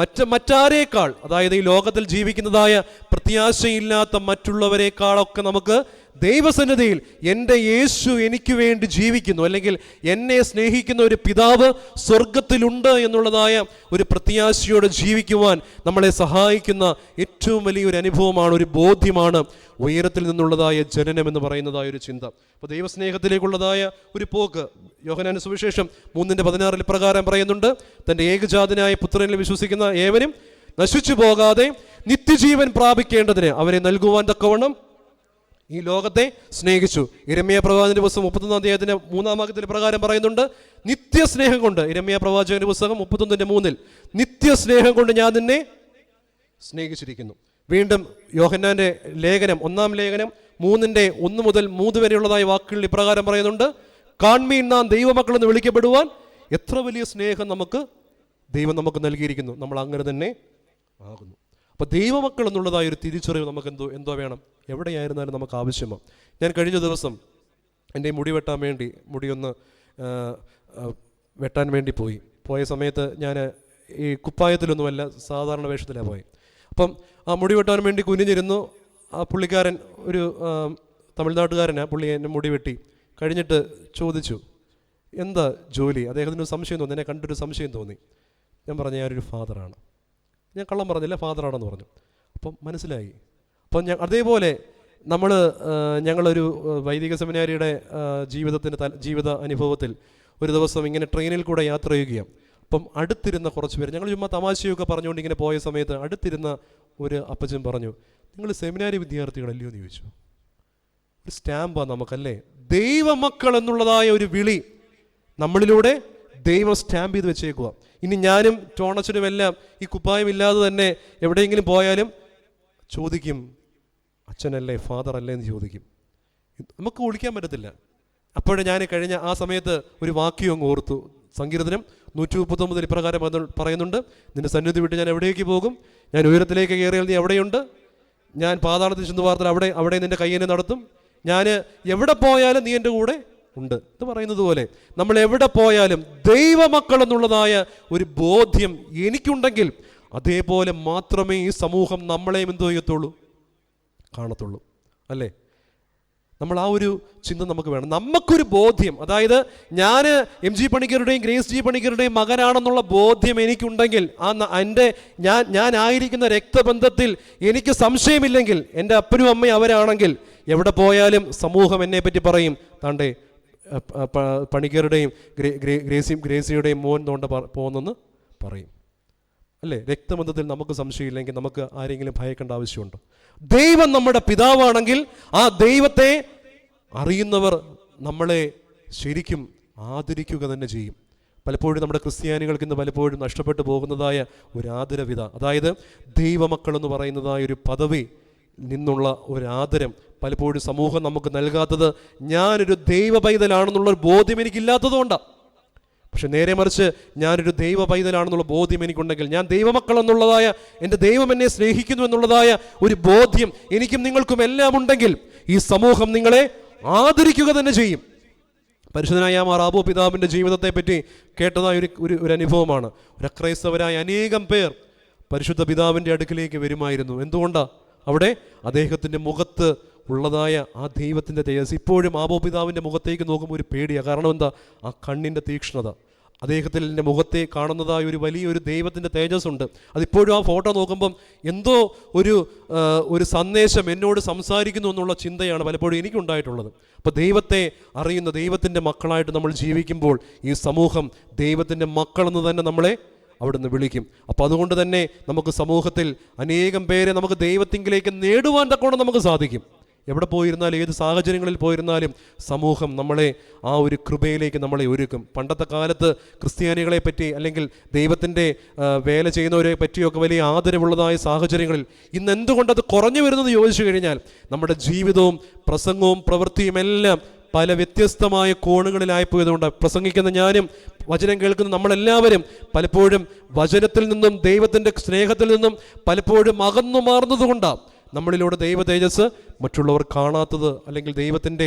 മറ്റാരേക്കാൾ, അതായത് ഈ ലോകത്തിൽ ജീവിക്കുന്നതായ പ്രത്യാശയില്ലാത്ത മറ്റുള്ളവരെക്കാളൊക്കെ നമുക്ക് ദൈവസന്നിധിയിൽ എൻ്റെ യേശു എനിക്ക് വേണ്ടി ജീവിക്കുന്നു, അല്ലെങ്കിൽ എന്നെ സ്നേഹിക്കുന്ന ഒരു പിതാവ് സ്വർഗത്തിലുണ്ട് എന്നുള്ളതായ ഒരു പ്രത്യാശയോടെ ജീവിക്കുവാൻ നമ്മളെ സഹായിക്കുന്ന ഏറ്റവും വലിയൊരു അനുഭവമാണ്, ഒരു ബോധ്യമാണ് ഉയരത്തിൽ നിന്നുള്ളതായ ജനനം എന്ന് പറയുന്നതായ ഒരു ചിന്ത. അപ്പോൾ ദൈവസ്നേഹത്തിലേക്കുള്ളതായ ഒരു പോക്ക് യോഹന്നാന്റെ സുവിശേഷം 3:16 പ്രകാരം പറയുന്നുണ്ട്, തൻ്റെ ഏകജാതനായ പുത്രനിൽ വിശ്വസിക്കുന്ന ഏവനും നശിച്ചു പോകാതെ നിത്യജീവൻ പ്രാപിക്കേണ്ടതിന് അവനെ നൽകുവാൻ തക്കവണ്ണം ഈ ലോകത്തെ സ്നേഹിച്ചു. യിരെമ്യാ പ്രവാചകന്റെ പുസ്തകം 31 അധ്യായത്തിന്റെ 3-ാം വാക്യത്തിൽ പ്രകാരം പറയുന്നുണ്ട്, നിത്യസ്നേഹം കൊണ്ട്, യിരെമ്യാ പ്രവാചകന്റെ പുസ്തകം 31:3 നിത്യസ്നേഹം കൊണ്ട് ഞാൻ നിന്നെ സ്നേഹിച്ചിരിക്കുന്നു. വീണ്ടും യോഹന്നാന്റെ ലേഖനം 1-ാം ലേഖനം 3:1 മുതൽ 3 വരെയുള്ളതായ വാക്കുകളിൽ ഇപ്രകാരം പറയുന്നുണ്ട്, കാൺമീൻ നാം ദൈവമക്കളെന്ന് വിളിക്കപ്പെടുവാൻ എത്ര വലിയ സ്നേഹം ദൈവം നമുക്ക് നൽകിയിരിക്കുന്നു, നമ്മൾ അങ്ങനെ തന്നെ ആകുന്നു. അപ്പോൾ ദൈവമക്കൾ എന്നുള്ളതായ ഒരു തിരിച്ചറിവ് നമുക്ക് എന്തോ വേണം, എവിടെയായിരുന്നാലും നമുക്ക് ആവശ്യമാണ്. ഞാൻ കഴിഞ്ഞ ദിവസം എൻ്റെ മുടിയൊന്ന് വെട്ടാൻ വേണ്ടി പോയ സമയത്ത് ഞാൻ ഈ കുപ്പായത്തിലൊന്നുമല്ല, സാധാരണ വേഷത്തിലാണ് പോയി. അപ്പം ആ മുടി വെട്ടാൻ വേണ്ടി കുനിഞ്ഞിരുന്നു. ആ പുള്ളിക്കാരൻ ഒരു തമിഴ്നാട്ടുകാരനാണ്, പുള്ളി എന്നെ മുടി വെട്ടി കഴിഞ്ഞിട്ട് ചോദിച്ചു, എന്താ ജോലി? അദ്ദേഹത്തിന് ഒരു സംശയം തോന്നി, എന്നെ കണ്ടൊരു സംശയം തോന്നി. ഞാൻ പറഞ്ഞു, ഞാനൊരു ഫാദറാണ്. ഞാൻ കള്ളം പറഞ്ഞില്ല, ഫാദറാണെന്ന് പറഞ്ഞു. അപ്പം മനസ്സിലായി. അപ്പം അതേപോലെ ഞങ്ങളൊരു വൈദിക സെമിനാരിയുടെ ജീവിത അനുഭവത്തിൽ ഒരു ദിവസം ഇങ്ങനെ ട്രെയിനിൽ കൂടെ യാത്ര ചെയ്യുകയാണ്. അപ്പം അടുത്തിരുന്ന കുറച്ച് പേര്, ഞങ്ങൾ ചുമ്മാ തമാശയൊക്കെ പറഞ്ഞുകൊണ്ട് ഇങ്ങനെ പോയ സമയത്ത് അടുത്തിരുന്ന ഒരു അപ്പച്ചൻ പറഞ്ഞു, നിങ്ങൾ സെമിനാരി വിദ്യാർത്ഥികളല്ലയോ എന്ന് ചോദിച്ചു. ഒരു സ്റ്റാമ്പാണ് നമുക്കല്ലേ, ദൈവമക്കൾ എന്നുള്ളതായ ഒരു വിളി നമ്മളിലൂടെ ദൈവം സ്റ്റാമ്പ് ചെയ്ത് വെച്ചേക്കുക. ഇനി ഞാനും ടോണച്ചനും എല്ലാം ഈ കുപ്പായം ഇല്ലാതെ തന്നെ എവിടെയെങ്കിലും പോയാലും ചോദിക്കും, അച്ഛനല്ലേ ഫാദർ അല്ലേ എന്ന് ചോദിക്കും. നമുക്ക് ഒളിക്കാൻ പറ്റത്തില്ല. അപ്പോഴേ ഞാൻ കഴിഞ്ഞ ആ സമയത്ത് ഒരു വാക്യം അങ്ങ് ഓർത്തു. സങ്കീർത്തനം 139 ഇപ്രകാരം പറയുന്നുണ്ട്, നിന്റെ സന്നിധി വിട്ട് ഞാൻ എവിടേക്ക് പോകും? ഞാൻ ഉയരത്തിലേക്ക് കയറിയാൽ നീ എവിടെയുണ്ട്? ഞാൻ പാതാളത്തിൽ ചെന്ന് വാർത്താൽ അവിടെ നിന്റെ കയ്യെന്നെ നടത്തും. ഞാൻ എവിടെ പോയാലും നീ എൻ്റെ കൂടെ ഉണ്ട് എന്ന് പറയുന്നത് പോലെ നമ്മൾ എവിടെ പോയാലും ദൈവമക്കൾ എന്നുള്ളതായ ഒരു ബോധ്യം എനിക്കുണ്ടെങ്കിൽ അതേപോലെ മാത്രമേ ഈ സമൂഹം നമ്മളെയും എന്ത് ചെയ്യത്തുള്ളൂ, കാണത്തുള്ളൂ. അല്ലേ? നമ്മൾ ആ ഒരു ചിന്ത നമുക്ക് വേണം. നമുക്കൊരു ബോധ്യം, അതായത് ഞാൻ MG പണിക്കരുടെയും ഗ്രേസ് ജി പണിക്കരുടെയും മകനാണെന്നുള്ള ബോധ്യം എനിക്കുണ്ടെങ്കിൽ, ഞാനായിരിക്കുന്ന രക്തബന്ധത്തിൽ എനിക്ക് സംശയമില്ലെങ്കിൽ, എൻ്റെ അപ്പനും അമ്മയും അവരാണെങ്കിൽ എവിടെ പോയാലും സമൂഹം എന്നെ പറ്റി പറയും, താണ്ടേ പണിക്കരുടെയും ഗ്രേസിയുടെയും മോൻ തോണ്ട പോകുന്നെന്ന് പറയും. അല്ലേ? രക്തബന്ധത്തിൽ നമുക്ക് സംശയമില്ലെങ്കിൽ നമുക്ക് ആരെങ്കിലും ഭയക്കേണ്ട ആവശ്യമുണ്ടോ? ദൈവം നമ്മുടെ പിതാവാണെങ്കിൽ ആ ദൈവത്തെ അറിയുന്നവർ നമ്മളെ ശരിക്കും ആദരിക്കുക തന്നെ ചെയ്യും. പലപ്പോഴും നമ്മുടെ ക്രിസ്ത്യാനികൾക്ക് ഇന്ന് പലപ്പോഴും നഷ്ടപ്പെട്ടു പോകുന്നതായ ഒരു ആദരവിത, അതായത് ദൈവമക്കൾ എന്ന് പറയുന്നതായ ഒരു പദവി നിന്നുള്ള ഒരു ആദരം പലപ്പോഴും സമൂഹം നമുക്ക് നൽകാത്തത് ഞാനൊരു ദൈവ പൈതലാണെന്നുള്ളൊരു ബോധ്യം എനിക്കില്ലാത്തതുകൊണ്ടാണ്. പക്ഷെ നേരെ മറിച്ച് ഞാനൊരു ദൈവ പൈതലാണെന്നുള്ള ബോധ്യം എനിക്കുണ്ടെങ്കിൽ, ഞാൻ ദൈവമക്കൾ എന്നുള്ളതായ, എൻ്റെ ദൈവം എന്നെ സ്നേഹിക്കുന്നു എന്നുള്ളതായ ഒരു ബോധ്യം എനിക്കും നിങ്ങൾക്കും എല്ലാം ഉണ്ടെങ്കിൽ ഈ സമൂഹം നിങ്ങളെ ആദരിക്കുക തന്നെ ചെയ്യും. പരിശുദ്ധനായ മാർ ആബോ പിതാവിൻ്റെ ജീവിതത്തെ പറ്റി കേട്ടതായ ഒരു അനുഭവമാണ്. ഒരു അക്രൈസ്തവരായ അനേകം പേർ പരിശുദ്ധ പിതാവിൻ്റെ അടുക്കിലേക്ക് വരുമായിരുന്നു. എന്തുകൊണ്ടാണ്? അവിടെ അദ്ദേഹത്തിൻ്റെ മുഖത്ത് ഉള്ളതായ ആ ദൈവത്തിൻ്റെ തേജസ് ഇപ്പോഴും ആബോ പിതാവിൻ്റെ മുഖത്തേക്ക് നോക്കുമ്പോൾ ഒരു പേടിയാണ്. കാരണം എന്താ? ആ കണ്ണിൻ്റെ തീക്ഷ്ണത, അദ്ദേഹത്തിൻ്റെ മുഖത്തെ കാണുന്നതായ ഒരു വലിയൊരു ദൈവത്തിൻ്റെ തേജസ് ഉണ്ട്. അതിപ്പോഴും ആ ഫോട്ടോ നോക്കുമ്പം എന്തോ ഒരു സന്ദേശം എന്നോട് സംസാരിക്കുന്നു എന്നുള്ള ചിന്തയാണ് പലപ്പോഴും എനിക്കുണ്ടായിട്ടുള്ളത്. അപ്പോൾ ദൈവത്തെ അറിയുന്ന ദൈവത്തിൻ്റെ മക്കളായിട്ട് നമ്മൾ ജീവിക്കുമ്പോൾ ഈ സമൂഹം ദൈവത്തിൻ്റെ മക്കളെന്ന് തന്നെ നമ്മളെ അവിടുന്ന് വിളിക്കും. അപ്പോൾ അതുകൊണ്ട് തന്നെ നമുക്ക് സമൂഹത്തിൽ അനേകം പേരെ നമുക്ക് ദൈവത്തിങ്കിലേക്ക് നേടുവാൻ തക്കോണം നമുക്ക് സാധിക്കും. എവിടെ പോയിരുന്നാലും, ഏത് സാഹചര്യങ്ങളിൽ പോയിരുന്നാലും സമൂഹം നമ്മളെ ആ ഒരു കൃപയിലേക്ക് നമ്മളെ ഒരുക്കും. പണ്ടത്തെ കാലത്ത് ക്രിസ്ത്യാനികളെ പറ്റി അല്ലെങ്കിൽ ദൈവത്തിൻ്റെ വേല ചെയ്യുന്നവരെ പറ്റിയൊക്കെ വലിയ ആദരവുള്ളതായ സാഹചര്യങ്ങളിൽ ഇന്ന് എന്തുകൊണ്ടത് കുറഞ്ഞു വരുന്നത് ചോദിച്ചു കഴിഞ്ഞാൽ, നമ്മുടെ ജീവിതവും പ്രസംഗവും പ്രവൃത്തിയും എല്ലാം പല വ്യത്യസ്തമായ കോണുകളിലായിപ്പോയതുകൊണ്ട് പ്രസംഗിക്കുന്ന ഞാനും വചനം കേൾക്കുന്ന നമ്മളെല്ലാവരും പലപ്പോഴും വചനത്തിൽ നിന്നും ദൈവത്തിൻ്റെ സ്നേഹത്തിൽ നിന്നും പലപ്പോഴും അകന്നു മാറുന്നതുകൊണ്ടാണ് നമ്മളിലൂടെ ദൈവ തേജസ് മറ്റുള്ളവർ കാണാത്തത്, അല്ലെങ്കിൽ ദൈവത്തിൻ്റെ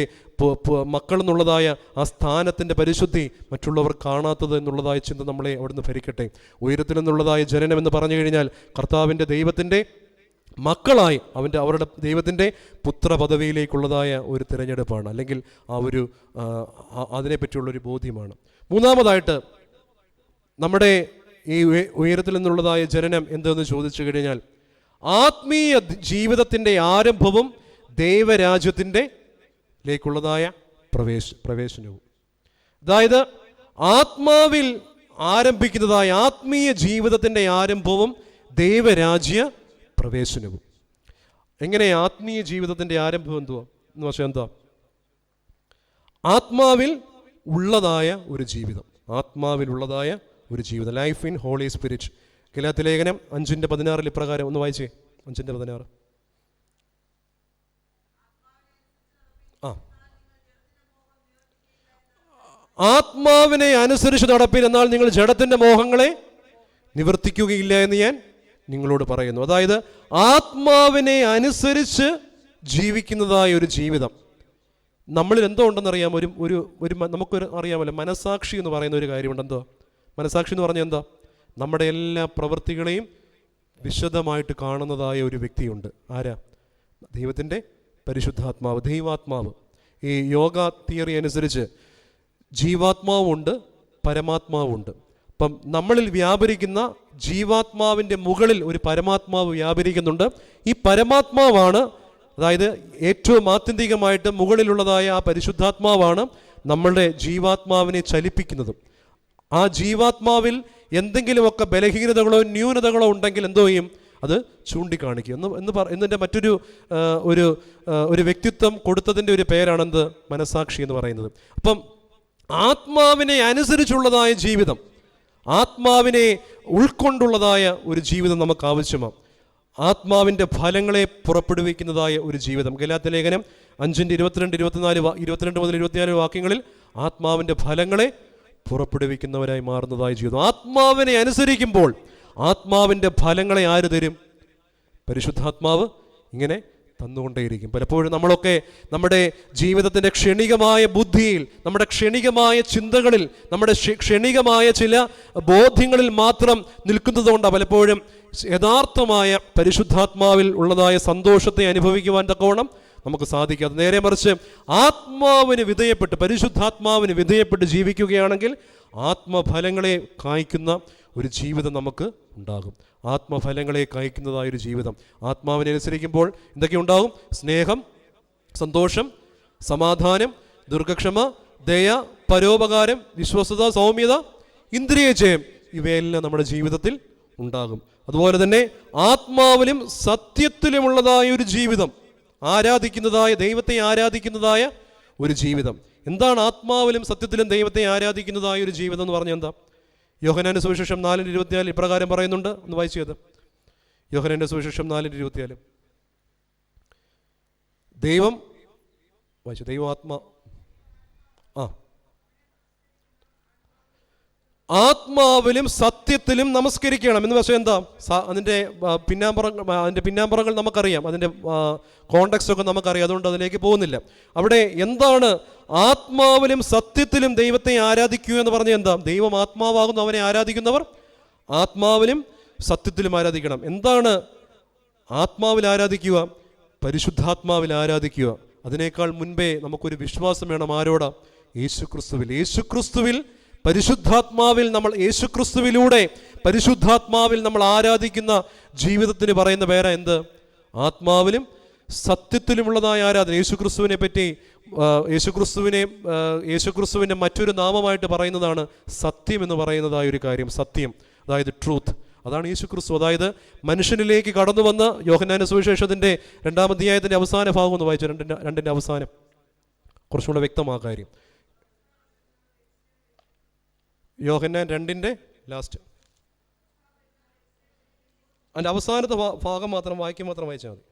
മക്കളെന്നുള്ളതായ ആ സ്ഥാനത്തിൻ്റെ പരിശുദ്ധി മറ്റുള്ളവർ കാണാത്തത് എന്നുള്ളതായ ചിന്ത നമ്മളെ അവിടുന്ന് ഭരിക്കട്ടെ. ഉയരത്തിൽ നിന്നുള്ളതായ ജനനം എന്ന് പറഞ്ഞു കഴിഞ്ഞാൽ കർത്താവിൻ്റെ ദൈവത്തിൻ്റെ മക്കളായി അവരുടെ ദൈവത്തിൻ്റെ പുത്രപദവിയിലേക്കുള്ളതായ ഒരു തിരഞ്ഞെടുപ്പാണ്, അല്ലെങ്കിൽ ആ ഒരു അതിനെപ്പറ്റിയുള്ളൊരു ബോധ്യമാണ്. മൂന്നാമതായിട്ട് നമ്മുടെ ഈ ഉയരത്തിൽ നിന്നുള്ളതായ ജനനം എന്തെന്ന് ചോദിച്ചു കഴിഞ്ഞാൽ, ആത്മീയ ജീവിതത്തിൻ്റെ ആരംഭവും ദൈവരാജ്യത്തിൻ്റെ ലേക്കുള്ളതായ പ്രവേശനവും. അതായത് ആത്മാവിൽ ആരംഭിക്കുന്നതായ ആത്മീയ ജീവിതത്തിൻ്റെ ആരംഭവും ദൈവരാജ്യ പ്രവേശനവും. എങ്ങനെ ആത്മീയ ജീവിതത്തിൻ്റെ ആരംഭം എന്തുവാ എന്ന് വെച്ചാൽ എന്താ? ആത്മാവിൽ ഉള്ളതായ ഒരു ജീവിതം, ആത്മാവിലുള്ളതായ ഒരു ജീവിതം, ലൈഫ് ഇൻ ഹോളി സ്പിരിറ്റ്. ഗലാത്യ ലേഖനം 5:16 ഇപ്രകാരം ഒന്ന് വായിച്ചേ. 5:16. ആത്മാവിനെ അനുസരിച്ച് നടപ്പിൻ, എന്നാൽ നിങ്ങൾ ജഡത്തിൻ്റെ മോഹങ്ങളെ നിവർത്തിക്കുകയില്ല എന്ന് ഞാൻ നിങ്ങളോട് പറയുന്നു. അതായത് ആത്മാവിനെ അനുസരിച്ച് ജീവിക്കുന്നതായ ഒരു ജീവിതം. നമ്മളിൽ എന്തോ ഉണ്ടെന്നറിയാം, നമുക്കൊരു അറിയാമല്ലോ, മനസാക്ഷി എന്ന് പറയുന്ന ഒരു കാര്യമുണ്ട്. എന്തോ മനസാക്ഷി എന്ന് പറഞ്ഞാൽ എന്താ? നമ്മുടെ എല്ലാ പ്രവൃത്തികളെയും വിശദമായിട്ട് കാണുന്നതായ ഒരു വ്യക്തിയുണ്ട്. ആരാ? ദൈവത്തിൻ്റെ പരിശുദ്ധാത്മാവ്, ദൈവാത്മാവ്. ഈ യോഗ തിയറി അനുസരിച്ച് ജീവാത്മാവുണ്ട്, പരമാത്മാവുണ്ട്. അപ്പം നമ്മളിൽ വ്യാപരിക്കുന്ന ജീവാത്മാവിൻ്റെ മുകളിൽ ഒരു പരമാത്മാവ് വ്യാപരിക്കുന്നുണ്ട്. ഈ പരമാത്മാവാണ്, അതായത് ഏറ്റവും ആത്യന്തികമായിട്ട് മുകളിലുള്ളതായ ആ പരിശുദ്ധാത്മാവാണ് നമ്മളുടെ ജീവാത്മാവിനെ ചലിപ്പിക്കുന്നതും. ആ ജീവാത്മാവിൽ എന്തെങ്കിലുമൊക്കെ ബലഹീനതകളോ ന്യൂനതകളോ ഉണ്ടെങ്കിൽ എന്തോ ചെയ്യും? അത് ചൂണ്ടിക്കാണിക്കുക എന്നതിൻ്റെ മറ്റൊരു ഒരു വ്യക്തിത്വം കൊടുത്തതിൻ്റെ ഒരു പേരാണെന്ത്? മനസാക്ഷി എന്ന് പറയുന്നത്. അപ്പം ആത്മാവിനെ അനുസരിച്ചുള്ളതായ ജീവിതം, ആത്മാവിനെ ഉൾക്കൊണ്ടുള്ളതായ ഒരു ജീവിതം നമുക്ക് ആവശ്യമാണ്. ആത്മാവിൻ്റെ ഫലങ്ങളെ പുറപ്പെടുവിക്കുന്നതായ ഒരു ജീവിതം. ഗലാത്യ ലേഖനം 5:22 മുതൽ 24 വാക്യങ്ങളിൽ ആത്മാവിൻ്റെ ഫലങ്ങളെ പുറപ്പെടുവിക്കുന്നവരായി മാറുന്നതായ ജീവിതം. ആത്മാവിനെ അനുസരിക്കുമ്പോൾ ആത്മാവിൻ്റെ ഫലങ്ങളെ ആര് തരും? പരിശുദ്ധാത്മാവ് ഇങ്ങനെ തന്നുകൊണ്ടേയിരിക്കും. പലപ്പോഴും നമ്മളൊക്കെ നമ്മുടെ ജീവിതത്തിൻ്റെ ക്ഷണികമായ ബുദ്ധിയിൽ, നമ്മുടെ ക്ഷണികമായ ചിന്തകളിൽ, നമ്മുടെ ക്ഷണികമായ ചില ബോധ്യങ്ങളിൽ മാത്രം നിൽക്കുന്നതുകൊണ്ടാണ് പലപ്പോഴും യഥാർത്ഥമായ പരിശുദ്ധാത്മാവിൽ ഉള്ളതായ സന്തോഷത്തെ അനുഭവിക്കുവാൻ തക്കവണ്ണം നമുക്ക് സാധിക്കാതെ. നേരെ മറിച്ച് ആത്മാവിന് വിധേയപ്പെട്ട്, പരിശുദ്ധാത്മാവിന് വിധേയപ്പെട്ട് ജീവിക്കുകയാണെങ്കിൽ ആത്മഫലങ്ങളെ കായ്ക്കുന്ന ഒരു ജീവിതം നമുക്ക് ഉണ്ടാകും. ആത്മഫലങ്ങളെ കായ്ക്കുന്നതായൊരു ജീവിതം. ആത്മാവിനെ അനുസരിക്കുമ്പോൾ എന്തൊക്കെ ഉണ്ടാകും? സ്നേഹം, സന്തോഷം, സമാധാനം, ദീർഘക്ഷമ, ദയ, പരോപകാരം, വിശ്വസ്തത, സൗമ്യത, ഇന്ദ്രിയജയം, ഇവയെല്ലാം നമ്മുടെ ജീവിതത്തിൽ ഉണ്ടാകും. അതുപോലെ തന്നെ ആത്മാവിലും സത്യത്തിലുമുള്ളതായ ഒരു ജീവിതം, ആരാധിക്കുന്നതായ, ദൈവത്തെ ആരാധിക്കുന്നതായ ഒരു ജീവിതം. എന്താണ് ആത്മാവിലും സത്യത്തിലും ദൈവത്തെ ആരാധിക്കുന്നതായ ഒരു ജീവിതം എന്ന് പറഞ്ഞാൽ എന്താ? യോഹന്നാന്റെ സുവിശേഷം 4:24 ഇപ്രകാരം പറയുന്നുണ്ട്. ഒന്ന് വായിച്ചു അത്. യോഹന്നാന്റെ സുവിശേഷം 4:24. ദൈവം വായിച്ചു. ദൈവം ആത്മാവിലും സത്യത്തിലും നമസ്കരിക്കണം എന്ന് വെച്ചാൽ എന്താ? അതിൻ്റെ പിന്നാമ്പുറങ്ങൾ നമുക്കറിയാം, അതിൻ്റെ കോണ്ടെക്സ്റ്റ് ഒക്കെ നമുക്കറിയാം, അതുകൊണ്ട് അതിലേക്ക് പോകുന്നില്ല. അവിടെ എന്താണ് ആത്മാവിലും സത്യത്തിലും ദൈവത്തെ ആരാധിക്കുക എന്ന് പറഞ്ഞാൽ എന്താ? ദൈവം ആത്മാവാകുന്നു, അവനെ ആരാധിക്കുന്നവർ ആത്മാവിലും സത്യത്തിലും ആരാധിക്കണം. എന്താണ് ആത്മാവിൽ ആരാധിക്കുക? പരിശുദ്ധാത്മാവിൽ ആരാധിക്കുക. അതിനേക്കാൾ മുൻപേ നമുക്കൊരു വിശ്വാസം വേണം. ആരോടാ? യേശുക്രിസ്തുവിൽ പരിശുദ്ധാത്മാവിൽ നമ്മൾ, യേശുക്രിസ്തുവിലൂടെ പരിശുദ്ധാത്മാവിൽ നമ്മൾ ആരാധിക്കുന്ന ജീവിതത്തിന് പറയുന്ന പേരാ എന്ത്? ആത്മാവിലും സത്യത്തിലുമുള്ളതായ ആരാധന. യേശുക്രിസ്തുവിനെ പറ്റി യേശുക്രിസ്തുവിൻ്റെ മറ്റൊരു നാമമായിട്ട് പറയുന്നതാണ് സത്യം എന്ന് പറയുന്നതായ ഒരു കാര്യം. സത്യം, അതായത് ട്രൂത്ത്, അതാണ് യേശുക്രിസ്തു. അതായത് മനുഷ്യനിലേക്ക് കടന്നു വന്ന യോഹന്നാന്റെ സുവിശേഷത്തിൻ്റെ 2-ാം അധ്യായത്തിൻ്റെ അവസാന ഭാഗം ഒന്ന് വായിച്ചു. 2-ന്റെ അവസാനം കുറച്ചുകൂടെ വ്യക്തമായ കാര്യം. യോഹന്നാൻ 2-ന്റെ ലാസ്റ്റ്, അതിൻ്റെ അവസാനത്തെ ഭാഗം മാത്രം വാക്യം മാത്രം വായിച്ചാൽ മതി.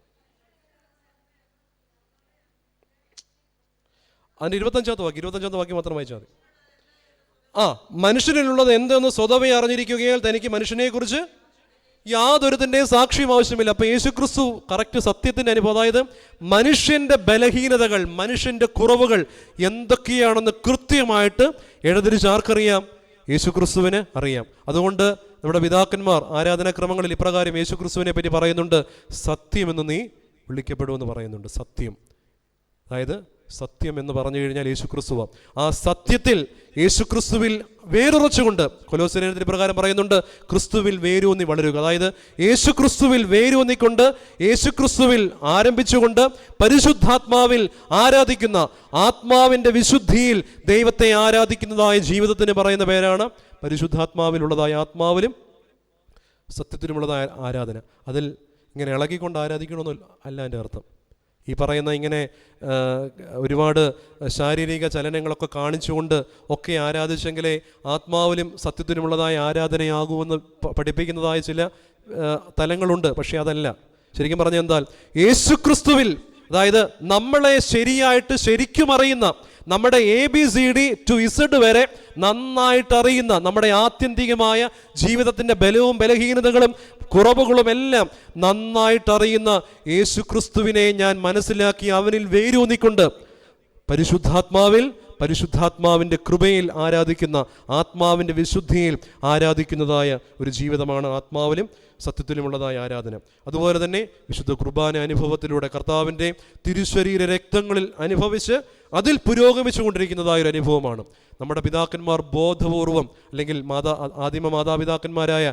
അതിൻ്റെ 25-ാമത്തെ വാക്യം മാത്രം വായിച്ചാൽ മതി. മനുഷ്യനിലുള്ളത് എന്തെന്ന് സ്വതവേ അറിഞ്ഞിരിക്കുകയാൽ തനിക്ക് മനുഷ്യനെക്കുറിച്ച് യാതൊരുത്തിൻ്റെയും സാക്ഷ്യം ആവശ്യമില്ല. അപ്പോൾ യേശുക്രിസ്തു കറക്റ്റ് സത്യത്തിൻ്റെ അനുഭവം, അതായത് മനുഷ്യൻ്റെ ബലഹീനതകൾ, മനുഷ്യൻ്റെ കുറവുകൾ എന്തൊക്കെയാണെന്ന് കൃത്യമായിട്ട് എഴുതിരിച്ച് ആർക്കറിയാം? യേശുക്രിസ്തുവിന് അറിയാം. അതുകൊണ്ട് നമ്മുടെ പിതാക്കന്മാർ ആരാധനാക്രമങ്ങളിൽ ഇപ്രകാരം യേശുക്രിസ്തുവിനെ പറ്റി പറയുന്നുണ്ട്, സത്യമെന്ന് നീ വിളിക്കപ്പെടുമെന്ന് പറയുന്നുണ്ട്. സത്യം, അതായത് സത്യം എന്ന് പറഞ്ഞു കഴിഞ്ഞാൽ യേശുക്രിസ്തുവാണ്. ആ സത്യത്തിൽ യേശുക്രിസ്തുവിൽ വേരുറച്ചുകൊണ്ട് കൊലോസ്യർ പ്രകാരം പറയുന്നുണ്ട്, ക്രിസ്തുവിൽ വേരൂന്നി വളരുക. അതായത് യേശുക്രിസ്തുവിൽ വേരൂന്നിക്കൊണ്ട്, യേശുക്രിസ്തുവിൽ ആരംഭിച്ചുകൊണ്ട് പരിശുദ്ധാത്മാവിൽ ആരാധിക്കുന്ന, ആത്മാവിൻ്റെ വിശുദ്ധിയിൽ ദൈവത്തെ ആരാധിക്കുന്നതായ ജീവിതത്തിന് പറയുന്ന പേരാണ് പരിശുദ്ധാത്മാവിലുള്ളതായ, ആത്മാവിലും സത്യത്തിലുമുള്ളതായ ആരാധന. അതിൽ ഇങ്ങനെ ഇളകിക്കൊണ്ട് ആരാധിക്കണമെന്ന് അല്ല എൻ്റെ അർത്ഥം. ഈ പറയുന്ന ഇങ്ങനെ ഒരുപാട് ശാരീരിക ചലനങ്ങളൊക്കെ കാണിച്ചുകൊണ്ട് ഒക്കെ ആരാധിച്ചെങ്കിലേ ആത്മാവിലും സത്യത്തിനുമുള്ളതായ ആരാധനയാകുമെന്ന് പഠിപ്പിക്കുന്നതായ ചില തലങ്ങളുണ്ട്. പക്ഷേ അതല്ല. ശരിക്കും പറഞ്ഞാൽ എന്താ? യേശുക്രിസ്തുവിൽ, അതായത് നമ്മളെ ശരിക്കും അറിയുന്ന, നമ്മുടെ ABCD to Z വരെ നന്നായിട്ട് അറിയുന്ന, നമ്മുടെ ആത്യന്തികമായ ജീവിതത്തിൻ്റെ ബലവും ബലഹീനതകളും കുറവുകളും എല്ലാം നന്നായിട്ട് അറിയുന്ന യേശുക്രിസ്തുവിനെ ഞാൻ മനസ്സിലാക്കി അവനിൽ വേരൂന്നിക്കൊണ്ട് പരിശുദ്ധാത്മാവിൻ്റെ കൃപയിൽ ആരാധിക്കുന്ന, ആത്മാവിൻ്റെ വിശുദ്ധിയിൽ ആരാധിക്കുന്നതായ ഒരു ജീവിതമാണ് ആത്മാവിലും സത്യത്തിലുമുള്ളതായ ആരാധന. അതുപോലെ തന്നെ വിശുദ്ധ കുർബാന അനുഭവത്തിലൂടെ കർത്താവിൻ്റെ തിരുശരീര രക്തങ്ങളിൽ അനുഭവിച്ച് അതിൽ പുരോഗമിച്ചു കൊണ്ടിരിക്കുന്നതായ ഒരു അനുഭവമാണ്. നമ്മുടെ പിതാക്കന്മാർ ബോധപൂർവം, അല്ലെങ്കിൽ ആദിമ മാതാപിതാക്കന്മാരായ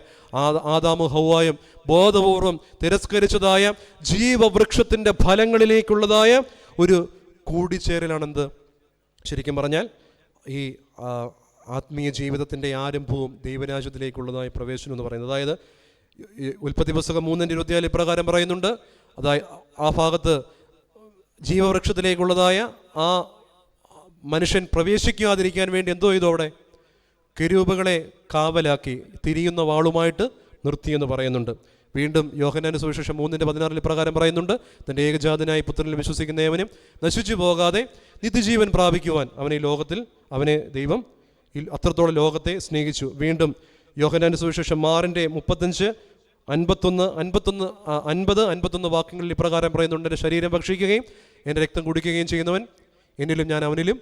ആദാമും ഹവ്വായും ബോധപൂർവം തിരസ്കരിച്ചതായ ജീവവൃക്ഷത്തിൻ്റെ ഫലങ്ങളിലേക്കുള്ളതായ ഒരു കൂടിച്ചേരലാണെന്ത്? ശരിക്കും പറഞ്ഞാൽ ഈ ആത്മീയ ജീവിതത്തിൻ്റെ ആരംഭവും ദൈവരാജ്യത്തിലേക്കുള്ളതായ പ്രവേശനം എന്ന് പറയുന്നത്. അതായത് ഉൽപ്പത്തി പുസ്തകം 3:24 ഇപ്രകാരം പറയുന്നുണ്ട്. അതായത് ആ ഭാഗത്ത് ജീവവൃക്ഷത്തിലേക്കുള്ളതായ ആ മനുഷ്യൻ പ്രവേശിക്കാതിരിക്കാൻ വേണ്ടി എന്തോ ചെയ്തു? അവിടെ കെരൂബുകളെ കാവലാക്കി തിരിയുന്ന വാളുമായിട്ട് നിർത്തിയെന്ന് പറയുന്നുണ്ട്. വീണ്ടും യോഹന്നാന്റെ സുവിശേഷം 3:16 ഇപ്രകാരം പറയുന്നുണ്ട്. തൻ്റെ ഏകജാതനായ പുത്രനിൽ വിശ്വസിക്കുന്ന ഏവനും നശിച്ചു പോകാതെ നിത്യജീവൻ പ്രാപിക്കുവാൻ അവനെ ദൈവം അത്രത്തോളം ലോകത്തെ സ്നേഹിച്ചു. വീണ്ടും യോഹന്നാന്റെ സുവിശേഷം 6:35, 50 വാക്യങ്ങളിൽ ഇപ്രകാരം പറയുന്നുണ്ട്. എൻ്റെ ശരീരം ഭക്ഷിക്കുകയും എൻ്റെ രക്തം കുടിക്കുകയും ചെയ്യുന്നവൻ എന്നിലും ഞാൻ അവനിലും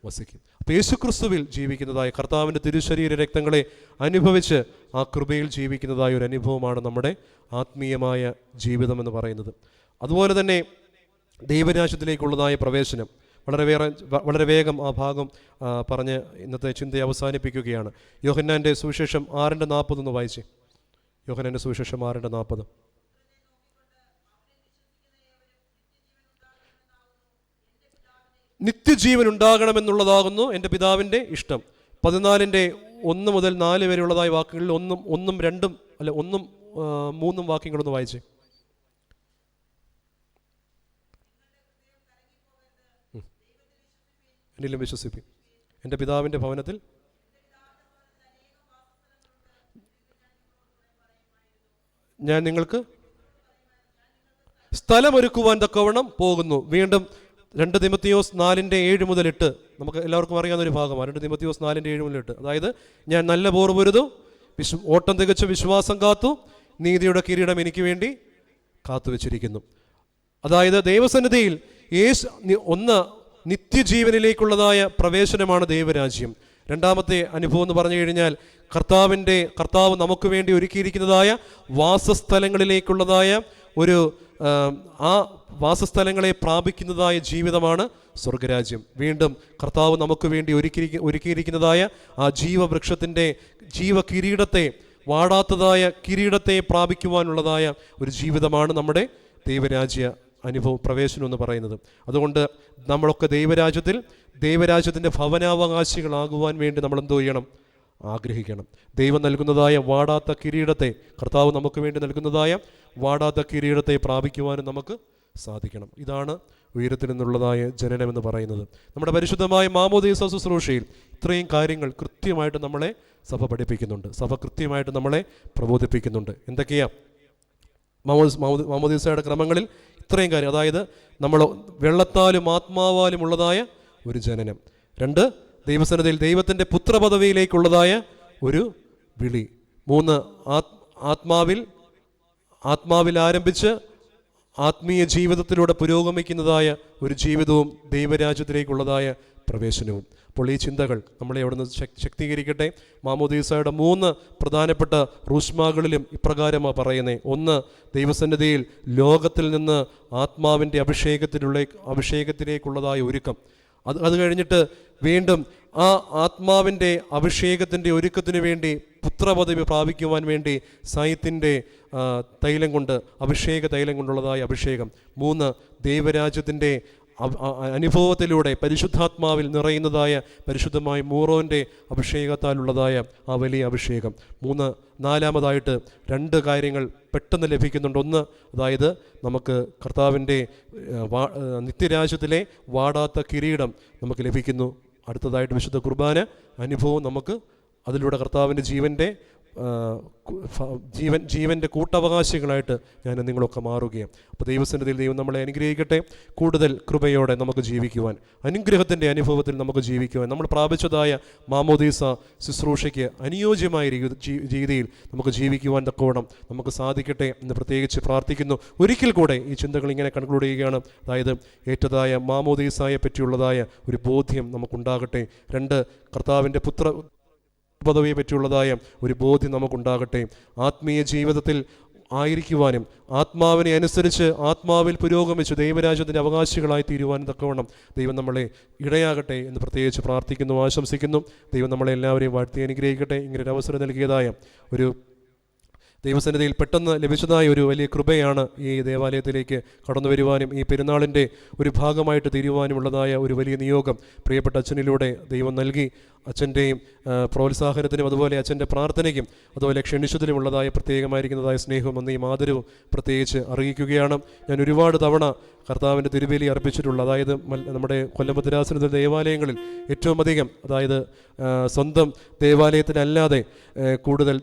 വസിക്കും. അപ്പോൾ യേശുക്രിസ്തുവിൽ ജീവിക്കുന്നതായ കർത്താവിൻ്റെ തിരുശരീര രക്തങ്ങളെ അനുഭവിച്ച് ആ കൃപയിൽ ജീവിക്കുന്നതായ ഒരു അനുഭവമാണ് നമ്മുടെ ആത്മീയമായ ജീവിതം എന്ന് പറയുന്നത്. അതുപോലെ തന്നെ ദൈവരാജ്യത്തിലേക്കുള്ളതായ പ്രവേശനം. വളരെ വേഗം ആ ഭാഗം പറഞ്ഞ് ഇന്നത്തെ ചിന്തയെ അവസാനിപ്പിക്കുകയാണ്. യോഹന്നാൻ്റെ സുവിശേഷം 6:40 വായിച്ചേ. യോഹന്നാൻ്റെ സുവിശേഷം 6:40. നിത്യജീവൻ ഉണ്ടാകണമെന്നുള്ളതാകുന്നു എൻ്റെ പിതാവിൻ്റെ ഇഷ്ടം. 14:1 മുതൽ 4 വരെയുള്ളതായ വാക്കുകളിൽ 1, 3 വാക്യങ്ങളൊന്ന് വായിച്ചേ. എന്നിലും വിശ്വസിപ്പിൻ, എൻ്റെ പിതാവിൻ്റെ ഭവനത്തിൽ ഞാൻ നിങ്ങൾക്ക് സ്ഥലമൊരുക്കുവാൻ തക്കവണ്ണം പോകുന്നു. വീണ്ടും 2 തിമോത്തിയോസ് 4:7 മുതൽ 8 നമുക്ക് എല്ലാവർക്കും അറിയാവുന്ന ഒരു ഭാഗമാണ്. 2 തിമോത്തിയോസ് 4:7 മുതൽ 8. അതായത് ഞാൻ നല്ല പോർ പൊരുതു, ഓട്ടം തികച്ച വിശ്വാസം കാത്തു, നീതിയുടെ കിരീടം എനിക്ക് വേണ്ടി കാത്തുവെച്ചിരിക്കുന്നു. അതായത് ദൈവസന്നിധിയിൽ ഒന്ന് നിത്യജീവനിലേക്കുള്ളതായ പ്രവേശനമാണ് ദൈവരാജ്യം. രണ്ടാമത്തെ അനുഭവം എന്ന് പറഞ്ഞു കഴിഞ്ഞാൽ കർത്താവ് നമുക്ക് വേണ്ടി ഒരുക്കിയിരിക്കുന്നതായ വാസസ്ഥലങ്ങളിലേക്കുള്ളതായ ഒരു ആ വാസസ്ഥലങ്ങളെ പ്രാപിക്കുന്നതായ ജീവിതമാണ് സ്വർഗരാജ്യം. വീണ്ടും കർത്താവ് നമുക്ക് വേണ്ടി ഒരുക്കിയിരിക്കുന്നതായ ആ ജീവവൃക്ഷത്തിൻ്റെ ജീവകിരീടത്തെ, വാടാത്തതായ കിരീടത്തെ പ്രാപിക്കുവാനുള്ളതായ ഒരു ജീവിതമാണ് നമ്മുടെ ദൈവരാജ്യ പ്രവേശനം എന്ന് പറയുന്നത്. അതുകൊണ്ട് നമ്മളൊക്കെ ദൈവരാജ്യത്തിൻ്റെ ഭവനാവകാശികളാകുവാൻ വേണ്ടി നമ്മൾ എന്തോ ചെയ്യണം? ആഗ്രഹിക്കണം. ദൈവം നൽകുന്നതായ വാടാത്ത കിരീടത്തെ, കർത്താവ് നമുക്ക് വേണ്ടി നൽകുന്നതായ വാടാത്ത കിരീടത്തെ പ്രാപിക്കുവാനും നമുക്ക് സാധിക്കണം. ഇതാണ് ഉയരത്തിൽ നിന്നുള്ളതായ ജനനം എന്ന് പറയുന്നത്. നമ്മുടെ പരിശുദ്ധമായ മാമോദീസ ശുശ്രൂഷയിൽ ഇത്രയും കാര്യങ്ങൾ കൃത്യമായിട്ട് നമ്മളെ സഭ പഠിപ്പിക്കുന്നുണ്ട്. സഭ കൃത്യമായിട്ട് നമ്മളെ പ്രബോധിപ്പിക്കുന്നുണ്ട്. എന്തൊക്കെയാ മാമോദീസയുടെ ക്രമങ്ങളിൽ? ഇത്രയും കാര്യം. അതായത് നമ്മൾ വെള്ളത്താലും ആത്മാവാലും ഉള്ളതായ ഒരു ജനനം. 2, ദൈവസന്നിധിയിൽ ദൈവത്തിൻ്റെ പുത്രപദവിയിലേക്കുള്ളതായ ഒരു വിളി. 3, ആത്മാവിൽ ആരംഭിച്ച് ആത്മീയ ജീവിതത്തിലൂടെ പുരോഗമിക്കുന്നതായ ഒരു ജീവിതവും ദൈവരാജ്യത്തിലേക്കുള്ളതായ പ്രവേശനവും. അപ്പോൾ ഈ ചിന്തകൾ നമ്മളെ അവിടുന്ന് ശക്തീകരിക്കട്ടെ. മാമോദീസയുടെ 3 പ്രധാനപ്പെട്ട റൂഷ്മാകളിലും ഇപ്രകാരമാണ് പറയുന്നത്. 1, ദൈവസന്നിധിയിൽ ലോകത്തിൽ നിന്ന് ആത്മാവിൻ്റെ അഭിഷേകത്തിലേക്കുള്ളതായ ഒരുക്കം. അത് കഴിഞ്ഞിട്ട് വീണ്ടും ആ ആത്മാവിൻ്റെ അഭിഷേകത്തിൻ്റെ ഒരുക്കത്തിന് വേണ്ടി പുത്രപദവി പ്രാപിക്കുവാൻ വേണ്ടി സായിത്തിൻ്റെ തൈലം കൊണ്ട്, അഭിഷേക തൈലം കൊണ്ടുള്ളതായ അഭിഷേകം. 3, ദൈവരാജ്യത്തിൻ്റെ അനുഭവത്തിലൂടെ പരിശുദ്ധാത്മാവിൽ നിറയുന്നതായ പരിശുദ്ധമായ മൂറോൻ്റെ അഭിഷേകത്താലുള്ളതായ ആ വലിയ അഭിഷേകം. 4, 2 കാര്യങ്ങൾ പെട്ടെന്ന് ലഭിക്കുന്നുണ്ട്. 1, അതായത് നമുക്ക് കർത്താവിൻ്റെ നിത്യരാജ്യത്തിലെ വാടാത്ത കിരീടം നമുക്ക് ലഭിക്കുന്നു. അടുത്തതായിട്ട് വിശുദ്ധ കുർബാന അനുഭവം നമുക്ക് അതിലൂടെ കർത്താവിൻ്റെ ജീവൻ്റെ കൂട്ടവകാശികളായിട്ട് ഞാൻ നിങ്ങളൊക്കെ മാറുകയാണ്. അപ്പോൾ ദൈവസന്നിധിയിൽ ദൈവം നമ്മളെ അനുഗ്രഹിക്കട്ടെ. കൂടുതൽ കൃപയോടെ നമുക്ക് ജീവിക്കുവാൻ, അനുഗ്രഹത്തിൻ്റെ അനുഭവത്തിൽ നമുക്ക് ജീവിക്കുവാൻ, നമ്മൾ പ്രാപിച്ചതായ മാമോദീസ ശുശ്രൂഷയ്ക്ക് അനുയോജ്യമായ രീതിയിൽ നമുക്ക് ജീവിക്കുവാൻ തക്കവണ്ണം നമുക്ക് സാധിക്കട്ടെ എന്ന് പ്രത്യേകിച്ച് പ്രാർത്ഥിക്കുന്നു. ഒരിക്കൽ കൂടെ ഈ ചിന്തകൾ ഇങ്ങനെ കൺക്ലൂഡ് ചെയ്യുകയാണ്. അതായത് ഏറ്റതായ മാമോദീസായെ പറ്റിയുള്ളതായ ഒരു ബോധ്യം നമുക്കുണ്ടാകട്ടെ. 2, കർത്താവിൻ്റെ പദവിയെ പറ്റിയുള്ളതായ ഒരു ബോധ്യം നമുക്കുണ്ടാകട്ടെ. ആത്മീയ ജീവിതത്തിൽ ആയിരിക്കുവാനും ആത്മാവിനെ അനുസരിച്ച് ആത്മാവിൽ പുരോഗമിച്ച് ദൈവരാജ്യത്തിൻ്റെ അവകാശികളായി തീരുവാനും തക്കവണ്ണം ദൈവം നമ്മളെ ഇടയാകട്ടെ എന്ന് പ്രത്യേകിച്ച് പ്രാർത്ഥിക്കുന്നു, ആശംസിക്കുന്നു. ദൈവം നമ്മളെ എല്ലാവരെയും വാഴ്ത്തി അനുഗ്രഹിക്കട്ടെ. ഇങ്ങനൊരു അവസരം നൽകിയതായ ഒരു ദൈവസന്നിധിയിൽ പെട്ടെന്ന് ലഭിച്ചതായ ഒരു വലിയ കൃപയാണ് ഈ ദേവാലയത്തിലേക്ക് കടന്നു വരുവാനും ഈ പെരുന്നാളിൻ്റെ ഒരു ഭാഗമായിട്ട് തീരുവാനുമുള്ളതായ ഒരു വലിയ നിയോഗം പ്രിയപ്പെട്ട അച്ഛനിലൂടെ ദൈവം നൽകി. അച്ഛൻ്റെയും പ്രോത്സാഹനത്തിനും അതുപോലെ അച്ഛൻ്റെ പ്രാർത്ഥനയ്ക്കും അതുപോലെ ക്ഷണിച്ചതിലുമുള്ളതായ പ്രത്യേകമായിരിക്കുന്നതായ സ്നേഹവും നന്ദിയും ആദരവും പ്രത്യേകിച്ച് അറിയിക്കുകയാണ്. ഞാൻ ഒരുപാട് തവണ കർത്താവിൻ്റെ തിരുബലി അർപ്പിച്ചിട്ടുള്ള, അതായത് നമ്മുടെ കൊല്ലം ഭദ്രാസനത്തിലെ ദേവാലയങ്ങളിൽ ഏറ്റവും അധികം, അതായത് സ്വന്തം ദേവാലയത്തിനല്ലാതെ കൂടുതൽ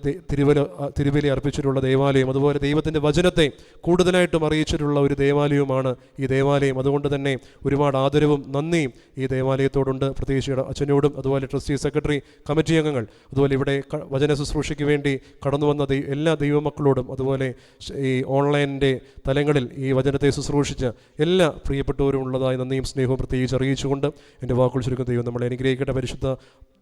തിരുബലി അർപ്പിച്ചിട്ടുള്ള ദേവാലയം, അതുപോലെ ദൈവത്തിൻ്റെ വചനത്തെ കൂടുതലായിട്ടും അറിയിച്ചിട്ടുള്ള ഒരു ദേവാലയവുമാണ് ഈ ദേവാലയം. അതുകൊണ്ട് തന്നെ ഒരുപാട് ആദരവും നന്ദിയും ഈ ദേവാലയത്തോടുണ്ട്. പ്രത്യേകിച്ച് അച്ഛനോടും അതുപോലെ ട്രസ്റ്റി, സെക്രട്ടറി, കമ്മിറ്റി അംഗങ്ങൾ, അതുപോലെ ഇവിടെ വചന ശുശ്രൂഷയ്ക്ക് വേണ്ടി കടന്നു വന്ന എല്ലാ ദൈവമക്കളോടും, അതുപോലെ ഈ ഓൺലൈനിൻ്റെ തലങ്ങളിൽ ഈ വചനത്തെ ശുശ്രൂഷിച്ച എല്ലാ പ്രിയപ്പെട്ടവരും ഉള്ളതായ നന്ദിയും സ്നേഹവും പ്രത്യേകിച്ച് അറിയിച്ചുകൊണ്ട് എൻ്റെ വാക്കുകൾ ചുരുക്കുന്ന ദൈവം നമ്മളെ അനുഗ്രഹിക്കട്ടെ.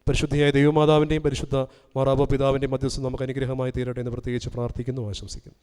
പരിശുദ്ധിയായ ദൈവമാതാവിൻ്റെയും പരിശുദ്ധ മാറാബ പിതാവിൻ്റെയും മധ്യസ്ഥം നമുക്ക് അനുഗ്രഹമായി തീരട്ടെ എന്ന് പ്രത്യേകിച്ച് പ്രാർത്ഥിക്കുന്നു, ആശംസിക്കുന്നു.